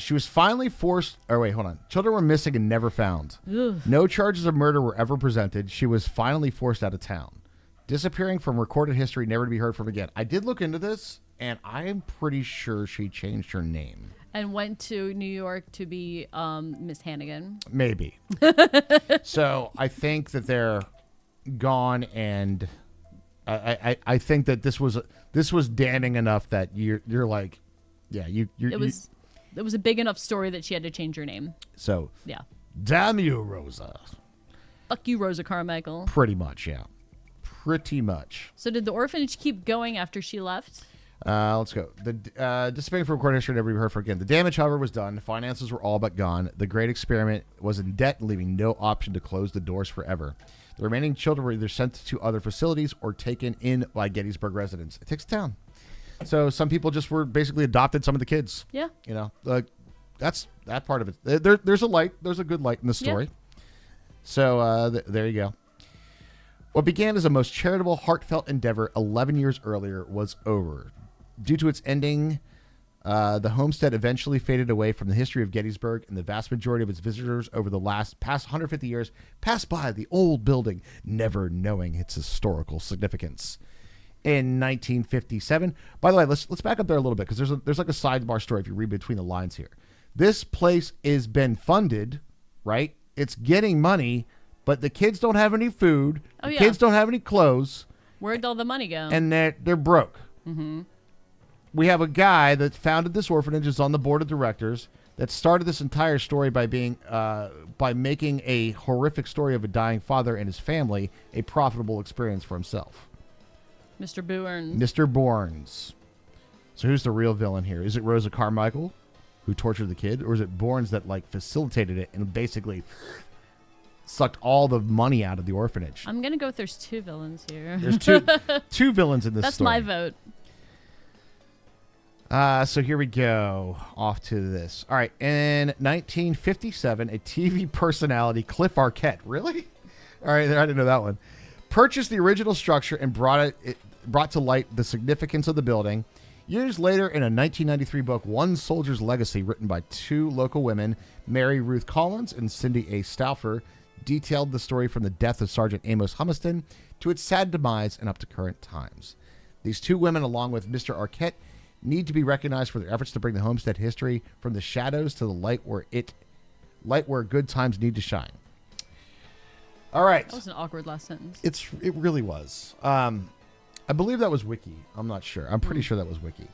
S2: She was finally forced... Oh, wait, hold on. Children were missing and never found.
S3: Ugh.
S2: No charges of murder were ever presented. She was finally forced out of town. Disappearing from recorded history, never to be heard from again. I did look into this, and I am pretty sure she changed her name.
S3: And went to New York to be Miss Hannigan.
S2: Maybe. So I think that they're gone, and I think that this was damning enough that you're like, yeah,
S3: it was a big enough story that she had to change her name.
S2: So
S3: yeah,
S2: damn you, Rosa.
S3: Fuck you, Rosa Carmichael.
S2: Pretty much, yeah. Pretty much.
S3: So did the orphanage keep going after she left?
S2: Let's go. Dissipating from recorded history, never be heard from again. The damage, however, was done. The finances were all but gone. The great experiment was in debt, leaving no option to close the doors forever. The remaining children were either sent to other facilities or taken in by Gettysburg residents. It takes town. So some people just were basically adopted some of the kids.
S3: Yeah.
S2: You know, that's that part of it. There's a light. There's a good light in the story. Yeah. So there you go. What began as a most charitable, heartfelt endeavor 11 years earlier was over. Due to its ending, the homestead eventually faded away from the history of Gettysburg, and the vast majority of its visitors over the past 150 years passed by the old building, never knowing its historical significance. In 1957, by the way, let's back up there a little bit, because there's like a sidebar story if you read between the lines here. This place has been funded, right? It's getting money, but the kids don't have any food. The kids don't have any clothes.
S3: Where'd all the money go? And
S2: they're broke. Mm-hmm. We have a guy that founded this orphanage, is on the board of directors, that started this entire story by making a horrific story of a dying father and his family a profitable experience for himself.
S3: Mr. Bournes.
S2: Mr. Bournes. So who's the real villain here? Is it Rosa Carmichael, who tortured the kid, or is it Bournes that facilitated it and basically sucked all the money out of the orphanage?
S3: I'm gonna go with there's two villains here.
S2: There's two villains in this
S3: That's
S2: story.
S3: my vote.
S2: So here we go. Off to this. All right. In 1957, a TV personality, Cliff Arquette, really? All right, I didn't know that one, purchased the original structure and brought to light the significance of the building. Years later, in a 1993 book, One Soldier's Legacy, written by two local women, Mary Ruth Collins and Cindy A. Stauffer, detailed the story from the death of Sergeant Amos Humeston to its sad demise and up to current times. These two women, along with Mr. Arquette, need to be recognized for their efforts to bring the homestead history from the shadows to the light where good times need to shine. All right.
S3: That was an awkward last sentence.
S2: It really was. I believe that was Wiki. I'm not sure. I'm pretty sure that was Wiki.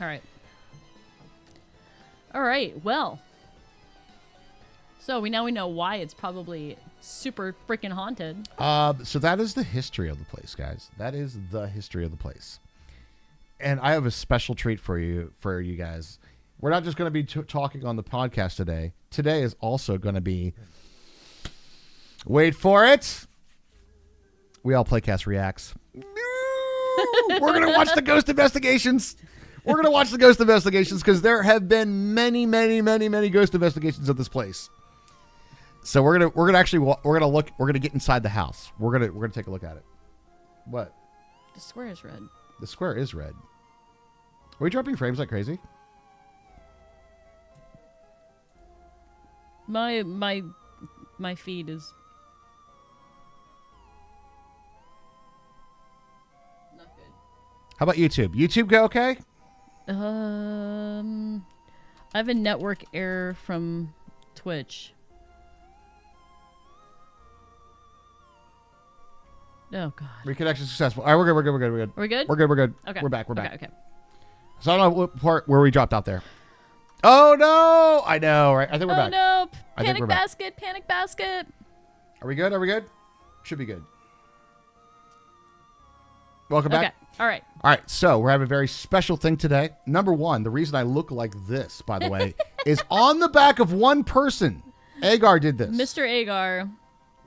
S3: All right. Well, so we know why it's probably super freaking haunted.
S2: So that is the history of the place, guys. That is the history of the place. And I have a special treat for you guys. We're not just going to be talking on the podcast today. Today is also going to be, wait for it, We All Playcast Reacts. We're going to watch the ghost investigations. We're going to watch the ghost investigations because there have been many, many, many, many ghost investigations of this place. So we're gonna get inside the house. We're gonna take a look at it. What?
S3: The square is red.
S2: The square is red. Are we dropping frames like crazy?
S3: My feed is not good.
S2: How about YouTube? YouTube go okay?
S3: I have a network error from Twitch. Oh God.
S2: Reconnection successful. All right, we're good.
S3: Are we good?
S2: We're good.
S3: Okay.
S2: We're back.
S3: Okay.
S2: So I don't know what part where we dropped out there. Oh no! I know, right? I think we're back.
S3: Oh no!
S2: I think we're back.
S3: Panic basket!
S2: Are we good? Should be good. Welcome back.
S3: Okay. All right.
S2: So we're having a very special thing today. Number one, the reason I look like this, by the way, is on the back of one person. Agar did this.
S3: Mr. Agar.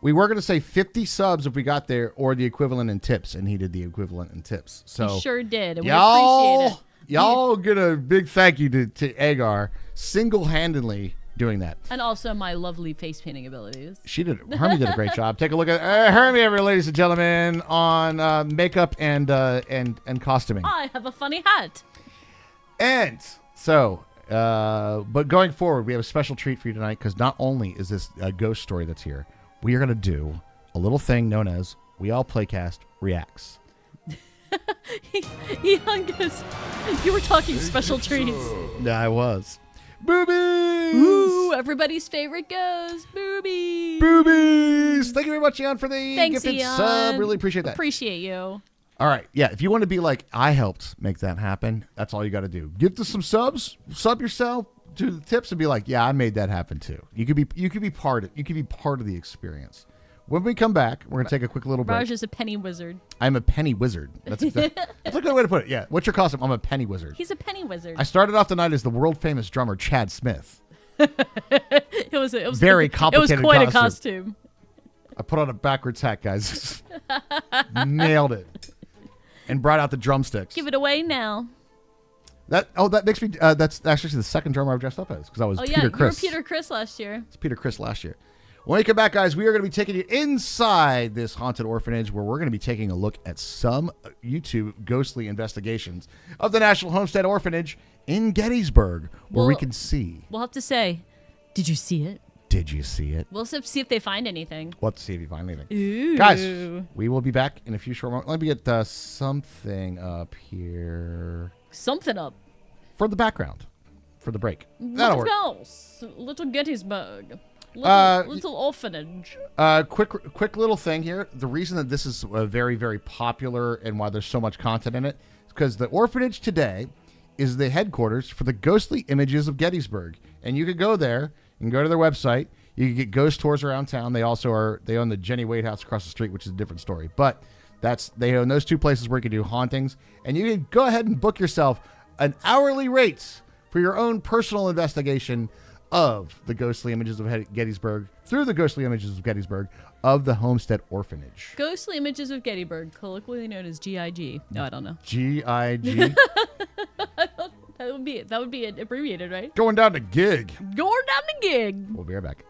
S2: We were going to say 50 subs if we got there, or the equivalent in tips, and he did the equivalent in tips. So
S3: he sure did, and we appreciate it.
S2: Y'all get a big thank you to Agar, single-handedly doing that.
S3: And also my lovely face painting abilities.
S2: Hermie did a great job. Take a look at Hermie, ladies and gentlemen, on makeup and costuming.
S3: I have a funny hat.
S2: And so, but going forward, we have a special treat for you tonight, because not only is this a ghost story that's here, we are going to do a little thing known as We All Playcast Reacts.
S3: He hung us. You were talking special treats.
S2: Yeah, I was. Boobies!
S3: Ooh, everybody's favorite ghost. Boobies!
S2: Boobies! Thank you very much, Ian, for the
S3: Thanks,
S2: gifted
S3: Ian.
S2: sub. Really appreciate that.
S3: Appreciate you.
S2: All right. Yeah. If you want to be like, I helped make that happen, that's all you got to do. Give to some subs, sub yourself, do the tips, and be like, yeah, I made that happen too. You could be part of the experience. When we come back, we're gonna take a quick little break.
S3: Raj is a penny wizard.
S2: I'm a penny wizard. That's a good way to put it. Yeah. What's your costume? I'm a penny wizard.
S3: He's a penny wizard.
S2: I started off the night as the world famous drummer Chad Smith.
S3: It was
S2: Very complicated.
S3: It was quite a costume.
S2: I put on a backwards hat, guys. Nailed it. And brought out the drumsticks.
S3: Give it away now.
S2: That makes me. That's actually the second drummer I've dressed up as because I was Peter Criss.
S3: You were Peter Criss last year.
S2: It's Peter Criss last year. When we come back, guys, we are going to be taking you inside this haunted orphanage where we're going to be taking a look at some YouTube ghostly investigations of the National Homestead Orphanage in Gettysburg, where we can see.
S3: We'll have to say, did you see it?
S2: Did you see it?
S3: We'll see if they find anything.
S2: We'll have to see if you find anything.
S3: Ooh.
S2: Guys, we will be back in a few short moments. Let me get something up here.
S3: Something up.
S2: For the background. For the break. That'll work.
S3: Little Gettysburg. Little orphanage.
S2: Quick little thing here. The reason that this is very, very popular and why there's so much content in it is because the orphanage today is the headquarters for the Ghostly Images of Gettysburg. And you could go there. You can go to their website. You can get ghost tours around town. They also they own the Jenny Wade House across the street, which is a different story. But they own those two places where you can do hauntings. And you can go ahead and book yourself an hourly rate for your own personal investigation of the Ghostly Images of Gettysburg through the Ghostly Images of Gettysburg of the Homestead Orphanage.
S3: Ghostly Images of Gettysburg, colloquially known as GIG. No, I don't know.
S2: GIG.
S3: That would be abbreviated, right?
S2: Going down to gig.
S3: Going down to gig.
S2: We'll be right back.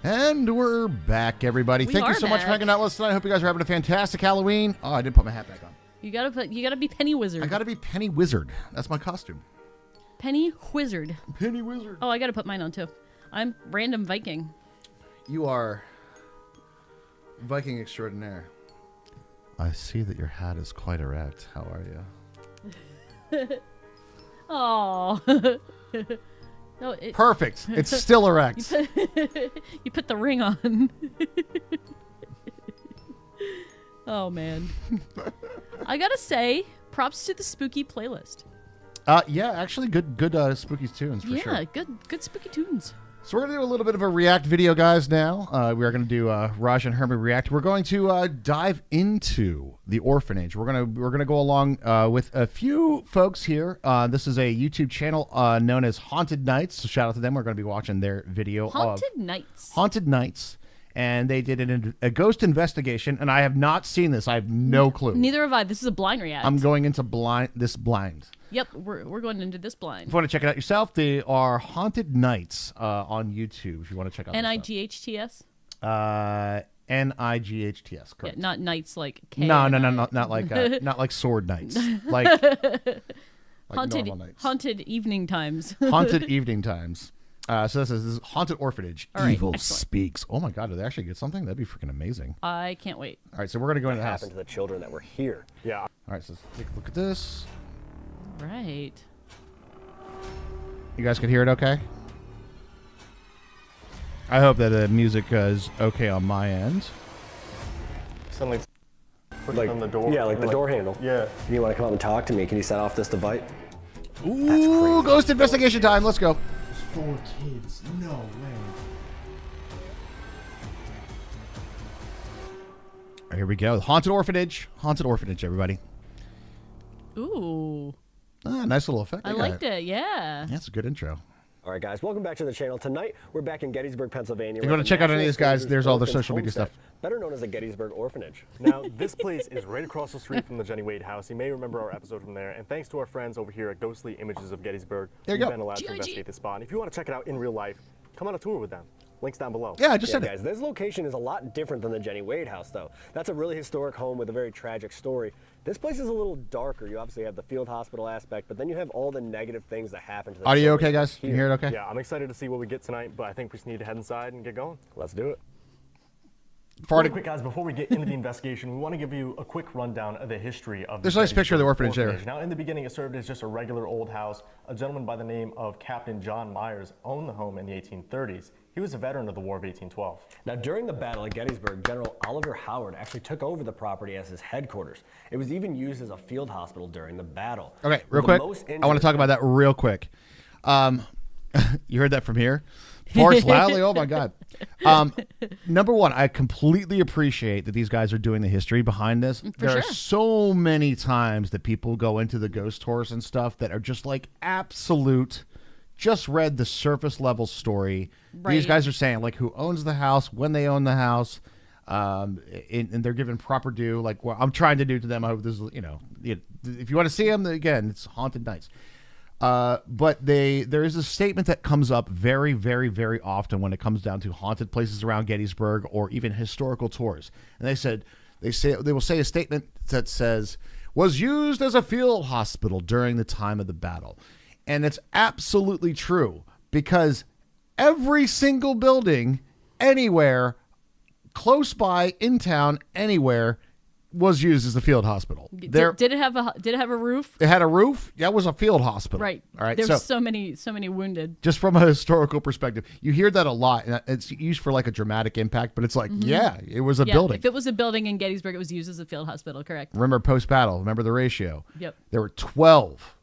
S2: And we're back, everybody.
S3: We
S2: Thank you
S3: are
S2: so much for
S3: back.
S2: hanging out with us tonight. I hope you guys are having a fantastic Halloween. Oh, I didn't put my hat back on.
S3: You gotta be Penny Wizard.
S2: I gotta be Penny Wizard. That's my costume.
S3: Penny Wizard.
S2: Penny Wizard.
S3: Oh, I gotta put mine on too. I'm Random Viking.
S2: You are Viking extraordinaire. I see that your hat is quite erect. How are you?
S3: Oh. No,
S2: Perfect. It's still erect.
S3: you put the ring on. Oh man. I gotta say, props to the spooky playlist.
S2: Yeah, actually, good spooky tunes for sure.
S3: Yeah, good spooky tunes.
S2: So we're gonna do a little bit of a react video, guys. Now we are gonna do Raj and Herman react. We're going to dive into the orphanage. We're gonna go along with a few folks here. This is a YouTube channel known as Haunted Nights. So shout out to them. We're gonna be watching their video.
S3: Haunted Nights.
S2: Haunted Nights. And they did a ghost investigation, and I have not seen this. I have no clue.
S3: Neither have I. This is a blind react.
S2: I'm going into blind.
S3: Yep, we're going into this blind.
S2: If you want to check it out yourself, they are Haunted Nights on YouTube. If you want to check out
S3: Nights.
S2: Nights, correct?
S3: Yeah, not nights like K.
S2: No, not like sword nights, like
S3: haunted
S2: normal nights.
S3: haunted evening times.
S2: Haunted evening times. So this is Haunted Orphanage.
S3: All right,
S2: Evil
S3: excellent.
S2: speaks. Oh my God, did they actually get something? That'd be freaking amazing.
S3: I can't wait.
S2: All right, so we're gonna go into the house.
S5: Happened to the children that were here.
S6: Yeah.
S2: All right, so let's take a look at this.
S3: Right.
S2: You guys can hear it okay? I hope that the music is okay on my end.
S6: Suddenly push
S5: Like
S6: on the door.
S5: Yeah, like the door handle.
S6: Yeah.
S5: You want to come up and talk to me? Can you set off this device?
S2: Ooh, ghost investigation time. Let's go.
S7: 4 kids. No way.
S2: All right, here we go. Haunted Orphanage. Haunted Orphanage, everybody.
S3: Ooh.
S2: Nice little effect.
S3: I liked it. Yeah.
S2: That's a good intro.
S5: All right, guys, welcome back to the channel. Tonight, we're back in Gettysburg, Pennsylvania.
S2: If you want to check out any of these guys, there's all their social media stuff.
S5: Better known as the Gettysburg Orphanage.
S6: Now, this place is right across the street from the Jenny Wade house. You may remember our episode from there. And thanks to our friends over here at Ghostly Images of Gettysburg,
S2: There you
S6: we've
S2: go.
S6: been allowed to investigate this spot. And if you want to check it out in real life, come on a tour with them. Links down below.
S2: Yeah, I just
S5: Yeah,
S2: said
S5: guys,
S2: it.
S5: this location is a lot different than the Jenny Wade house, though. That's a really historic home with a very tragic story. This place is a little darker. You obviously have the field hospital aspect, but then you have all the negative things that happen to the
S2: Audio
S5: children
S2: okay, guys? Can you hear it okay?
S6: Yeah, I'm excited to see what we get tonight, but I think we just need to head inside and get going.
S5: Let's do it.
S6: Really quick, guys, before we get into the investigation, we want to give you a quick rundown of the history of
S2: There's a nice picture of the orphanage there.
S6: Now, in the beginning, it served as just a regular old house. A gentleman by the name of Captain John Myers owned the home in the 1830s. He was a veteran of the War of 1812.
S5: Now, during the Battle of Gettysburg, General Oliver Howard actually took over the property as his headquarters. It was even used as a field hospital during the battle.
S2: Okay, real
S5: The
S2: quick.
S5: most
S2: I want to talk about that real quick. You heard that from here? Force loudly. Oh my God. Number one, I completely appreciate that these guys are doing the history behind this. There are
S3: sure.
S2: so many times that people go into the ghost tours and stuff that are just like absolute, just read the surface level story. These
S3: Right.
S2: guys are saying like who owns the house, when they own the house, and they're given proper due. Like what I'm trying to do to them. I hope this is, if you want to see them, again, it's Haunted Nights. But there is a statement that comes up very, very, very often when it comes down to haunted places around Gettysburg or even historical tours. And they will say a statement that says was used as a field hospital during the time of the battle. And it's absolutely true because every single building anywhere close by in town anywhere was used as a field hospital.
S3: Did it have a roof?
S2: It had a roof. That was a field hospital.
S3: Right.
S2: All right.
S3: There's so many wounded.
S2: just from a historical perspective, you hear that a lot, and it's used for like a dramatic impact. But it's like, yeah, it was a
S3: Yeah.
S2: building.
S3: If it was a building in Gettysburg, it was used as a field hospital. Correct.
S2: Remember post battle. Remember the ratio.
S3: Yep.
S2: There were 12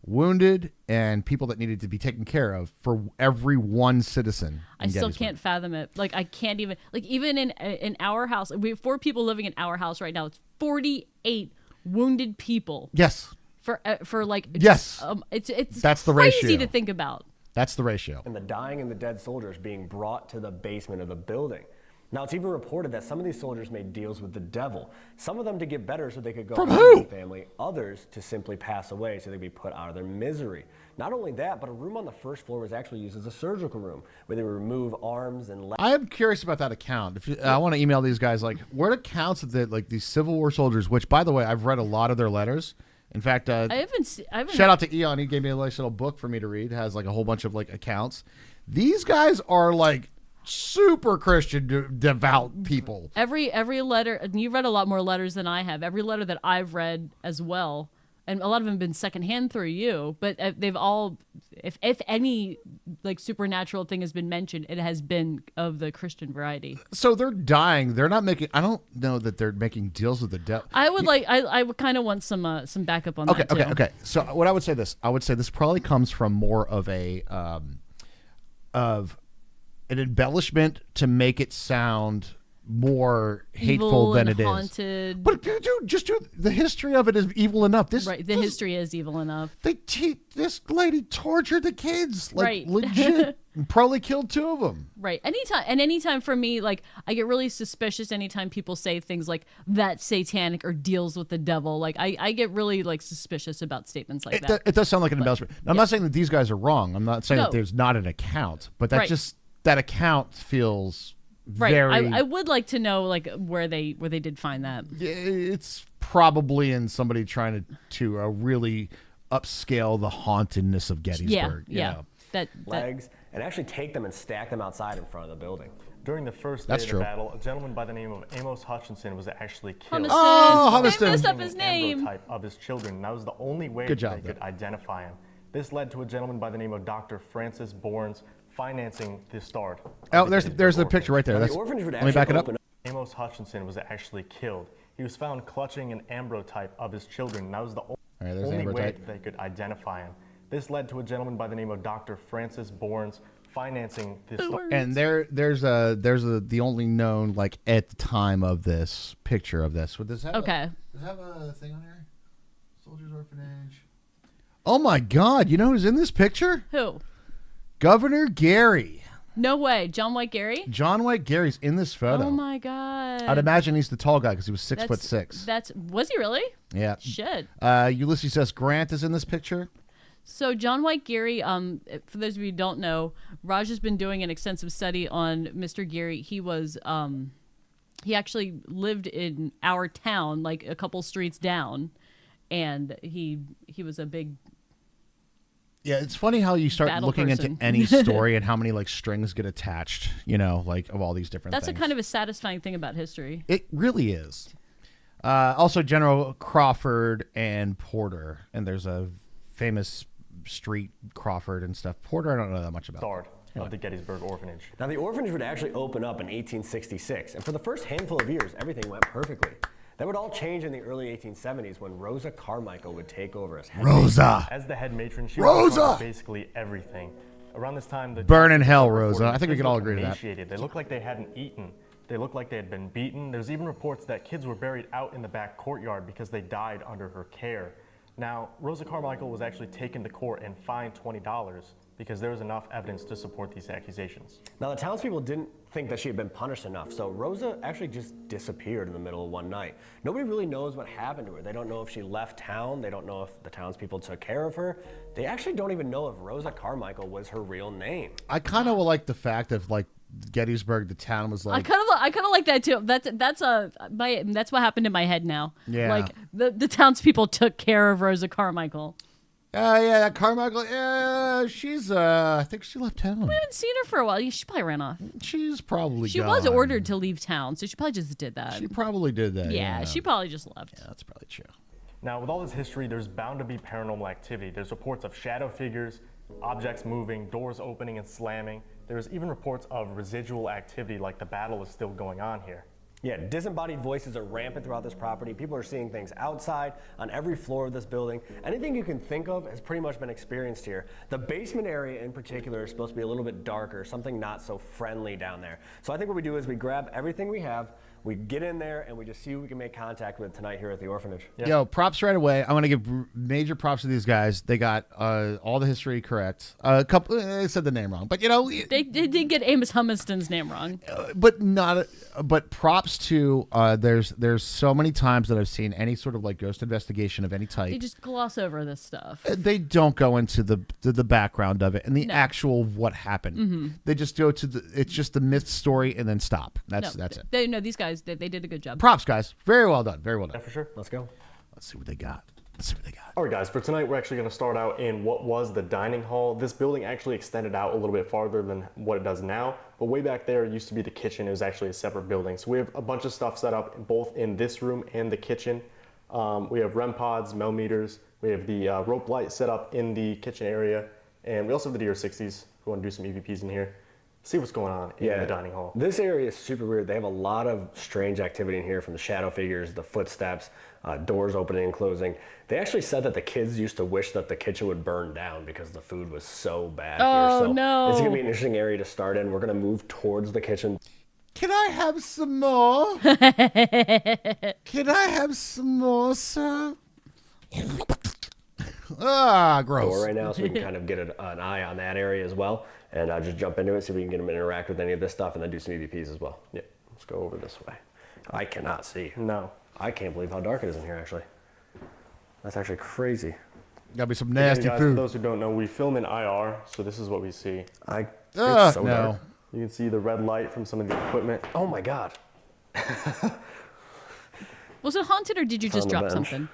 S2: wounded and people that needed to be taken care of for every one citizen.
S3: I still can't fathom it. Like I can't even even in our house. We have 4 people living in our house right now. It's 48 wounded people.
S2: Yes,
S3: For like
S2: Yes.
S3: it's
S2: That's the
S3: crazy
S2: ratio.
S3: to think about.
S2: that's the ratio.
S5: And the dying and the dead soldiers being brought to the basement of the building. Now, it's even reported that some of these soldiers made deals with the devil. Some of them to get better so they could go
S2: From
S5: home
S2: who?
S5: with the family. Others to simply pass away so they'd be put out of their misery. Not only that, but a room on the first floor was actually used as a surgical room where they would remove arms and legs.
S2: I am curious about that account. If you, I want to email these guys, like, what accounts of the, like, these Civil War soldiers, which, by the way, I've read a lot of their letters. In fact,
S3: I haven't
S2: shout out to Eon. He gave me a nice little book for me to read. It has, like, a whole bunch of, like, accounts. These guys are, like, super Christian devout people.
S3: Every letter, and you've read a lot more letters than I have. Every letter that I've read as well, and a lot of them have been secondhand through you, but they've all, if any like supernatural thing has been mentioned, it has been of the Christian variety.
S2: So they're dying. They're not making. I don't know that they're making deals with the devil.
S3: I would I would kind of want some backup on that too.
S2: Okay. So what I would say this probably comes from more of a of an embellishment to make it sound more hateful
S3: Evil
S2: than
S3: and
S2: it is.
S3: haunted.
S2: But dude, the history of it is evil enough.
S3: The history is evil enough.
S2: This lady tortured the kids, like
S3: Right.
S2: legit, and probably killed 2 of them.
S3: Right. Anytime for me, like, I get really suspicious anytime people say things like that's satanic or deals with the devil. Like, I get really, like, suspicious about statements like that.
S2: It does sound like an embellishment. Now, I'm not saying that these guys are wrong. I'm not saying that
S3: No.
S2: there's not an account, but that
S3: Right.
S2: that account feels
S3: Right.
S2: very.
S3: I would like to know, like, where they did find that.
S2: It's probably in somebody trying to really upscale the hauntedness of Gettysburg. you
S3: Yeah.
S2: know.
S3: That
S5: legs and actually take them and stack them outside in front of the building.
S6: During the first day
S2: That's
S6: of
S2: true.
S6: the battle, a gentleman by the name of Amos Hutchinson was actually killed.
S3: Homestead.
S2: Oh,
S3: They
S2: Homestead.
S3: messed up his
S6: An
S3: name.
S6: ambrotype of his children. That was the only way
S2: Good job,
S6: they could identify him. This led to a gentleman by the name of Dr. Francis Bournes financing the start.
S2: Oh, there's the picture right there.
S5: Now, the
S2: That's,
S5: orphanage would
S2: let me
S5: actually
S2: back it up.
S5: open
S6: Amos Hutchinson was actually killed. He was found clutching an ambrotype of his children. That was the
S2: right, there's
S6: only way
S2: ambrotype.
S6: they could identify him. This led to a gentleman by the name of Dr. Francis Bournes financing this start.
S2: And there's the only known, like, at the time of this picture of this. Would this have
S3: Okay.
S2: does it have a thing on here? Soldiers Orphanage. Oh my God! You know who's in this picture?
S3: Who?
S2: Governor Gary.
S3: No way. John White Gary?
S2: John White Gary's in this photo.
S3: Oh my God.
S2: I'd imagine he's the tall guy because he was 6'6".
S3: Was he really?
S2: Yeah.
S3: Shit.
S2: Ulysses S. Grant is in this picture.
S3: So John White Gary, for those of you who don't know, Raj has been doing an extensive study on Mr. Gary. He was, he actually lived in our town, like a couple streets down, and he was a big.
S2: Yeah, it's funny how you start
S3: Battle
S2: looking
S3: person.
S2: into any story and how many like strings get attached, you know, like of all these different
S3: That's
S2: things.
S3: a kind of a satisfying thing about history.
S2: It really is. Also, General Crawford and Porter, and there's a famous street Crawford and stuff. Porter, I don't know that much about.
S6: Start of the Gettysburg Orphanage.
S5: Now, the orphanage would actually open up in 1866, and for the first handful of years, everything went perfectly. That would all change in the early 1870s when Rosa Carmichael would take over as head
S2: Rosa.
S6: As the head matron, she
S2: Rosa!
S6: was in charge of basically everything. Around this time, the
S2: Burn in hell, Rosa. I think we
S6: kids
S2: can all
S6: looked
S2: agree to that.
S6: emaciated. They looked like they hadn't eaten. They looked like they had been beaten. There's even reports that kids were buried out in the back courtyard because they died under her care. Now, Rosa Carmichael was actually taken to court and fined $20 because there was enough evidence to support these accusations.
S5: Now, the townspeople didn't think that she had been punished enough, so Rosa actually just disappeared in the middle of one night. Nobody really knows what happened to her. They don't know if she left town. They don't know if the townspeople took care of her. They actually don't even know if Rosa Carmichael was her real name.
S2: I kind of like the fact of like Gettysburg, the town was like.
S3: I kind of like that too. That's what happened in my head now.
S2: Yeah.
S3: Like the townspeople took care of Rosa Carmichael.
S2: Yeah, that Carmichael. Yeah, she's. I think she left town.
S3: We haven't seen her for a while. She probably ran off.
S2: She's probably.
S3: She
S2: gone.
S3: was ordered to leave town, so she probably just did that.
S2: She probably did that.
S3: yeah, she probably just left.
S2: Yeah, that's probably true.
S6: Now, with all this history, there's bound to be paranormal activity. There's reports of shadow figures, objects moving, doors opening and slamming. There's even reports of residual activity like the battle is still going on here.
S5: Yeah, disembodied voices are rampant throughout this property. People are seeing things outside, on every floor of this building. Anything you can think of has pretty much been experienced here. The basement area in particular is supposed to be a little bit darker, something not so friendly down there. So I think what we do is we grab everything we have, we get in there and we just see who we can make contact with tonight here at the orphanage.
S6: Yeah.
S2: Yo, props right away. I want to give major props to these guys. They got all the history correct. A couple, I said the name wrong, but
S3: They did get Amos Humiston's name wrong.
S2: but not. But props to there's so many times that I've seen any sort of like ghost investigation of any type.
S3: They just gloss over this stuff.
S2: They don't go into the background of it and the actual what happened.
S3: Mm-hmm.
S2: They just go to it's just the myth story and then stop. That's it.
S3: These guys, they did a good job.
S2: Props, guys. Very well done. Very well done.
S6: Yeah, for sure.
S5: Let's go.
S2: Let's see what they got.
S6: All right, guys, for tonight, we're actually going to start out in what was the dining hall. This building actually extended out a little bit farther than what it does now, but way back there, it used to be the kitchen. It was actually a separate building. So we have a bunch of stuff set up both in this room and the kitchen. We have REM pods, Mel meters. We have the rope light set up in the kitchen area, and we also have the DR60s. We want to do some EVPs in here. See what's going on in the dining hall.
S5: This area is super weird. They have a lot of strange activity in here, from the shadow figures, the footsteps, doors opening and closing. They actually said that the kids used to wish that the kitchen would burn down because the food was so bad here. So
S3: no.
S5: it's going to be an interesting area to start in. We're going to move towards the kitchen.
S2: Can I have some more? Can I have some more, sir? Gross.
S5: Door right now, so we can kind of get an eye on that area as well. And just jump into it, see if we can get them to interact with any of this stuff, and then do some EVPs as well. Yeah, let's go over this way. I cannot see.
S6: No.
S5: I can't believe how dark it is in here, actually. That's actually crazy.
S2: Gotta be some nasty
S6: guys,
S2: food.
S6: for those who don't know, we film in IR, so this is what we see.
S5: It's so
S2: no.
S5: dark.
S6: You can see the red light from some of the equipment.
S5: Oh my God.
S3: Was it haunted, or did you just
S5: On the
S3: drop
S5: bench.
S3: something?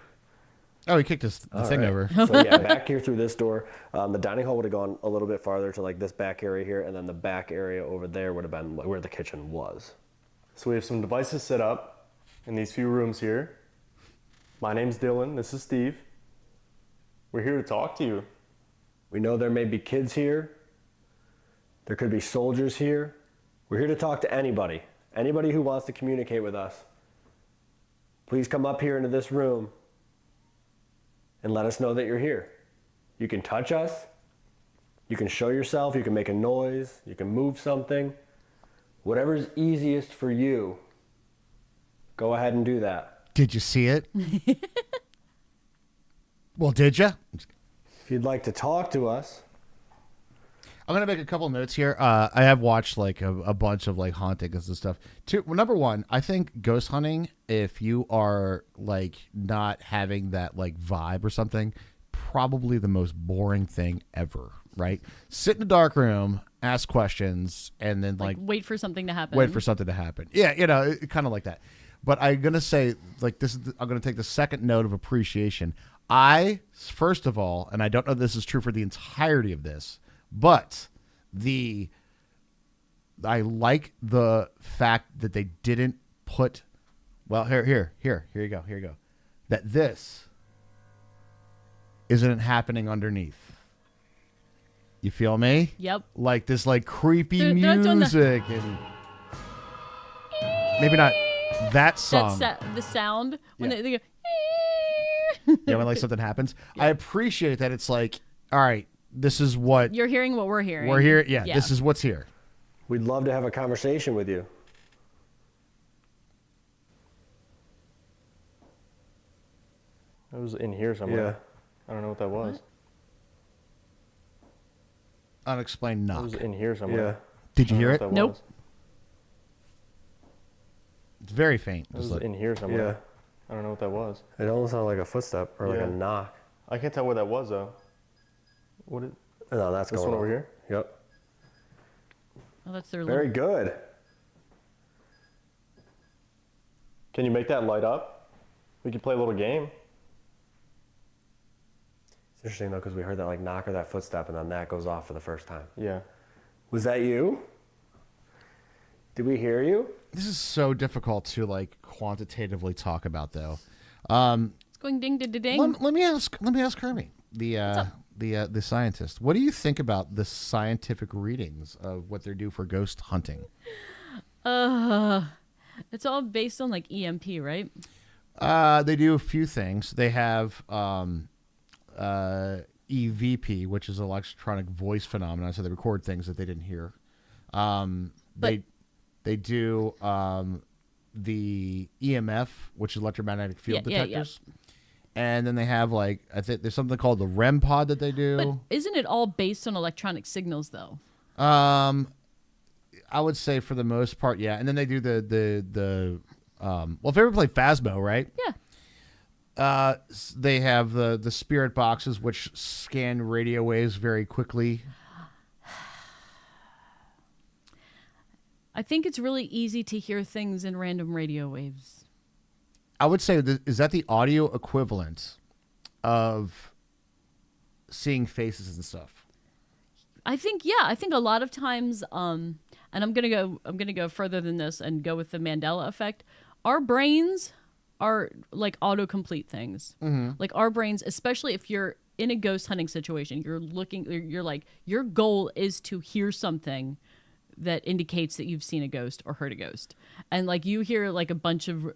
S2: Oh, he kicked the thing
S5: right.
S2: over.
S5: So yeah, back here through this door, the dining hall would have gone a little bit farther to like this back area here, and then the back area over there would have been where the kitchen was.
S6: So we have some devices set up in these few rooms here. My name's Dylan, this is Steve. We're here to talk to you.
S5: We know there may be kids here. There could be soldiers here. We're here to talk to anybody. Anybody who wants to communicate with us. Please come up here into this room and let us know that you're here. You can touch us. You can show yourself. You can make a noise. You can move something. Whatever's easiest for you, go ahead and do that.
S2: Did you see it? Well, did you?
S5: If you'd like to talk to us,
S2: I'm gonna make a couple notes here. I have watched like a bunch of like hauntings and stuff. Number one, I think ghost hunting, if you are like not having that like vibe or something, probably the most boring thing ever. Right? Sit in a dark room, ask questions, and then like
S3: Wait for something to happen.
S2: wait for something to happen. Yeah, kind of like that. But I'm gonna say like this is. I'm gonna take the second note of appreciation. First of all, and I don't know if this is true for the entirety of this, but I like the fact that they didn't put, well, here you go, that this isn't happening underneath. You feel me?
S3: Yep.
S2: Like this, like creepy
S3: They're not doing the-
S2: music, and maybe not that song.
S3: The sound when
S2: Yeah.
S3: they go.
S2: Yeah, when like something happens, I appreciate that. It's like, all right, this is what
S3: You're hearing what we're hearing.
S2: we're here. Yeah, this is what's here.
S5: we'd love to have a conversation with you.
S6: It was in here somewhere.
S5: Yeah.
S6: I don't know what that was.
S2: Unexplained
S6: It
S2: knock.
S6: was in here somewhere.
S5: Yeah.
S2: Did you
S6: I
S2: hear
S6: don't
S2: it?
S6: know what that
S3: Nope.
S6: was.
S2: It's very faint.
S6: It was
S2: Just like-
S6: in here somewhere.
S5: Yeah.
S6: I don't know what that was.
S5: It almost sounded like a footstep or like
S6: Yeah.
S5: a knock.
S6: I can't tell where that was though. What is
S5: No, that's
S6: this
S5: going
S6: one over
S5: on.
S6: here?
S5: Yep.
S3: Oh, that's their
S5: Very
S3: little.
S5: good.
S6: Can you make that light up? We could play a little game.
S5: It's interesting though, because we heard that like knock or that footstep, and then that goes off for the first time.
S6: Yeah.
S5: Was that you? Did we hear you?
S2: This is so difficult to like quantitatively talk about, though.
S3: It's going ding ding ding ding.
S2: Let me ask Hermie, the scientist. What do you think about the scientific readings of what they do for ghost hunting?
S3: It's all based on like EMP, right?
S2: They do a few things. They have EVP, which is electronic voice phenomenon. So they record things that they didn't hear. They do the EMF, which is electromagnetic field
S3: Yeah,
S2: detectors. And then they have like I think there's something called the REM pod that they do.
S3: But isn't it all based on electronic signals, though?
S2: I would say for the most part, yeah. And then they do the well, if you ever play Phasmo, right?
S3: Yeah.
S2: They have the spirit boxes which scan radio waves very quickly.
S3: I think it's really easy to hear things in random radio waves.
S2: I would say is that the audio equivalent of seeing faces and stuff?
S3: I think a lot of times, and I'm gonna go further than this and go with the Mandela effect. Our brains are like autocomplete things. Like our brains, especially if you're in a ghost hunting situation, you're like your goal is to hear something that indicates that you've seen a ghost or heard a ghost, and like you hear like a bunch of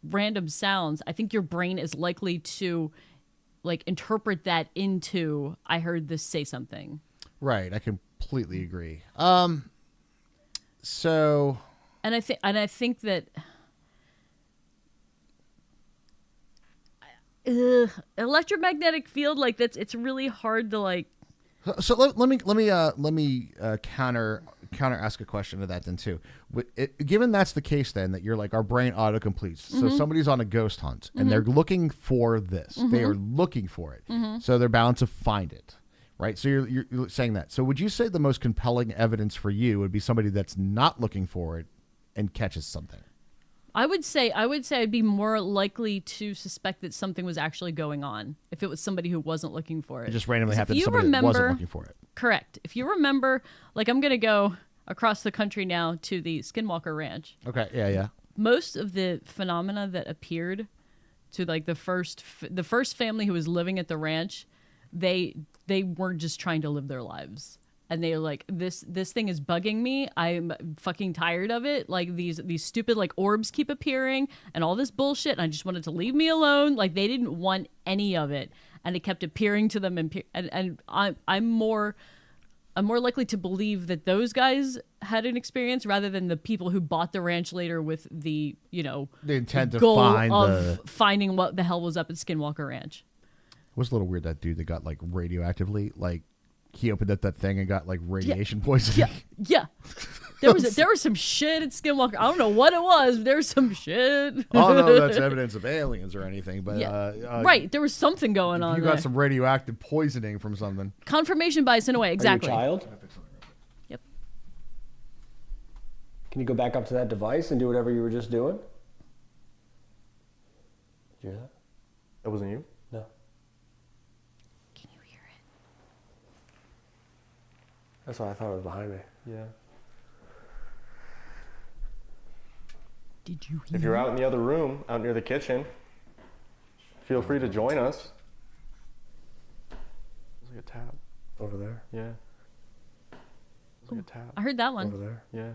S3: random sounds. I think your brain is likely to like interpret that into I heard this say something.
S2: Right, I completely agree. So,
S3: and I think that electromagnetic field, like it's really hard to like.
S2: So let me counter ask a question to that then too. Given that's the case, then that you're like our brain autocompletes. So somebody's on a ghost hunt and they're looking for this. They are looking for it. So they're bound to find it, right? So you're saying that. So would you say the most compelling evidence for you would be somebody that's not looking for it and catches something?
S3: I would say I'd be more likely to suspect that something was actually going on if it was somebody who wasn't looking for it.
S2: It just randomly happened to somebody that wasn't looking for it.
S3: Correct. If you remember, like I'm going to go across the country now to the Skinwalker Ranch.
S2: Okay, yeah.
S3: Most of the phenomena that appeared to like the first family who was living at the ranch, they weren't just trying to live their lives. And they're like, this thing is bugging me. I'm fucking tired of it. Like these stupid like orbs keep appearing and all this bullshit. And I just wanted to leave me alone. Like they didn't want any of it, and it kept appearing to them. And I'm more likely to believe that those guys had an experience rather than the people who bought the ranch later with the the
S2: intent
S3: goal
S2: to
S3: finding what the hell was up at Skinwalker Ranch.
S2: It was a little weird that dude that got like radioactively like. He opened up that thing and got like radiation poisoning.
S3: Yeah. There was some shit at Skinwalker. I don't know what it was, but there was some shit.
S2: I don't know if that's evidence of aliens or anything, but
S3: right, there was something going on.
S2: You got some radioactive poisoning from something.
S3: Confirmation bias in a way, exactly.
S5: Are you a child?
S3: Yep.
S5: Can you go back up to that device and do whatever you were just doing? Did you hear that?
S6: That wasn't you?
S5: No.
S3: Can you hear it?
S5: That's what I thought was behind me.
S6: Yeah.
S3: Did you hear
S6: If you're out in the other room, out near the kitchen, feel free to join us. There's like a tap.
S5: Over there?
S6: Yeah. There's like a tap.
S3: I heard that one.
S5: Over there?
S6: Yeah.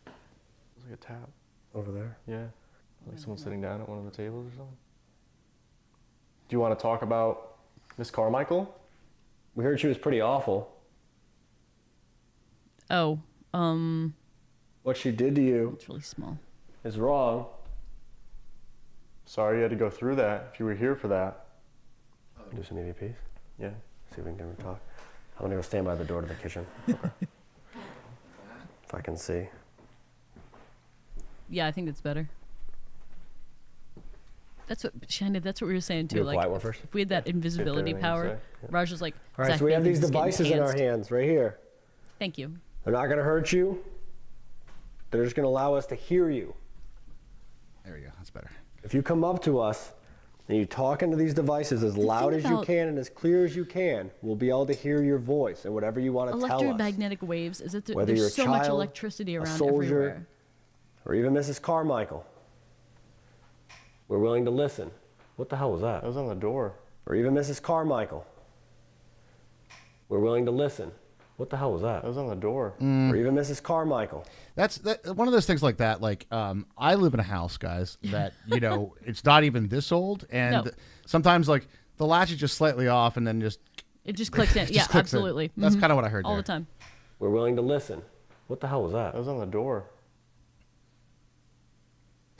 S6: There's like a tap.
S5: Over there?
S6: Yeah. Like someone sitting down at one of the tables or something. Do you want to talk about Miss Carmichael?
S5: We heard she was pretty awful.
S3: Oh,
S5: What she did to you
S3: it's really small.
S5: is wrong.
S6: Sorry you had to go through that if you were here for that.
S5: Do some EVPs.
S6: Yeah.
S5: See if we can get her to talk. I'm gonna go stand by the door to the kitchen. If I can see.
S3: Yeah, I think that's better. That's what we were saying too.
S5: Do a
S3: Like
S5: quiet one first.
S3: if we had that invisibility
S6: everything you
S3: power,
S6: say. Yeah.
S3: Raj was like,
S5: All right,
S3: Zach
S5: so we have
S3: Bacon's
S5: these
S3: getting
S5: devices in our
S3: pantsed.
S5: hands right here.
S3: Thank you.
S5: They're not gonna hurt you. They're just gonna allow us to hear you.
S2: There we go. That's better.
S5: If you come up to us and you talk into these devices as loud
S3: thing
S5: as you
S3: about-
S5: can and as clear as you can, we'll be able to hear your voice and whatever you want to tell us.
S3: Electromagnetic waves is that
S5: Whether you're a
S3: there's so much
S5: child,
S3: electricity
S5: a
S3: around
S5: soldier,
S3: everywhere.
S5: Or even Mrs. Carmichael. We're willing to listen. What the hell was that?
S6: That was on the door.
S5: Or even Mrs. Carmichael. We're willing to listen. What the hell was that?
S6: That was on the door.
S5: Or even Mrs. Carmichael.
S2: That's one of those things like that. Like, I live in a house, guys, that, it's not even this old. And
S3: No.
S2: sometimes, like, the latch is just slightly off and then just...
S3: It just clicks in.
S2: just
S3: Yeah,
S2: clicks in.
S3: absolutely.
S2: That's
S3: Mhm.
S2: kind of what I heard
S3: all
S2: there.
S3: the time.
S5: We're willing to listen. What the hell was that?
S6: That was on the door.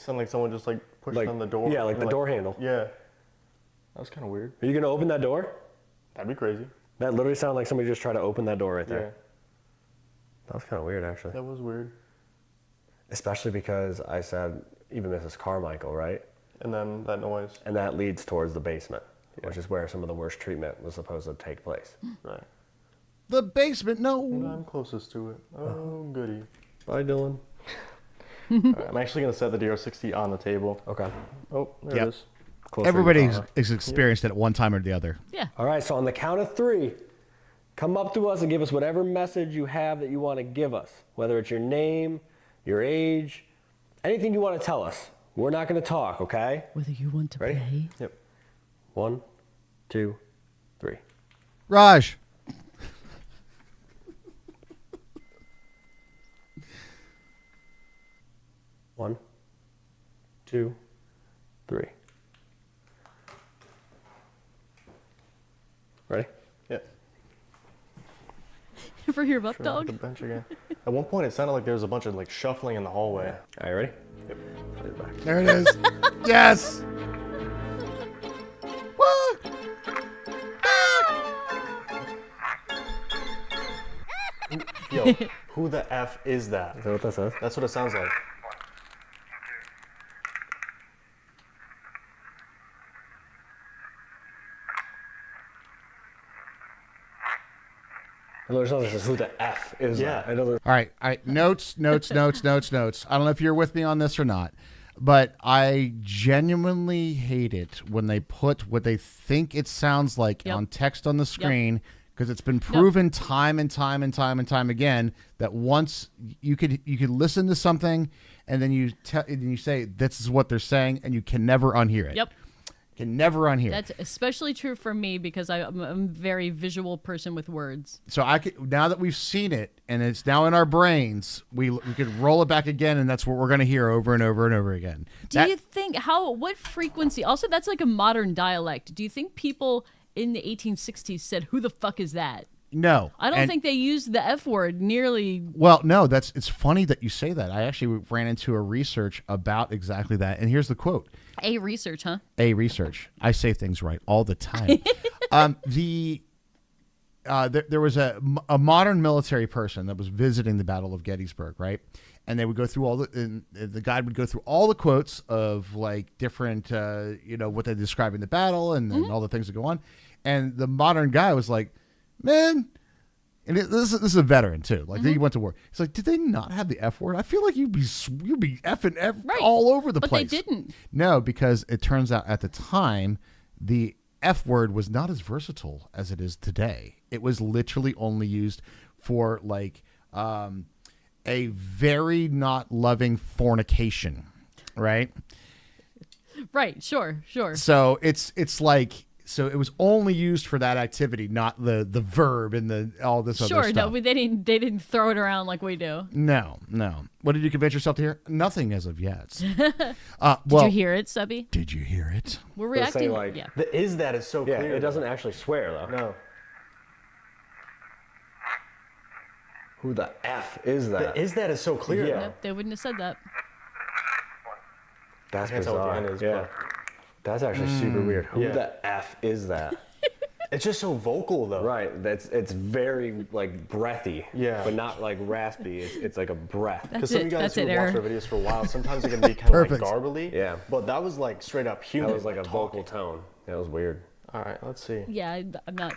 S6: Sounded like someone just like pushed
S5: Like,
S6: on the door.
S5: yeah, like
S6: and,
S5: the door handle.
S6: Yeah. That was kind of weird.
S5: Are you gonna open that door?
S6: That'd be crazy.
S5: That literally sounded like somebody just tried to open that door right
S6: Yeah.
S5: there. That was kind of weird, actually.
S6: That was weird.
S5: Especially because I said even Mrs. Carmichael, right?
S6: And then that noise.
S5: And that leads towards the basement, which is where some of the worst treatment was supposed to take place.
S6: Right.
S2: The basement,
S6: And
S2: no.
S6: I'm closest to it. Oh, goody.
S5: Bye, Dylan.
S6: All right, I'm actually going to set the DR60 on the table.
S5: Okay.
S6: Oh, there
S2: Yep.
S6: it is.
S5: Closer
S2: Everybody
S5: to the
S2: has experienced it at one time or the other.
S3: Yeah.
S5: All right, so on the count of 3, come up to us and give us whatever message you have that you want to give us, whether it's your name, your age, anything you want to tell us. We're not going to talk, okay?
S3: Whether you want to
S5: Ready?
S3: play.
S6: Yep.
S5: 1, 2, 3.
S2: Raj.
S5: One, 2, 3. Ready?
S6: Yeah.
S3: Ever hear of
S6: Sure,
S3: Updog?
S6: the bench again. At one point, it sounded like there was a bunch of like shuffling in the hallway.
S5: All right, ready?
S6: Yep.
S5: Put it back.
S2: There it is. Yes. What?
S6: Yo, who the F is that?
S5: Is that what that says?
S6: That's what it sounds like.
S5: It literally says, who the F is
S6: Yeah.
S5: that? I know.
S2: All right. Notes. I don't know if you're with me on this or not, but I genuinely hate it when they put what they think it sounds like
S3: Yep.
S2: on text on the screen, because it's been proven time and time again that once you could listen to something and then you say this is what they're saying and you can never unhear it.
S3: Yep.
S2: Can never unhear it.
S3: That's especially true for me because I'm a very visual person with words.
S2: So now that we've seen it and it's now in our brains, we could roll it back again, and that's what we're going to hear over and over and over again.
S3: Do you think what frequency? Also, that's like a modern dialect. Do you think people in the 1860s said, "Who the fuck is that"?
S2: No,
S3: I don't think they used the F word nearly.
S2: Well, no, it's funny that you say that. I actually ran into a research about exactly that, and here's the quote.
S3: A research, huh?
S2: A research. I say things right all the time. There was a modern military person that was visiting the Battle of Gettysburg, right? And they would go through the guide would go through all the quotes of like different, what they describe in the battle and then all the things that go on. And the modern guy was like, man, and this is a veteran too. Like he went to war. He's like, did they not have the F word? I feel like you'd be effing
S3: Right.
S2: all over the
S3: But
S2: place.
S3: they didn't.
S2: No, because it turns out at the time, the F word was not as versatile as it is today. It was literally only used for like a very not loving fornication, right?
S3: Right. Sure.
S2: So it's like, so it was only used for that activity, not the verb and all this other
S3: Sure.
S2: stuff.
S3: No, but they didn't throw it around like we do.
S2: No. What did you convince yourself to hear? Nothing as of yet.
S3: Did you hear it, Subby?
S2: Did you hear it?
S3: We're
S5: Let's say,
S3: reacting.
S5: like,
S3: Yeah.
S6: The is that is so
S5: Yeah,
S6: clear.
S5: it doesn't actually swear, though.
S6: No.
S5: Who the F is that?
S6: The is that is so clear.
S5: Yeah.
S6: though.
S3: Nope, they wouldn't have said that.
S5: That's
S6: can't tell what the
S5: bizarre.
S6: N is,
S5: yeah. That's actually super weird. Who
S6: Yeah.
S5: the F is that?
S6: It's just so vocal though.
S5: Right. It's very like breathy.
S6: Yeah.
S5: But not like raspy. It's like a breath.
S6: Because some of you guys
S3: That's
S6: who
S3: it,
S6: have watched
S3: Aaron.
S6: our videos for a while, sometimes it can be kind of like
S2: Perfect.
S6: garbly.
S5: Yeah.
S6: But that was like straight up human.
S5: That was like a vocal
S6: talking.
S5: tone. That was weird.
S6: All right, let's see.
S3: Yeah, I'm not.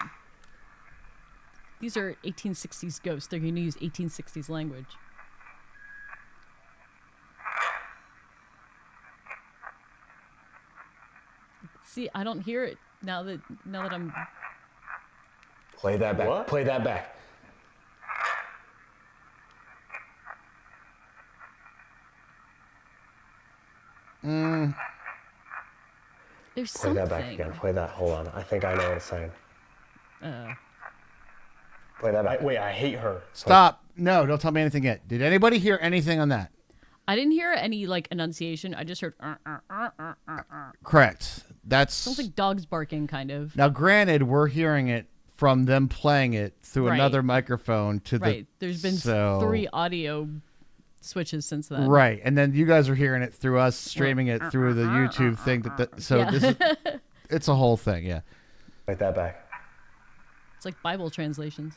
S3: These are 1860s ghosts. They're going to use 1860s language. See, I don't hear it now that I'm.
S5: Play that back.
S6: What?
S5: Play that back.
S3: There's
S5: Play
S3: something.
S5: that back again. Play that. Hold on. I think I know what it's saying. Play that back.
S6: Wait, I hate her.
S2: Stop. No, don't tell me anything yet. Did anybody hear anything on that?
S3: I didn't hear any like enunciation. I just heard.
S2: Correct. That's
S3: Sounds like dogs barking, kind of.
S2: now. Granted, we're hearing it from them playing it through
S3: Right.
S2: another microphone to
S3: Right.
S2: the.
S3: There's been
S2: so-
S3: 3 audio switches since then.
S2: Right, and then you guys are hearing it through us streaming it through the YouTube thing. So
S3: Yeah.
S2: this is, it's a whole thing, yeah.
S5: Like that back.
S3: It's like Bible translations.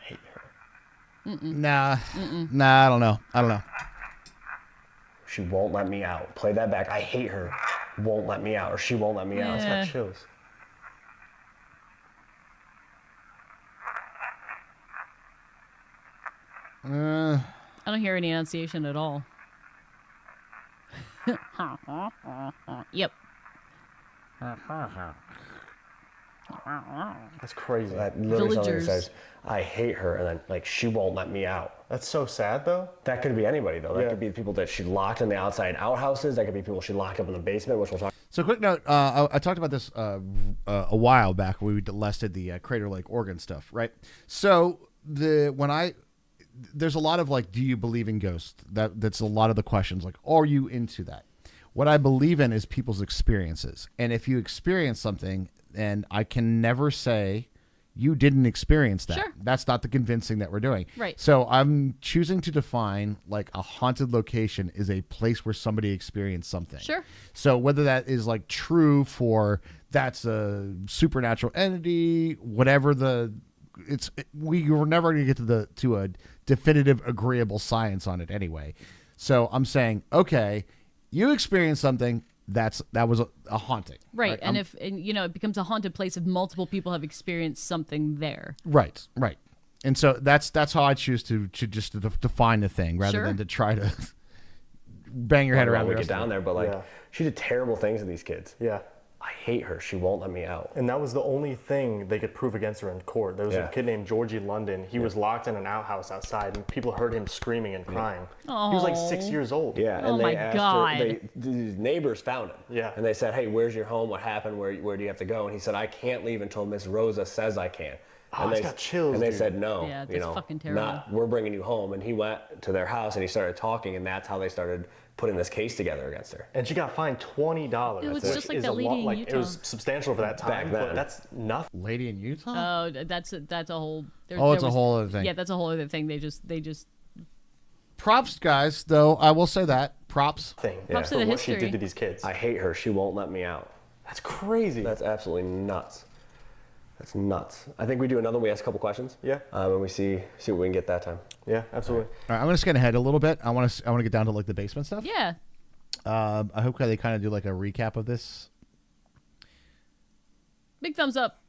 S5: Hate her.
S2: Nah, I don't know.
S5: She won't let me out. Play that back. I hate her. Won't let me out, or she won't let me out. It's
S3: Yeah.
S5: got chills.
S3: I don't hear any enunciation at all. Yep.
S6: That's crazy.
S5: That literally something that
S3: Villagers.
S5: says, I hate her, and then, like, she won't let me out.
S6: That's so sad, though.
S5: That could be anybody, though. That
S6: Yeah.
S5: could be people that she locked in the outside outhouses. That could be people she locked up in the basement, which we'll talk.
S2: So quick note, I talked about this a while back when we listed the Crater Lake, Oregon stuff, right? So there's a lot of like, do you believe in ghosts? That's a lot of the questions. Like, are you into that? What I believe in is people's experiences. And if you experience something, and I can never say you didn't experience that.
S3: Sure.
S2: That's not the convincing that we're doing.
S3: Right.
S2: So I'm choosing to define like a haunted location is a place where somebody experienced something.
S3: Sure.
S2: So whether that is like true for that's a supernatural entity, whatever we were never going to get to a definitive agreeable science on it anyway. So I'm saying, okay, you experienced something that was a haunting.
S3: Right. And it becomes a haunted place if multiple people have experienced something there.
S2: Right. And so that's how I choose to just define the thing rather
S3: Sure.
S2: than to try to bang your head around
S5: we
S2: the
S5: get
S2: rest of
S5: down
S2: it.
S5: there, but like,
S6: Yeah.
S5: she did terrible things to these kids.
S6: Yeah.
S5: I hate her. She won't let me out.
S6: And that was the only thing they could prove against her in court. There was
S5: Yeah.
S6: a kid named Georgie London. He was locked in an outhouse outside, and people heard him screaming and crying. He was like 6 years old.
S5: Yeah, and
S3: Oh
S5: they
S3: my
S5: asked
S3: God.
S5: her. The neighbors found him.
S6: Yeah.
S5: and they said, "Hey, where's your home? What happened? Where do you have to go?" And he said, "I can't leave until Miss Rosa says I can."
S6: Oh,
S5: and
S6: it's got chills,
S5: And they
S6: dude.
S5: said, "No,
S3: Yeah, that's fucking
S5: we're bringing you home." And he went to their house and he started talking, and that's how they started putting this case together against her.
S6: And she got fined $20.
S3: It was
S6: which
S3: just like
S6: is
S3: that
S6: a
S3: lady
S6: lot,
S3: in
S6: like,
S3: Utah.
S6: It was substantial for that time,
S5: then.
S6: but that's nothing.
S2: Lady in Utah?
S3: Oh, that's a whole.
S2: It's a whole other thing.
S3: Yeah, that's a whole other thing. They just.
S2: Props, guys, though. I will say that. Props.
S3: Props to
S6: for
S3: the
S6: what she
S3: history.
S6: did to these kids.
S5: I hate her. She won't let me out.
S6: That's crazy.
S5: That's absolutely nuts. That's nuts. I think we do another. We ask a couple questions.
S6: Yeah.
S5: And we see what we can get that time.
S6: Yeah, absolutely.
S2: All right, I'm going to scan ahead a little bit. I want to get down to like the basement stuff.
S3: Yeah.
S2: I hope they kind of do like a recap of this.
S3: Big thumbs up.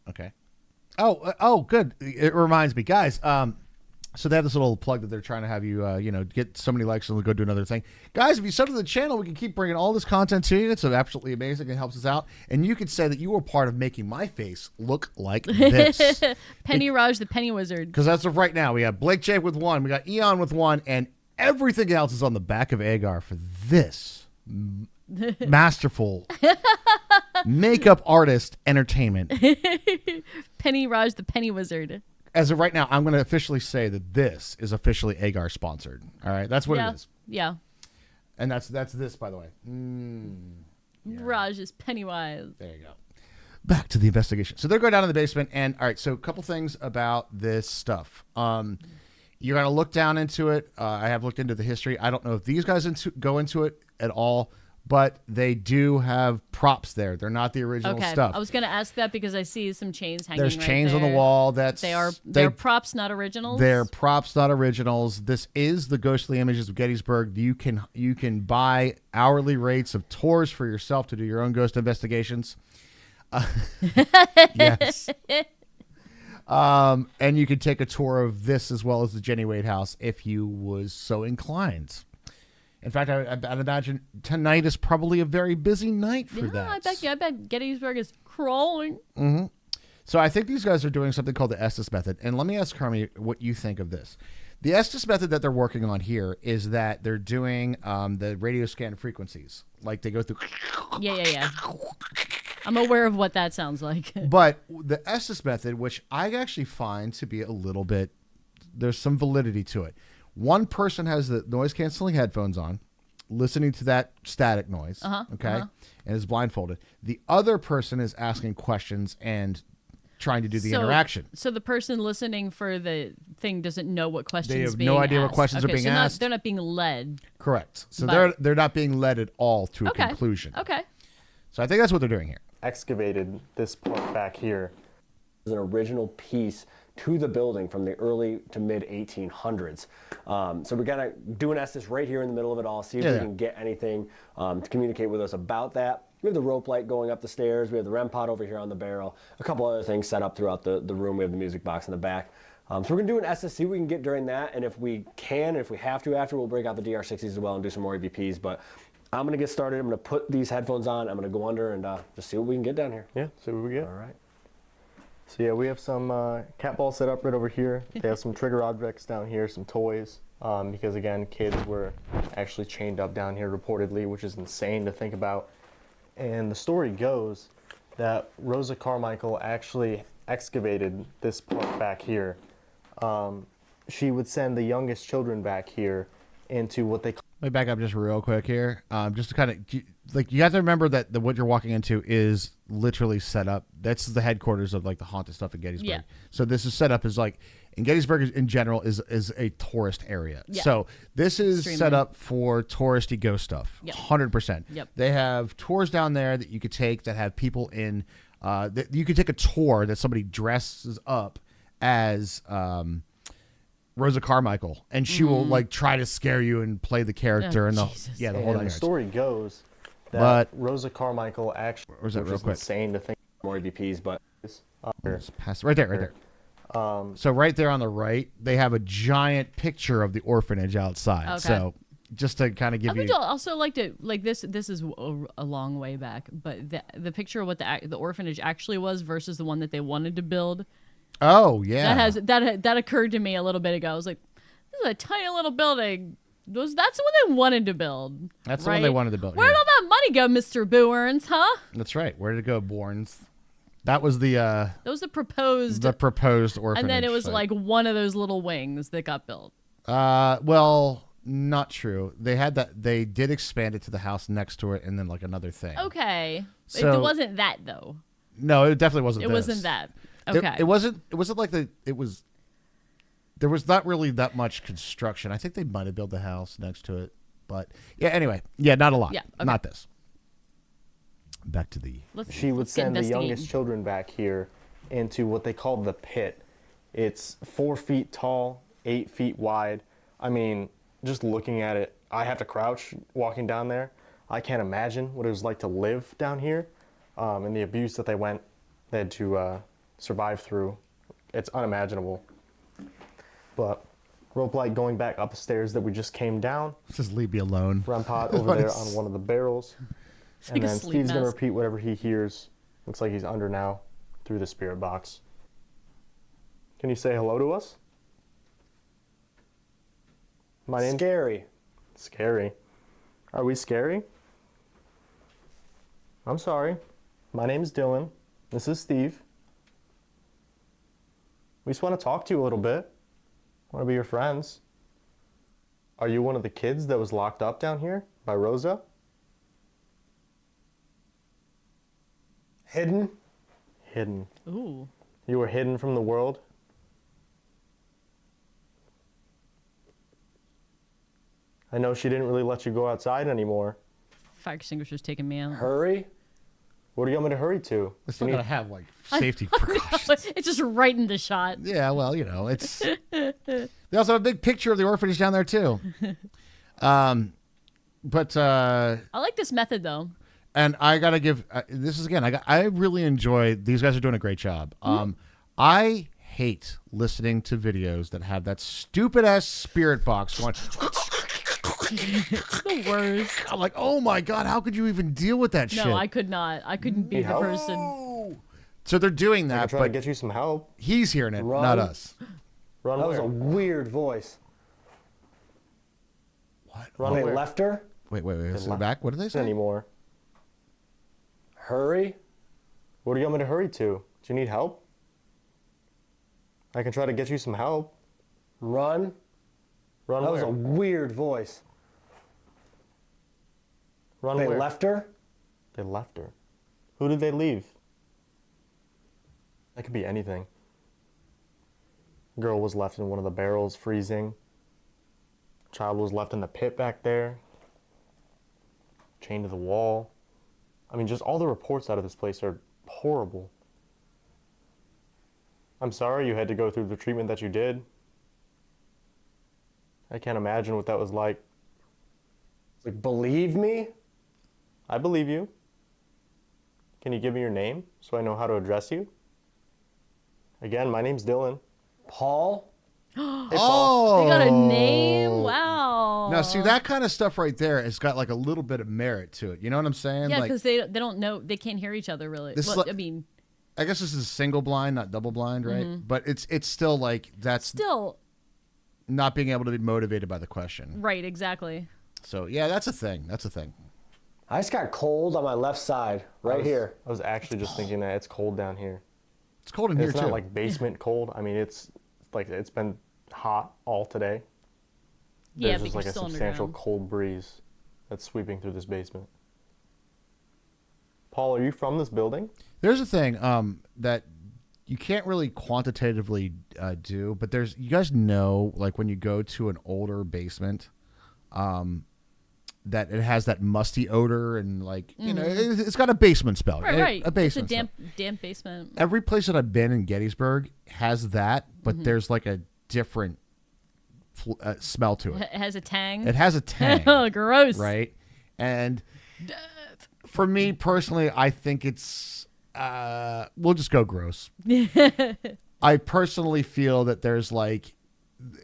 S2: Okay. Oh, good. It reminds me, guys. So they have this little plug that they're trying to have you, get so many likes and they'll go do another thing. Guys, if you sub to the channel, we can keep bringing all this content to you. It's absolutely amazing. It helps us out. And you could say that you were part of making my face look like this.
S3: Penny Raj, the Penny Wizard.
S2: Because as of right now, we have Blake J with 1, we got Eon with 1, and everything else is on the back of Agar for this masterful makeup artist entertainment.
S3: Penny Raj, the Penny Wizard.
S2: As of right now, I'm going to officially say that this is officially Agar sponsored. All right, that's what
S3: Yeah.
S2: it is,
S3: Yeah.
S2: and that's this, by the way.
S3: Raj is Pennywise.
S2: There you go. Back to the investigation. So they're going down in the basement, and all right. So a couple things about this stuff. You're going to look down into it. I have looked into the history. I don't know if these guys go into it at all, but they do have props there. They're not the original
S3: Okay.
S2: stuff.
S3: I was going to ask that because I see some chains hanging.
S2: There's
S3: right
S2: chains on the
S3: there.
S2: wall.
S3: They're props, not originals.
S2: They're props, not originals. This is the ghostly images of Gettysburg. You can buy hourly rates of tours for yourself to do your own ghost investigations. Yes. And you could take a tour of this as well as the Jenny Wade house if you was so inclined. In fact, I'd imagine tonight is probably a very busy night for that.
S3: I bet Gettysburg is crawling.
S2: So I think these guys are doing something called the Estes method. And let me ask Carmi what you think of this. The Estes method that they're working on here is that they're doing the radio scan frequencies. Like they go through.
S3: Yeah. I'm aware of what that sounds like.
S2: But the Estes method, which I actually find to be a little bit, there's some validity to it. One person has the noise canceling headphones on. listening to that static noise, okay, and is blindfolded. The other person is asking questions and trying to do the interaction.
S3: So the person listening for the thing doesn't know what questions
S2: They have
S3: being
S2: no idea what
S3: asked.
S2: questions are being asked.
S3: They're not being led.
S2: Correct. So
S3: But-
S2: they're not being led at all to a conclusion.
S3: Okay.
S2: So I think that's what they're doing here.
S6: Excavated this part back here.
S5: An original piece to the building from the early to mid 1800s. So we're gonna do an Estes right here in the middle of it all, see if we can get anything to communicate with us about that. We have the rope light going up the stairs. We have the REM pod over here on the barrel. A couple other things set up throughout the room. We have the music box in the back. So we're gonna do an Estes, see what we can get during that, and if we can, if we have to after, we'll break out the DR60s as well and do some more EVPs. But I'm gonna get started. I'm gonna put these headphones on. I'm gonna go under and just see what we can get down here.
S6: Yeah, see what we get.
S5: All right.
S6: So yeah, we have some cat balls set up right over here. They have some trigger objects down here, some toys, because again, kids were actually chained up down here reportedly, which is insane to think about. And the story goes that Rosa Carmichael actually excavated this part back here. She would send the youngest children back here into what they
S2: Let me back up just real quick here. Just to kind of, like, you have to remember that what you're walking into is literally set up. That's the headquarters of, like, the haunted stuff in Gettysburg.
S3: Yeah.
S2: So this is set up as, like, and Gettysburg in general is a tourist area.
S3: Yeah.
S2: So this is
S3: Extremely.
S2: set up for touristy ghost stuff.
S3: Yep.
S2: 100%.
S3: Yep.
S2: They have tours down there that you could take that have people in, that you could take a tour that somebody dresses up as, Rosa Carmichael, and she will like try to scare you and play the character and the
S3: Jesus.
S2: the whole
S6: and
S2: nine
S6: the
S2: yards.
S6: story goes that
S2: But-
S6: Rosa Carmichael actually,
S2: Where's that
S6: which
S2: real
S6: is
S2: quick?
S6: insane to think.
S5: More EVPs, but
S2: Just pass right there, right there. So right there on the right, they have a giant picture of the orphanage outside.
S3: Okay.
S2: So just to kind of
S3: I
S2: give
S3: would
S2: you,
S3: also like to like this. This is a long way back, but the picture of what the orphanage actually was versus the one that they wanted to build.
S2: oh yeah,
S3: That occurred to me a little bit ago. I was like, this is a tiny little building. That's the one they wanted to build.
S2: That's the one they wanted to build,
S3: Where'd
S2: yeah.
S3: all that money go, Mr. Booerns, huh?
S2: that's right. Where did it go, Borns? That was the
S3: That was the proposed,
S2: orphanage,
S3: and then it was
S2: site.
S3: like one of those little wings that got built.
S2: well, not true. They had that. They did expand it to the house next to it, and then like another thing.
S3: Okay,
S2: So-
S3: it wasn't that though.
S2: No, it definitely wasn't.
S3: It
S2: this.
S3: wasn't that.
S2: It-
S3: Okay.
S2: It wasn't. It wasn't like the. It was. There was not really that much construction. I think they might have built the house next to it, but yeah. Anyway, yeah, not a lot.
S3: Yeah, okay.
S2: Not this. Back to the.
S6: She would
S3: let's get
S6: send the
S3: investigating.
S6: youngest children back here into what they call the pit. It's 4 feet tall, 8 feet wide. I mean, just looking at it, I have to crouch walking down there. I can't imagine what it was like to live down here, and the abuse that they had to survive through. It's unimaginable. But rope light going back up the stairs that we just came down.
S2: Just leave me alone.
S6: REM pod over there on one of the barrels.
S3: It's
S6: And
S3: like a
S6: then
S3: sleep
S6: Steve's going to
S3: mask.
S6: repeat whatever he hears. Looks like he's under now through the spirit box. Can you say hello to us? My name's
S5: scary.
S6: Scary. Are we scary? I'm sorry. My name's Dylan. This is Steve. We just want to talk to you a little bit. Want to be your friends. Are you one of the kids that was locked up down here by Rosa?
S5: Hidden.
S6: Hidden.
S3: Ooh.
S6: You were hidden from the world? I know she didn't really let you go outside anymore.
S3: Fire extinguisher's taking me out.
S5: Hurry.
S6: What do you want me to hurry to?
S2: They're still
S6: You need-
S2: gotta have like safety precautions.
S3: It's just right in the shot.
S2: Yeah, well, you know, it's. They also have a big picture of the orphanage down there too. But
S3: I like this method though.
S2: and I gotta give this is again. I really enjoy. These guys are doing a great job. I hate listening to videos that have that stupid ass spirit box going.
S3: It's the worst.
S2: I'm like, oh my god, how could you even deal with that shit?
S3: No, I could not. I couldn't be the
S6: help?
S3: person.
S2: So they're doing
S6: I
S2: that,
S6: try to
S2: but
S6: get you some help.
S2: he's hearing it,
S5: Run.
S2: not us.
S6: Run
S5: That was
S6: where?
S5: a weird voice.
S2: What?
S6: Run
S5: They
S6: where?
S5: left her.
S2: Wait. Is it back? What did they say?
S6: Anymore.
S5: Hurry.
S6: What do you want me to hurry to? Do you need help? I can try to get you some help.
S5: Run.
S6: Run
S5: That was
S6: where?
S5: a weird voice.
S6: Run
S5: They
S6: where?
S5: left her?
S6: They left her. Who did they leave? That could be anything. Girl was left in one of the barrels freezing. Child was left in the pit back there. Chained to the wall. I mean, just all the reports out of this place are horrible. I'm sorry you had to go through the treatment that you did. I can't imagine what that was like.
S5: Like, believe me?
S6: I believe you. Can you give me your name so I know how to address you? Again, my name's Dylan.
S5: Paul?
S6: Hey, Paul.
S3: They got a name. Wow.
S2: Now, see, that kind of stuff right there has got like a little bit of merit to it. You know what I'm saying?
S3: Yeah,
S2: like,
S3: because they don't know, they can't hear each other really.
S2: This is
S3: Well,
S2: like-
S3: I mean,
S2: I guess this is single blind, not double blind, right? But it's still like that's
S3: still
S2: not being able to be motivated by the question.
S3: right, exactly.
S2: So yeah, that's a thing. That's a thing.
S5: I just got cold on my left side, right here.
S6: I was actually just thinking that it's cold down here.
S2: It's cold in
S6: And
S2: here
S6: it's
S2: too.
S6: not like basement cold. I mean, it's like it's been hot all today.
S3: Yeah,
S6: There's
S3: but
S6: just
S3: you're
S6: like a
S3: still
S6: substantial
S3: underground.
S6: cold breeze that's sweeping through this basement. Paul, are you from this building?
S2: There's a thing that you can't really quantitatively do, but there's you guys know like when you go to an older basement, that it has that musty odor and like you know it's got a basement smell.
S3: Right, right.
S2: A basement.
S3: It's a
S2: smell.
S3: damp basement.
S2: Every place that I've been in Gettysburg has that, but there's like a different smell to it.
S3: It has a tang.
S2: It has a tang.
S3: Oh, gross.
S2: Right? And for me personally, I think it's we'll just go gross. I personally feel that there's like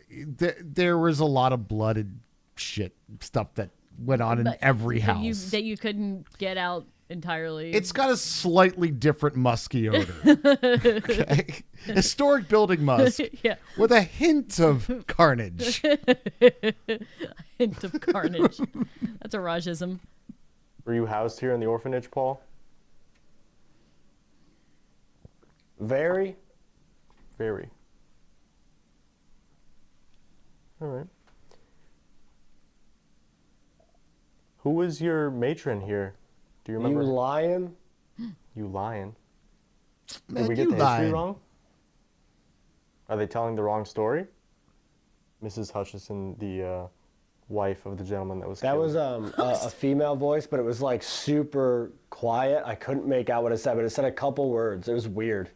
S2: there was a lot of blooded shit stuff that went on in
S3: But
S2: every
S3: that
S2: house.
S3: that you couldn't get out entirely.
S2: It's got a slightly different musky odor. Okay? Historic building musk
S3: yeah,
S2: with a hint of carnage.
S3: hint of carnage. That's a Rajism.
S6: Were you housed here in the orphanage, Paul?
S5: Very?
S6: Very. All right. Who was your matron here? Do you
S5: You
S6: remember?
S5: lying?
S6: You lying.
S2: Man,
S6: Did we get
S2: you
S6: the history
S2: lying.
S6: wrong? Are they telling the wrong story? Mrs. Hutchison, the wife of the gentleman that was
S5: That
S6: killed.
S5: was a female voice, but it was like super quiet. I couldn't make out what it said, but it said a couple words. It was weird.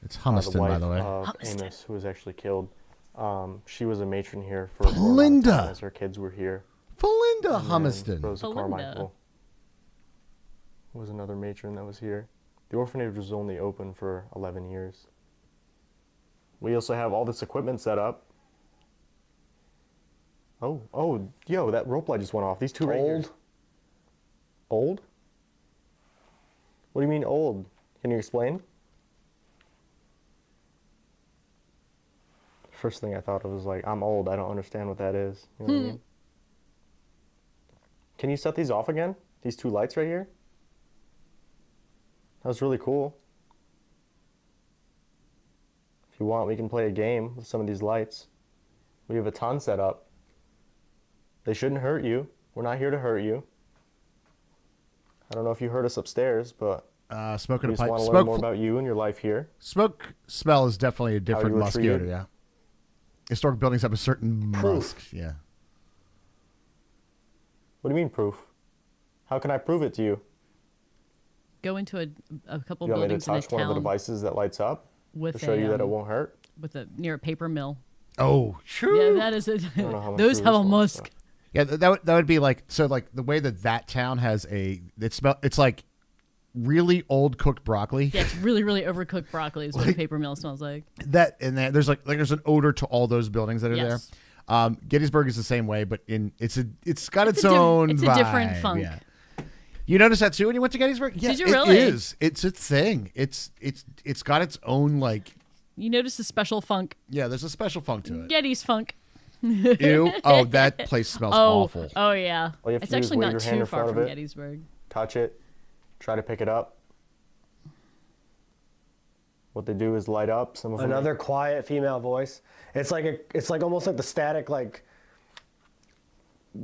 S2: It's
S6: the
S2: Hummiston,
S6: wife
S2: by the way.
S6: of
S3: Homestead.
S6: Amos, who was actually killed. She was a matron here for a long
S2: Belinda.
S6: time as her kids were here.
S2: Belinda
S6: And
S2: Hummiston.
S6: Rosa
S3: Belinda.
S6: Carmichael was another matron that was here. The orphanage was only open for 11 years. We also have all this equipment set up. Oh, yo, that rope light just went off. These two right here.
S5: Old?
S6: Old? What do you mean old? Can you explain? First thing I thought of was like, I'm old. I don't understand what that is. You know what I mean? Can you set these off again? These two lights right here? That was really cool. If you want, we can play a game with some of these lights. We have a ton set up. They shouldn't hurt you. We're not here to hurt you. I don't know if you heard us upstairs, but
S2: Smoking
S6: we
S2: a
S6: just
S2: pipe.
S6: want to learn more
S2: Smoke,
S6: about you and your life here.
S2: smoke smell is definitely a different
S6: were
S2: musky
S6: treated.
S2: odor, yeah. Historic buildings have a certain musk, yeah.
S6: What do you mean proof? How can I prove it to you?
S3: Go into a couple
S6: You want me to
S3: buildings in a
S6: touch one of the
S3: town
S6: devices that lights up
S3: with
S6: to show you that it
S3: a
S6: won't hurt?
S3: near a paper mill.
S2: Oh, true.
S3: Yeah, that is it.
S6: don't know how much
S3: Those
S6: true
S3: have
S6: this
S3: a
S6: was,
S3: musk.
S2: Yeah, that would be like so like the way that town has it's like really old cooked broccoli.
S3: Yeah, it's really, really overcooked broccoli is what a paper mill smells like.
S2: That and there's like there's an odor to all those buildings that are
S3: Yes.
S2: there. Gettysburg is the same way, but it's got its
S3: a
S2: own
S3: it's a different
S2: vibe,
S3: funk.
S2: Yeah. You noticed that too when you went to Gettysburg? Yeah,
S3: Did you really?
S2: It is. It's a thing. It's got its own like
S3: You notice the special funk.
S2: yeah. There's a special funk to it.
S3: Getty's funk.
S2: Ew. Oh, that place smells awful.
S3: Oh yeah.
S6: All you have to
S3: It's
S6: do is
S3: actually
S6: wave
S3: not
S6: your hand
S3: too
S6: in
S3: far
S6: front of
S3: from
S6: it.
S3: Gettysburg.
S6: Touch it, try to pick it up. What they do is light up. Some of them
S5: Another quiet female voice. It's like almost like the static like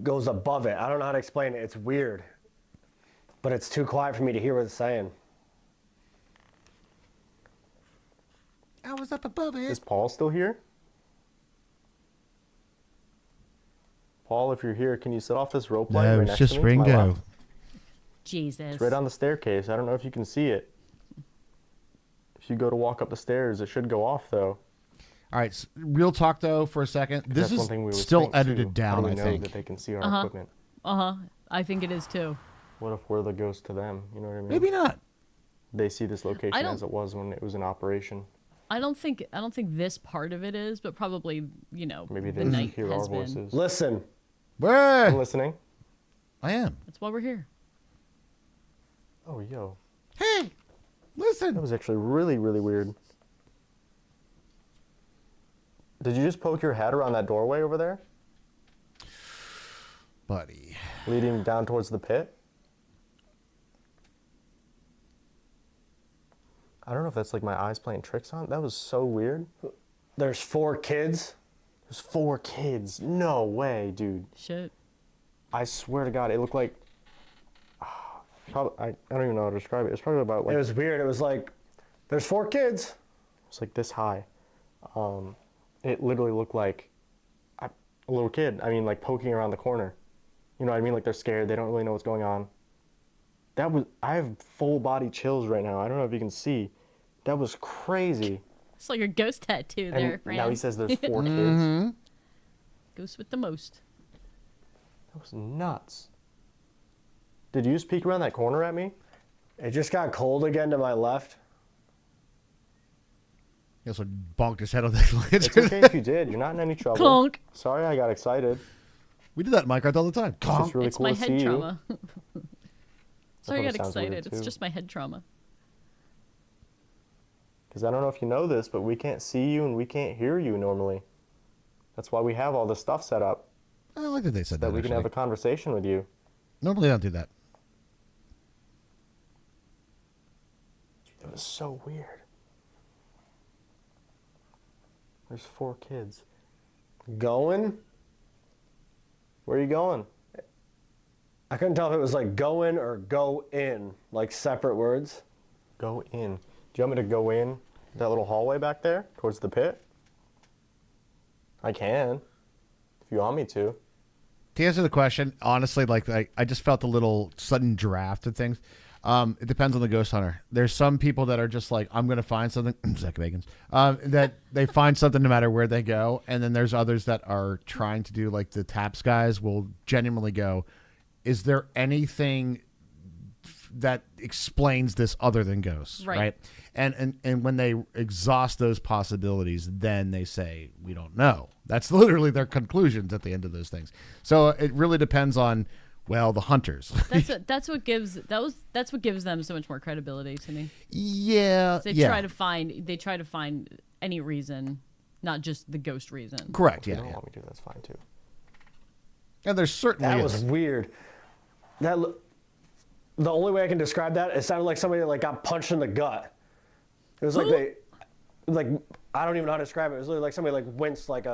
S5: goes above it. I don't know how to explain it. It's weird. But it's too quiet for me to hear what it's saying.
S2: I was up above it.
S6: Is Paul still here? Paul, if you're here, can you set off this rope light
S2: No,
S6: right
S2: it's
S6: next
S2: just
S6: to me? To my
S2: Ringo.
S6: left?
S3: Jesus.
S6: It's right on the staircase. I don't know if you can see it. If you go to walk up the stairs, it should go off, though.
S2: All right, real talk though for a second. This
S6: That's
S2: is
S6: one thing we would
S2: still
S6: think,
S2: edited
S6: too. How
S2: down,
S6: do we
S2: I
S6: know
S2: think.
S6: that they can see our equipment?
S3: I think it is too.
S6: What if we're the ghost to them? You know what I mean?
S2: Maybe not.
S6: They see this location
S3: I don't-
S6: as it was when it was in operation.
S3: I don't think this part of it is, but probably, you know,
S6: Maybe
S3: the
S6: they
S3: night
S6: hear our
S3: has been.
S6: voices.
S5: Listen.
S6: I'm
S2: Where?
S6: listening.
S2: I am.
S3: That's why we're here.
S6: Oh, yo.
S2: Hey, listen.
S6: That was actually really, really weird. Did you just poke your head around that doorway over there?
S2: Buddy.
S6: Leading down towards the pit? I don't know if that's like my eyes playing tricks on. That was so weird.
S5: There's 4 kids.
S6: There's 4 kids. No way, dude.
S3: Shit.
S6: I swear to God, it looked like... Probably, I don't even know how to describe it. It's probably about like...
S5: It was weird. It was like, there's 4 kids.
S6: It's like this high. It literally looked like a little kid. I mean, like poking around the corner. You know what I mean? Like they're scared. They don't really know what's going on. I have full body chills right now. I don't know if you can see. That was crazy.
S3: It's like your ghost tattoo there,
S6: And
S3: Fran.
S6: now he says there's 4 kids.
S3: Ghost with the most.
S6: That was nuts. Did you just peek around that corner at me?
S5: It just got cold again to my left.
S2: He also bonked his head on that
S6: It's
S2: lantern.
S6: okay if you did. You're not in any trouble.
S3: Clonk.
S6: Sorry I got excited.
S2: We do that in Minecraft all the time.
S6: It's just really
S3: It's
S6: cool
S3: my
S6: to
S3: head
S6: see you.
S3: trauma. Sorry, I
S6: thought it
S3: got
S6: sounds weird,
S3: excited. It's
S6: too.
S3: just my head trauma.
S6: Because I don't know if you know this, but we can't see you and we can't hear you normally. That's why we have all this stuff set up,
S2: I like that they said
S6: that
S2: that.
S6: we can have a
S2: actually.
S6: conversation with you.
S2: Normally I don't do that.
S6: It was so weird. There's 4 kids.
S5: Going?
S6: Where are you going?
S5: I couldn't tell if it was like going or go in, like separate words.
S6: Go in. Do you want me to go in that little hallway back there towards the pit? I can, if you want me to.
S2: To answer the question, honestly, like I just felt a little sudden draft of things. It depends on the ghost hunter. There's some people that are just like, I'm going to find something, Zach Bagans, that they find something no matter where they go. And then there's others that are trying to do like the taps guys will genuinely go, is there anything that explains this other than ghosts?
S3: Right.
S2: And when they exhaust those possibilities, then they say, we don't know. That's literally their conclusions at the end of those things. So it really depends on, well, the hunters.
S3: That's what gives them so much more credibility to me.
S2: Yeah.
S3: They
S2: yeah.
S3: try to find any reason, not just the ghost reason.
S2: Correct.
S6: If you
S2: Yeah.
S6: don't
S2: Yeah.
S6: want me to, that's fine too.
S2: And there's certainly
S5: That
S2: is.
S5: was weird. The only way I can describe that, it sounded like somebody like got punched in the gut. It was like I don't even know how to describe it. It was literally like somebody like winced like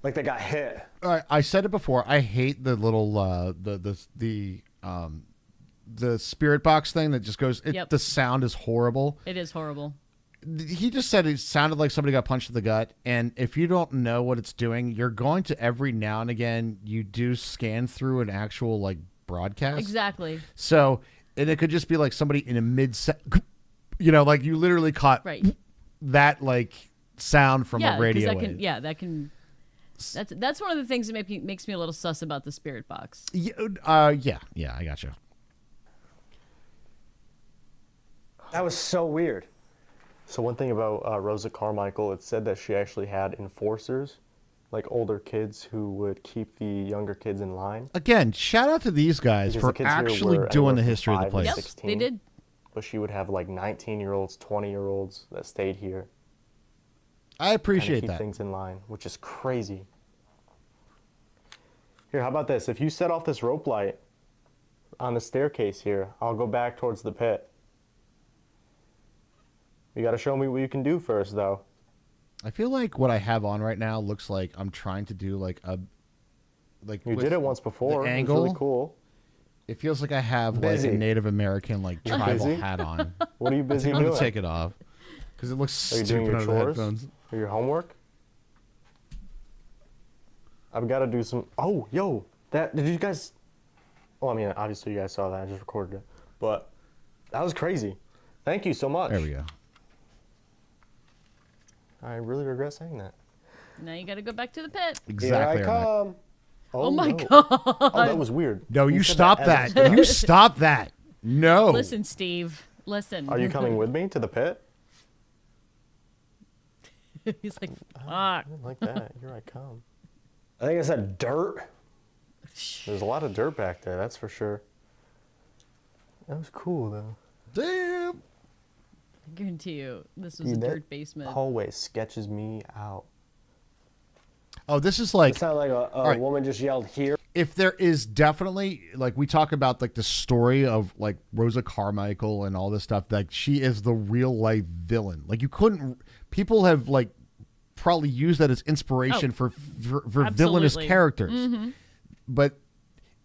S5: they got hit.
S2: All right, I said it before. I hate the little the spirit box thing that just goes.
S3: Yep.
S2: The sound is horrible.
S3: It is horrible.
S2: He just said it sounded like somebody got punched in the gut, and if you don't know what it's doing, you're going to every now and again you do scan through an actual like broadcast.
S3: Exactly.
S2: So, and it could just be like somebody in a like you literally caught
S3: Right.
S2: that like sound from a radio wave.
S3: That's one of the things that makes me a little sus about the spirit box.
S2: Yeah, I gotcha.
S5: That was so weird.
S6: So one thing about Rosa Carmichael, it said that she actually had enforcers, like older kids who would keep the younger kids in line.
S2: Again, shout out to these guys
S6: Because
S2: for
S6: the kids here
S2: actually
S6: were
S2: doing the
S6: anywhere from
S2: history of the
S6: 5 to
S2: place.
S3: Yep,
S6: 16.
S3: they did.
S6: But she would have like 19-year-olds, 20-year-olds that stayed here.
S2: I
S6: Trying to
S2: appreciate
S6: keep
S2: that.
S6: things in line, which is crazy. Here, how about this? If you set off this rope light on the staircase here, I'll go back towards the pit. You got to show me what you can do first, though.
S2: I feel like what I have on right now looks like I'm trying to do like a
S6: You did it once before.
S2: The
S6: It was
S2: angle.
S6: really cool.
S2: It feels like I have like
S5: Busy.
S2: a Native American like tribal
S6: busy?
S2: hat on.
S6: What are you
S2: I
S6: busy
S2: think I'm
S6: doing?
S2: gonna take it off because it looks
S6: Are you
S2: stupid
S6: doing your
S2: under the
S6: chores?
S2: headphones.
S6: Or your homework? I've got to do some. Oh, yo, that did you guys? Well, I mean, obviously you guys saw that. I just recorded it, but that was crazy. Thank you so much.
S2: There we go.
S6: I really regret saying that.
S3: Now you got to go back to the pit.
S2: Exactly.
S5: Here I
S2: Ermac.
S5: come.
S3: Oh my
S6: no.
S3: God.
S6: Oh, that was weird.
S2: No, you
S6: said
S2: stop
S6: as
S2: that. You stop that. No.
S3: Listen, Steve. Listen.
S6: Are you coming with me to the pit?
S3: He's like, fuck.
S6: I didn't like that. Here I come.
S5: I think I said dirt.
S6: There's a lot of dirt back there, that's for sure. That was cool though.
S2: Damn.
S3: I guarantee you, this was
S6: Dude,
S3: a
S6: that
S3: dirt basement.
S6: Hallway sketches me out.
S2: Oh, this is like
S5: It sounded like a
S2: right.
S5: woman just yelled here.
S2: if there is definitely like we talk about like the story of like Rosa Carmichael and all this stuff, like she is the real life villain. Like you couldn't people have like probably used that as inspiration for villainous
S3: absolutely.
S2: characters. But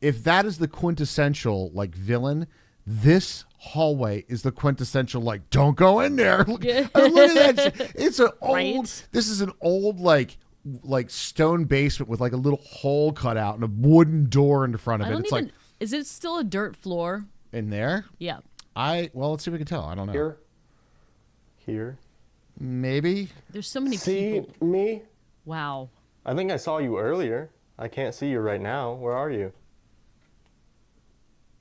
S2: if that is the quintessential like villain, this hallway is the quintessential like don't go in there. Look at that. It's an old
S3: Right?
S2: This is an old like stone basement with like a little hole cut out and a wooden door in the front of
S3: I
S2: it.
S3: don't
S2: It's
S3: even.
S2: like
S3: Is it still a dirt floor?
S2: in there.
S3: Yeah.
S2: Well, let's see if we can tell. I don't know.
S5: Here.
S6: Here.
S2: Maybe.
S3: There's so many
S5: See
S3: people.
S5: me?
S3: Wow.
S6: I think I saw you earlier. I can't see you right now. Where are you?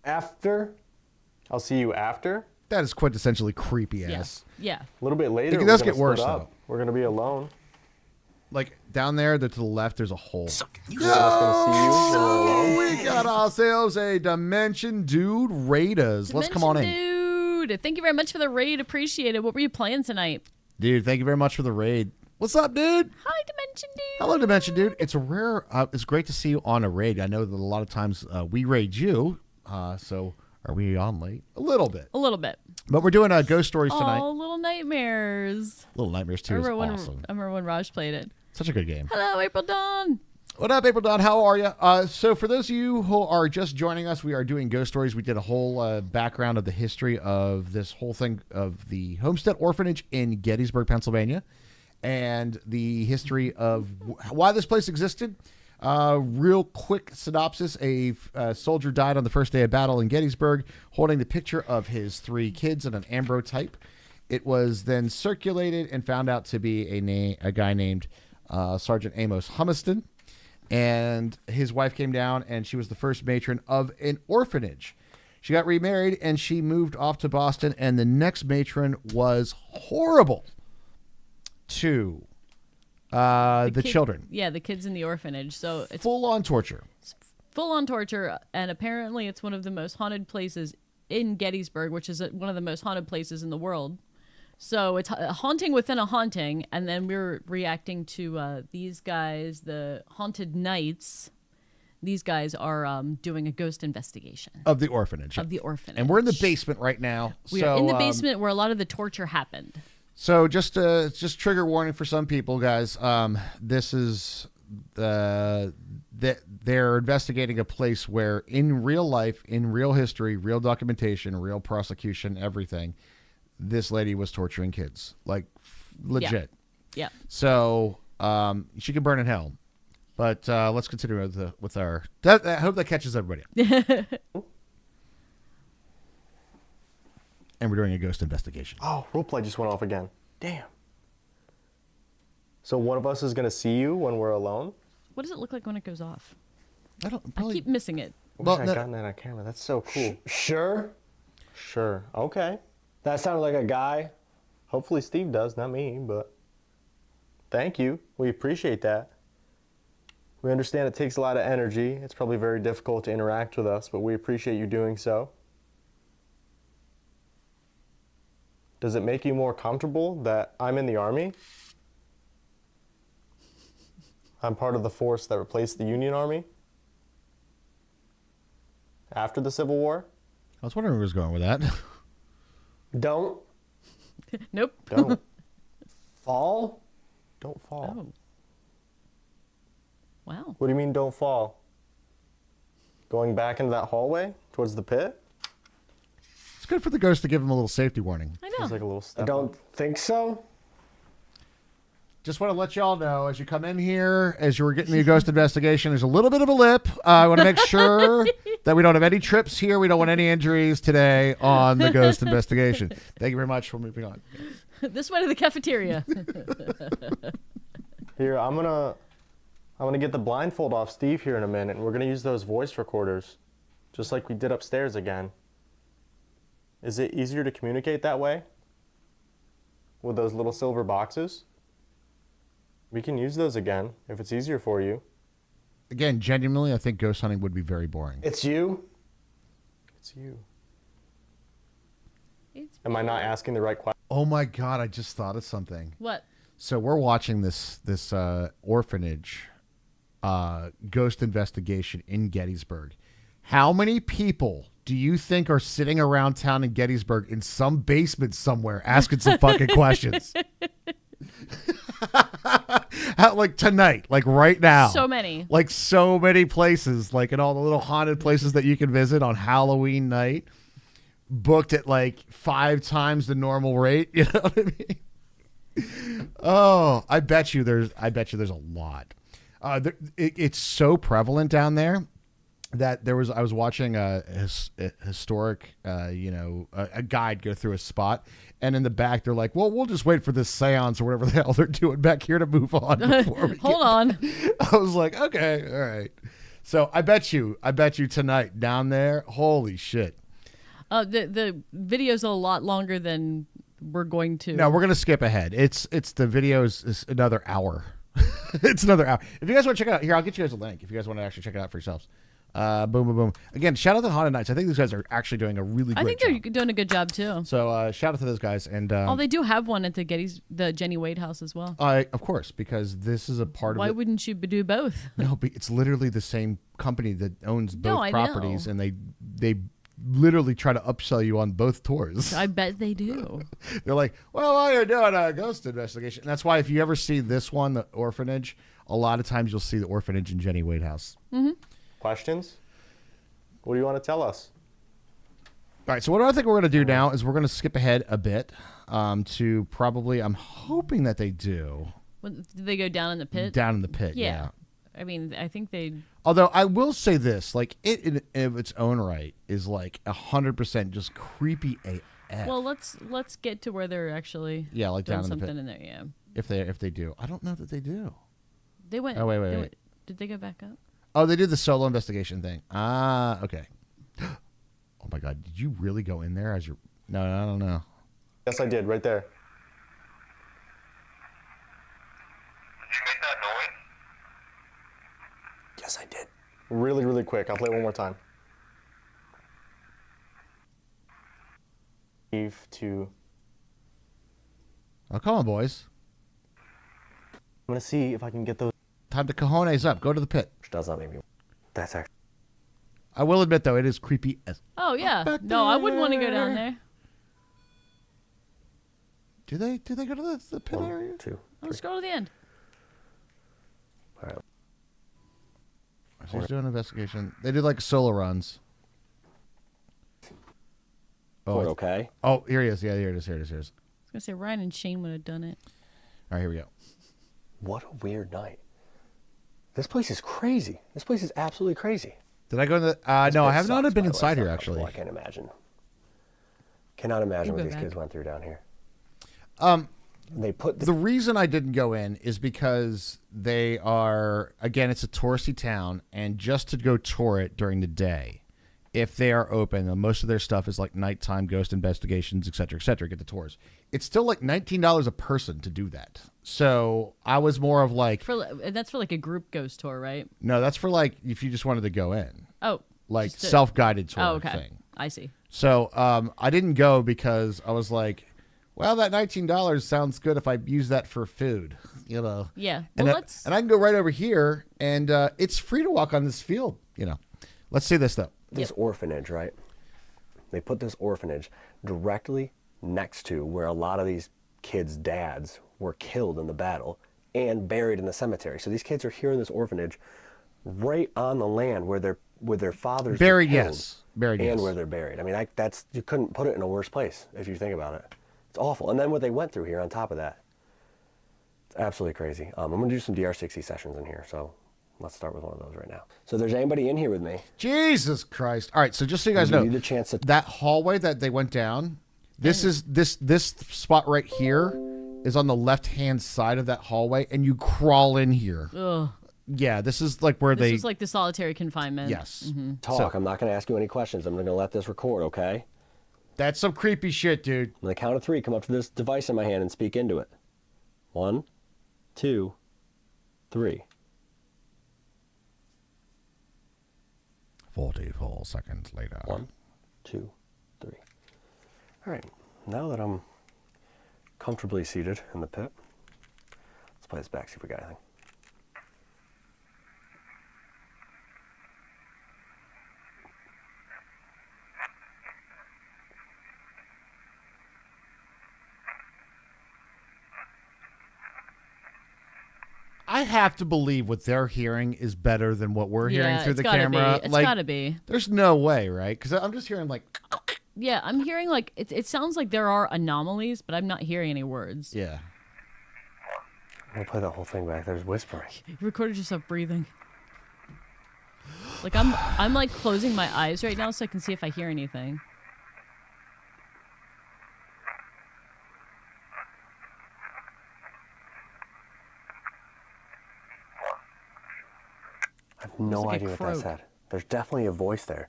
S5: After?
S6: I'll see you after.
S2: That is quintessentially creepy
S3: Yeah.
S2: ass.
S3: Yeah.
S6: A little bit later.
S2: It
S6: we're
S2: does
S6: gonna
S2: get worse,
S6: split
S2: though.
S6: up. We're gonna be alone.
S2: Like down there, to the left, there's a hole.
S6: We're just gonna see you when we're alone.
S2: We got ourselves a Dimension Dude Raiders. Let's come on in.
S3: Dude, thank you very much for the raid. Appreciate it. What were you playing tonight?
S2: Dude, thank you very much for the raid. What's up, dude?
S3: Hi, Dimension Dude.
S2: Hello, Dimension Dude. It's a rare, it's great to see you on a raid. I know that a lot of times we raid you, so are we on late? A little bit.
S3: A little bit.
S2: But we're doing ghost stories tonight.
S3: Oh, Little Nightmares.
S2: Little Nightmares 2 is awesome.
S3: I remember when Raj played it.
S2: Such a good game.
S3: Hello, April Dawn.
S2: What up, April Dawn? How are you? So for those of you who are just joining us, we are doing ghost stories. We did a whole background of the history of this whole thing of the Homestead Orphanage in Gettysburg, Pennsylvania, and the history of why this place existed. Real quick synopsis. A soldier died on the first day of battle in Gettysburg, holding the picture of his 3 kids in an ambrotype. It was then circulated and found out to be a guy named Sergeant Amos Humiston. And his wife came down, and she was the first matron of an orphanage. She got remarried, and she moved off to Boston, and the next matron was horrible to the children.
S3: Yeah, the kids in the orphanage. So it's
S2: Full-on torture.
S3: full on torture, and apparently it's one of the most haunted places in Gettysburg, which is one of the most haunted places in the world. So it's a haunting within a haunting, and then we're reacting to these guys, the Haunted Knights. These guys are doing a ghost investigation
S2: Of the orphanage.
S3: of the orphanage.
S2: And we're in the basement right now.
S3: We are in the basement where a lot of the torture happened.
S2: So just trigger warning for some people, guys. This is that they're investigating a place where in real life, in real history, real documentation, real prosecution, everything, this lady was torturing kids, like legit.
S3: Yeah.
S2: So she can burn in hell. But let's continue with our. I hope that catches everybody. And we're doing a ghost investigation.
S6: Oh, roleplay just went off again. Damn. So one of us is gonna see you when we're alone?
S3: What does it look like when it goes off?
S2: I don't
S3: I
S2: really.
S3: keep missing it.
S6: Wish
S2: Well,
S6: I'd
S2: no-
S6: gotten that on camera. That's so cool.
S5: Sure.
S6: Sure. Okay.
S5: That sounded like a guy.
S6: Hopefully Steve does, not me, but thank you. We appreciate that. We understand it takes a lot of energy. It's probably very difficult to interact with us, but we appreciate you doing so. Does it make you more comfortable that I'm in the Army? I'm part of the force that replaced the Union Army after the Civil War?
S2: I was wondering where he was going with that.
S5: Don't
S3: Nope.
S6: Don't.
S5: fall.
S6: Don't fall.
S3: Oh. Wow.
S6: What do you mean don't fall? Going back into that hallway towards the pit?
S2: It's good for the ghost to give him a little safety warning.
S3: I know.
S6: Seems like a little
S5: I
S6: step
S5: don't
S6: up.
S5: think so.
S2: Just want to let y'all know, as you come in here, as you were getting the ghost investigation, there's a little bit of a lip. I want to make sure that we don't have any trips here. We don't want any injuries today on the ghost investigation. Thank you very much. We're moving on.
S3: This way to the cafeteria.
S6: Here, I'm gonna get the blindfold off Steve here in a minute, and we're gonna use those voice recorders, just like we did upstairs again. Is it easier to communicate that way? With those little silver boxes? We can use those again, if it's easier for you.
S2: Again, genuinely, I think ghost hunting would be very boring.
S5: It's you.
S6: It's you.
S3: It's
S6: Am I not asking the right question?
S2: Oh my God, I just thought of something.
S3: What?
S2: So we're watching this orphanage ghost investigation in Gettysburg. How many people do you think are sitting around town in Gettysburg in some basement somewhere asking some fucking questions? Like tonight, like right now.
S3: So many.
S2: Like so many places, like in all the little haunted places that you can visit on Halloween night, booked at like 5 times the normal rate. You know what I mean? Oh, I bet you there's a lot. It's so prevalent down there that I was watching a historic, a guide go through a spot, and in the back they're like, well, we'll just wait for this seance or whatever the hell they're doing back here to move on before we
S3: Hold on.
S2: I was like, okay, all right. So I bet you tonight down there, holy shit.
S3: The video's a lot longer than we're going to.
S2: No, we're gonna skip ahead. It's the video is another hour. It's another hour. If you guys want to check it out, here, I'll get you guys a link if you guys want to actually check it out for yourselves. Boom, boom, boom. Again, shout out to Haunted Nights. I think these guys are actually doing a really great job.
S3: I think they're doing a good job too.
S2: So shout out to those guys. And
S3: Oh, they do have one at the Jenny Wade house as well.
S2: of course, because this is a part
S3: Why
S2: of it.
S3: wouldn't you do both?
S2: No, but it's literally the same company that owns both
S3: I
S2: properties,
S3: know.
S2: and they literally try to upsell you on both tours.
S3: I bet they do.
S2: They're like, well, while you're doing a ghost investigation. And that's why if you ever see this one, the orphanage, a lot of times you'll see the orphanage in Jenny Wade house.
S3: Mm-hmm.
S6: Questions? What do you want to tell us?
S2: All right, so what I think we're going to do now is we're going to skip ahead a bit to probably, I'm hoping that they do.
S3: Did they go down in the pit?
S2: Down in the pit, yeah.
S3: I mean, I think they.
S2: Although I will say this, like it in its own right is like 100% just creepy AF.
S3: Well, let's get to where they're actually
S2: like
S3: doing
S2: down in the
S3: something
S2: pit.
S3: in there. Yeah.
S2: If they do, I don't know that they do.
S3: They went.
S2: Oh wait.
S3: Did they go back up?
S2: Oh, they did the solo investigation thing. Ah, okay. Oh my God, did you really go in there as your? No, I don't know.
S6: Yes, I did, right there.
S1: Did you make that noise?
S5: Yes, I did.
S6: Really, really quick. I'll play it one more time. Steve to...
S2: Oh, come on, boys.
S6: I'm going to see if I can get those...
S2: Time to cojones up. Go to the pit.
S5: Which does not make me. That's actually.
S2: I will admit, though, it is creepy as.
S3: Oh yeah.
S2: Back
S3: No, I wouldn't want to go
S2: there.
S3: down there.
S2: Do they go to the pit area?
S5: 1, 2.
S3: Let's scroll to the end.
S5: All right.
S2: So he's doing an investigation. They do like solo runs.
S5: We're
S2: it's-
S5: okay.
S2: Oh, here he is. Yeah, here it is.
S3: I was gonna say Ryan and Shane would have done it.
S2: All right, here we go.
S5: What a weird night. This place is crazy. This place is absolutely crazy.
S2: Did I go in the? No, I have not been inside here actually.
S5: I can't imagine. Cannot imagine
S3: We'll
S5: what
S3: go
S5: these kids
S3: back.
S5: went through down here.
S2: Um,
S5: They put
S2: the reason I didn't go in is because they are, again, it's a touristy town, and just to go tour it during the day, if they are open, and most of their stuff is like nighttime ghost investigations, et cetera, get the tours. It's still like $19 a person to do that. So I was more of like,
S3: That's for like a group ghost tour, right?
S2: no, that's for like if you just wanted to go in,
S3: Oh.
S2: like
S3: just to-
S2: self-guided tour
S3: Oh, okay.
S2: thing.
S3: I see.
S2: So I didn't go because I was like, well, that $19 sounds good if I use that for food, you know.
S3: Yeah.
S2: And,
S3: Well,
S2: and I can go right over here, and it's free to walk on this field, you know. Let's see this, though.
S5: this orphanage, right? They put this orphanage directly next to where a lot of these kids' dads were killed in the battle and buried in the cemetery. So these kids are here in this orphanage right on the land where where their fathers
S2: Buried,
S5: were killed
S2: yes. Buried,
S5: and
S2: yes.
S5: where they're buried. I mean, that's you couldn't put it in a worse place if you think about it. It's awful. And then what they went through here on top of that. It's absolutely crazy. I'm going to do some DR60 sessions in here, so let's start with one of those right now. So there's anybody in here with me?
S2: Jesus Christ. All right, so just so you guys
S5: Give
S2: know,
S5: you the chance to...
S2: that hallway that they went down, this is this spot right here is on the left-hand side of that hallway, and you crawl in here.
S3: Ugh.
S2: Yeah, this is like where
S3: This is like the solitary confinement.
S2: Yes.
S5: Talk. I'm not going to ask you any questions. I'm going to let this record, okay?
S2: That's some creepy shit, dude.
S5: On the count of 3, come up to this device in my hand and speak into it. 1, 2, 3.
S2: 44 seconds later.
S5: 1, 2, 3. All right. Now that I'm comfortably seated in the pit, let's play this back, see if we got anything.
S2: I have to believe what they're hearing is better than what we're hearing through the camera.
S3: It's gotta be.
S2: There's no way, right? Because I'm just hearing like.
S3: Yeah, I'm hearing like it sounds like there are anomalies, but I'm not hearing any words.
S2: Yeah.
S5: I'm going to play the whole thing back. There's whispering.
S3: You recorded yourself breathing. Like I'm like closing my eyes right now so I can see if I hear anything.
S5: I have no
S3: like a
S5: idea what that
S3: croak.
S5: said. There's definitely a voice there.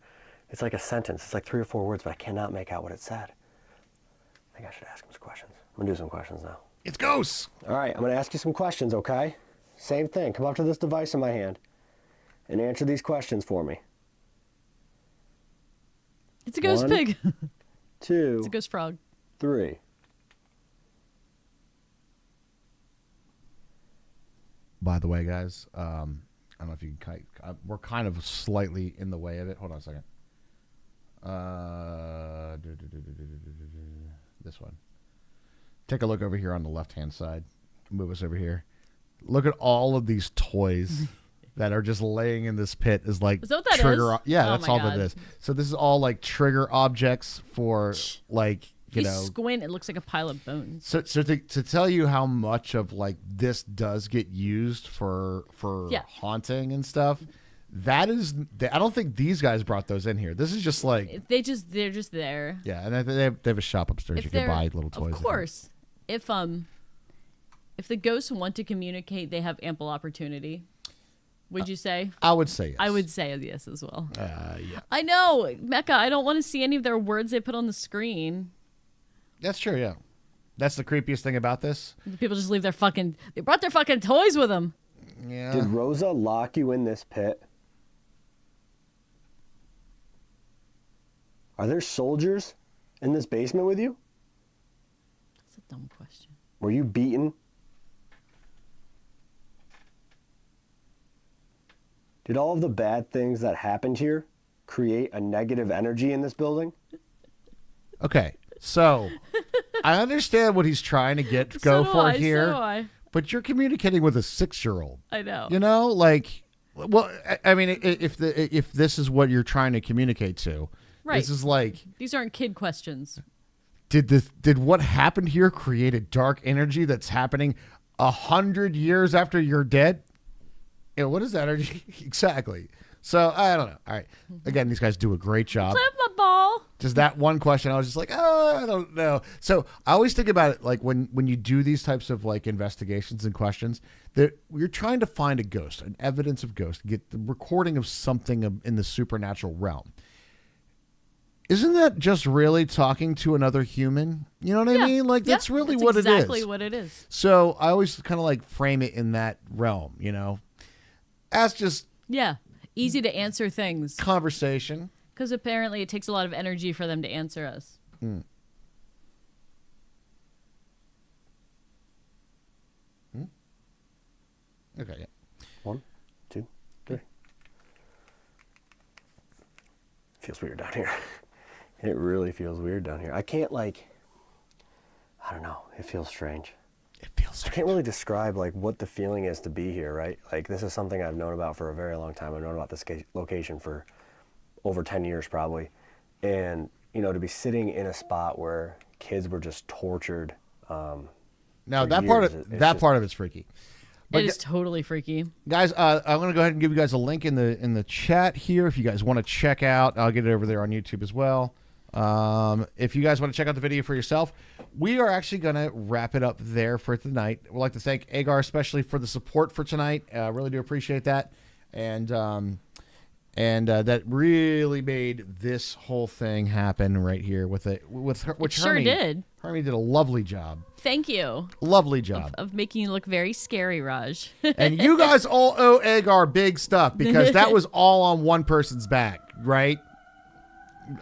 S5: It's like a sentence. It's like 3 or 4 words, but I cannot make out what it said. I think I should ask him some questions. I'm going to do some questions now.
S2: It's ghosts.
S5: All right, I'm going to ask you some questions, okay? Same thing. Come up to this device in my hand and answer these questions for me.
S3: It's a ghost
S5: 1,
S3: pig.
S5: 2,
S3: It's a ghost frog.
S5: 3.
S2: By the way, guys, I don't know if you can. We're kind of slightly in the way of it. Hold on a second. This one. Take a look over here on the left-hand side. Move us over here. Look at all of these toys that are just laying in this pit. Is like
S3: Is that what that
S2: trigger.
S3: is?
S2: Yeah,
S3: Oh
S2: that's
S3: my
S2: all
S3: God.
S2: that is. So this is all like trigger objects for like
S3: If you squint, it looks like a pile of bones.
S2: So to tell you how much of like this does get used for
S3: Yeah.
S2: haunting and stuff, that is I don't think these guys brought those in here. This is just like
S3: They're just there.
S2: yeah, and they have a shop upstairs. You can
S3: they're-
S2: buy little toys.
S3: Of course. If the ghosts want to communicate, they have ample opportunity. Would you say?
S2: I would say yes.
S3: I would say yes as well.
S2: Yeah,
S3: I know, Mecca. I don't want to see any of their words they put on the screen.
S2: that's true. Yeah, that's the creepiest thing about this.
S3: People just leave they brought their fucking toys with them.
S2: Yeah,
S5: Did Rosa lock you in this pit? Are there soldiers in this basement with you?
S3: That's a dumb question.
S5: Were you beaten? Did all of the bad things that happened here create a negative energy in this building?
S2: Okay, so I understand what he's trying to go
S3: So do
S2: for
S3: I,
S2: here,
S3: so do I.
S2: but you're communicating with a 6-year-old.
S3: I know.
S2: You know, like, well, I mean, if this is what you're trying to communicate to,
S3: Right.
S2: this is like,
S3: These aren't kid questions.
S2: did what happened here create a dark energy that's happening 100 years after you're dead? You know, what is that energy exactly? So I don't know. All right, again, these guys do a great job.
S3: Flip my ball.
S2: Just that one question, I was just like, oh, I don't know. So I always think about it like when you do these types of like investigations and questions, that you're trying to find a ghost, an evidence of ghost, get the recording of something in the supernatural realm. Isn't that just really talking to another human? You know what I mean? Like that's really what it is.
S3: Exactly what it is.
S2: So I always kind of like frame it in that realm, you know? That's just
S3: Yeah. Easy to answer things.
S2: conversation.
S3: Because apparently it takes a lot of energy for them to answer us.
S2: Okay, yeah.
S5: 1, 2, 3. Feels weird down here. It really feels weird down here. I can't I don't know. It feels strange.
S2: It feels
S5: I
S2: strange.
S5: can't really describe like what the feeling is to be here, right? Like this is something I've known about for a very long time. I've known about this location for over 10 years probably. And, you know, to be sitting in a spot where kids were just tortured.
S2: Now
S5: for
S2: that
S5: years,
S2: part of it's freaky.
S3: It is totally freaky.
S2: Guys, I'm going to go ahead and give you guys a link in the chat here if you guys want to check out. I'll get it over there on YouTube as well. If you guys want to check out the video for yourself, we are actually going to wrap it up there for tonight. We'd like to thank Agar especially for the support for tonight. Really do appreciate that. And that really made this whole thing happen right here with her. Which
S3: sure did.
S2: Hermie did a lovely job.
S3: Thank you.
S2: Lovely job.
S3: Of making you look very scary, Raj.
S2: And you guys all owe Agar big stuff because that was all on one person's back, right?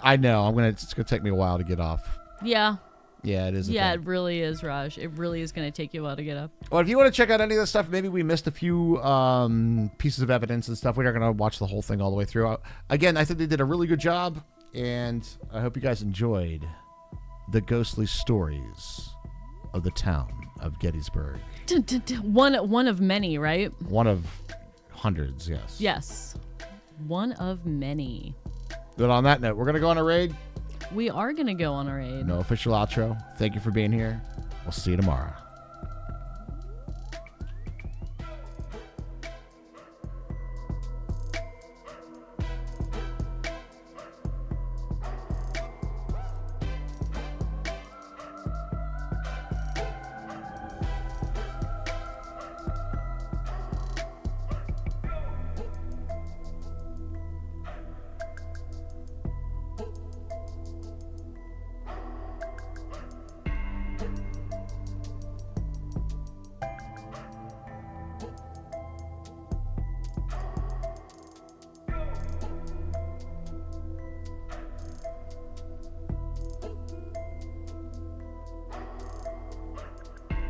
S2: I know. It's gonna take me a while to get off.
S3: Yeah.
S2: Yeah, it is.
S3: Yeah, it really is, Raj. It really is going to take you a while to get up.
S2: Well, if you want to check out any of this stuff, maybe we missed a few pieces of evidence and stuff. We're not going to watch the whole thing all the way through. Again, I think they did a really good job, and I hope you guys enjoyed the ghostly stories of the town of Gettysburg.
S3: One of many, right?
S2: One of hundreds, yes.
S3: Yes. One of many.
S2: But on that note, we're going to go on a raid.
S3: We are going to go on a raid.
S2: No official outro. Thank you for being here. We'll see you tomorrow.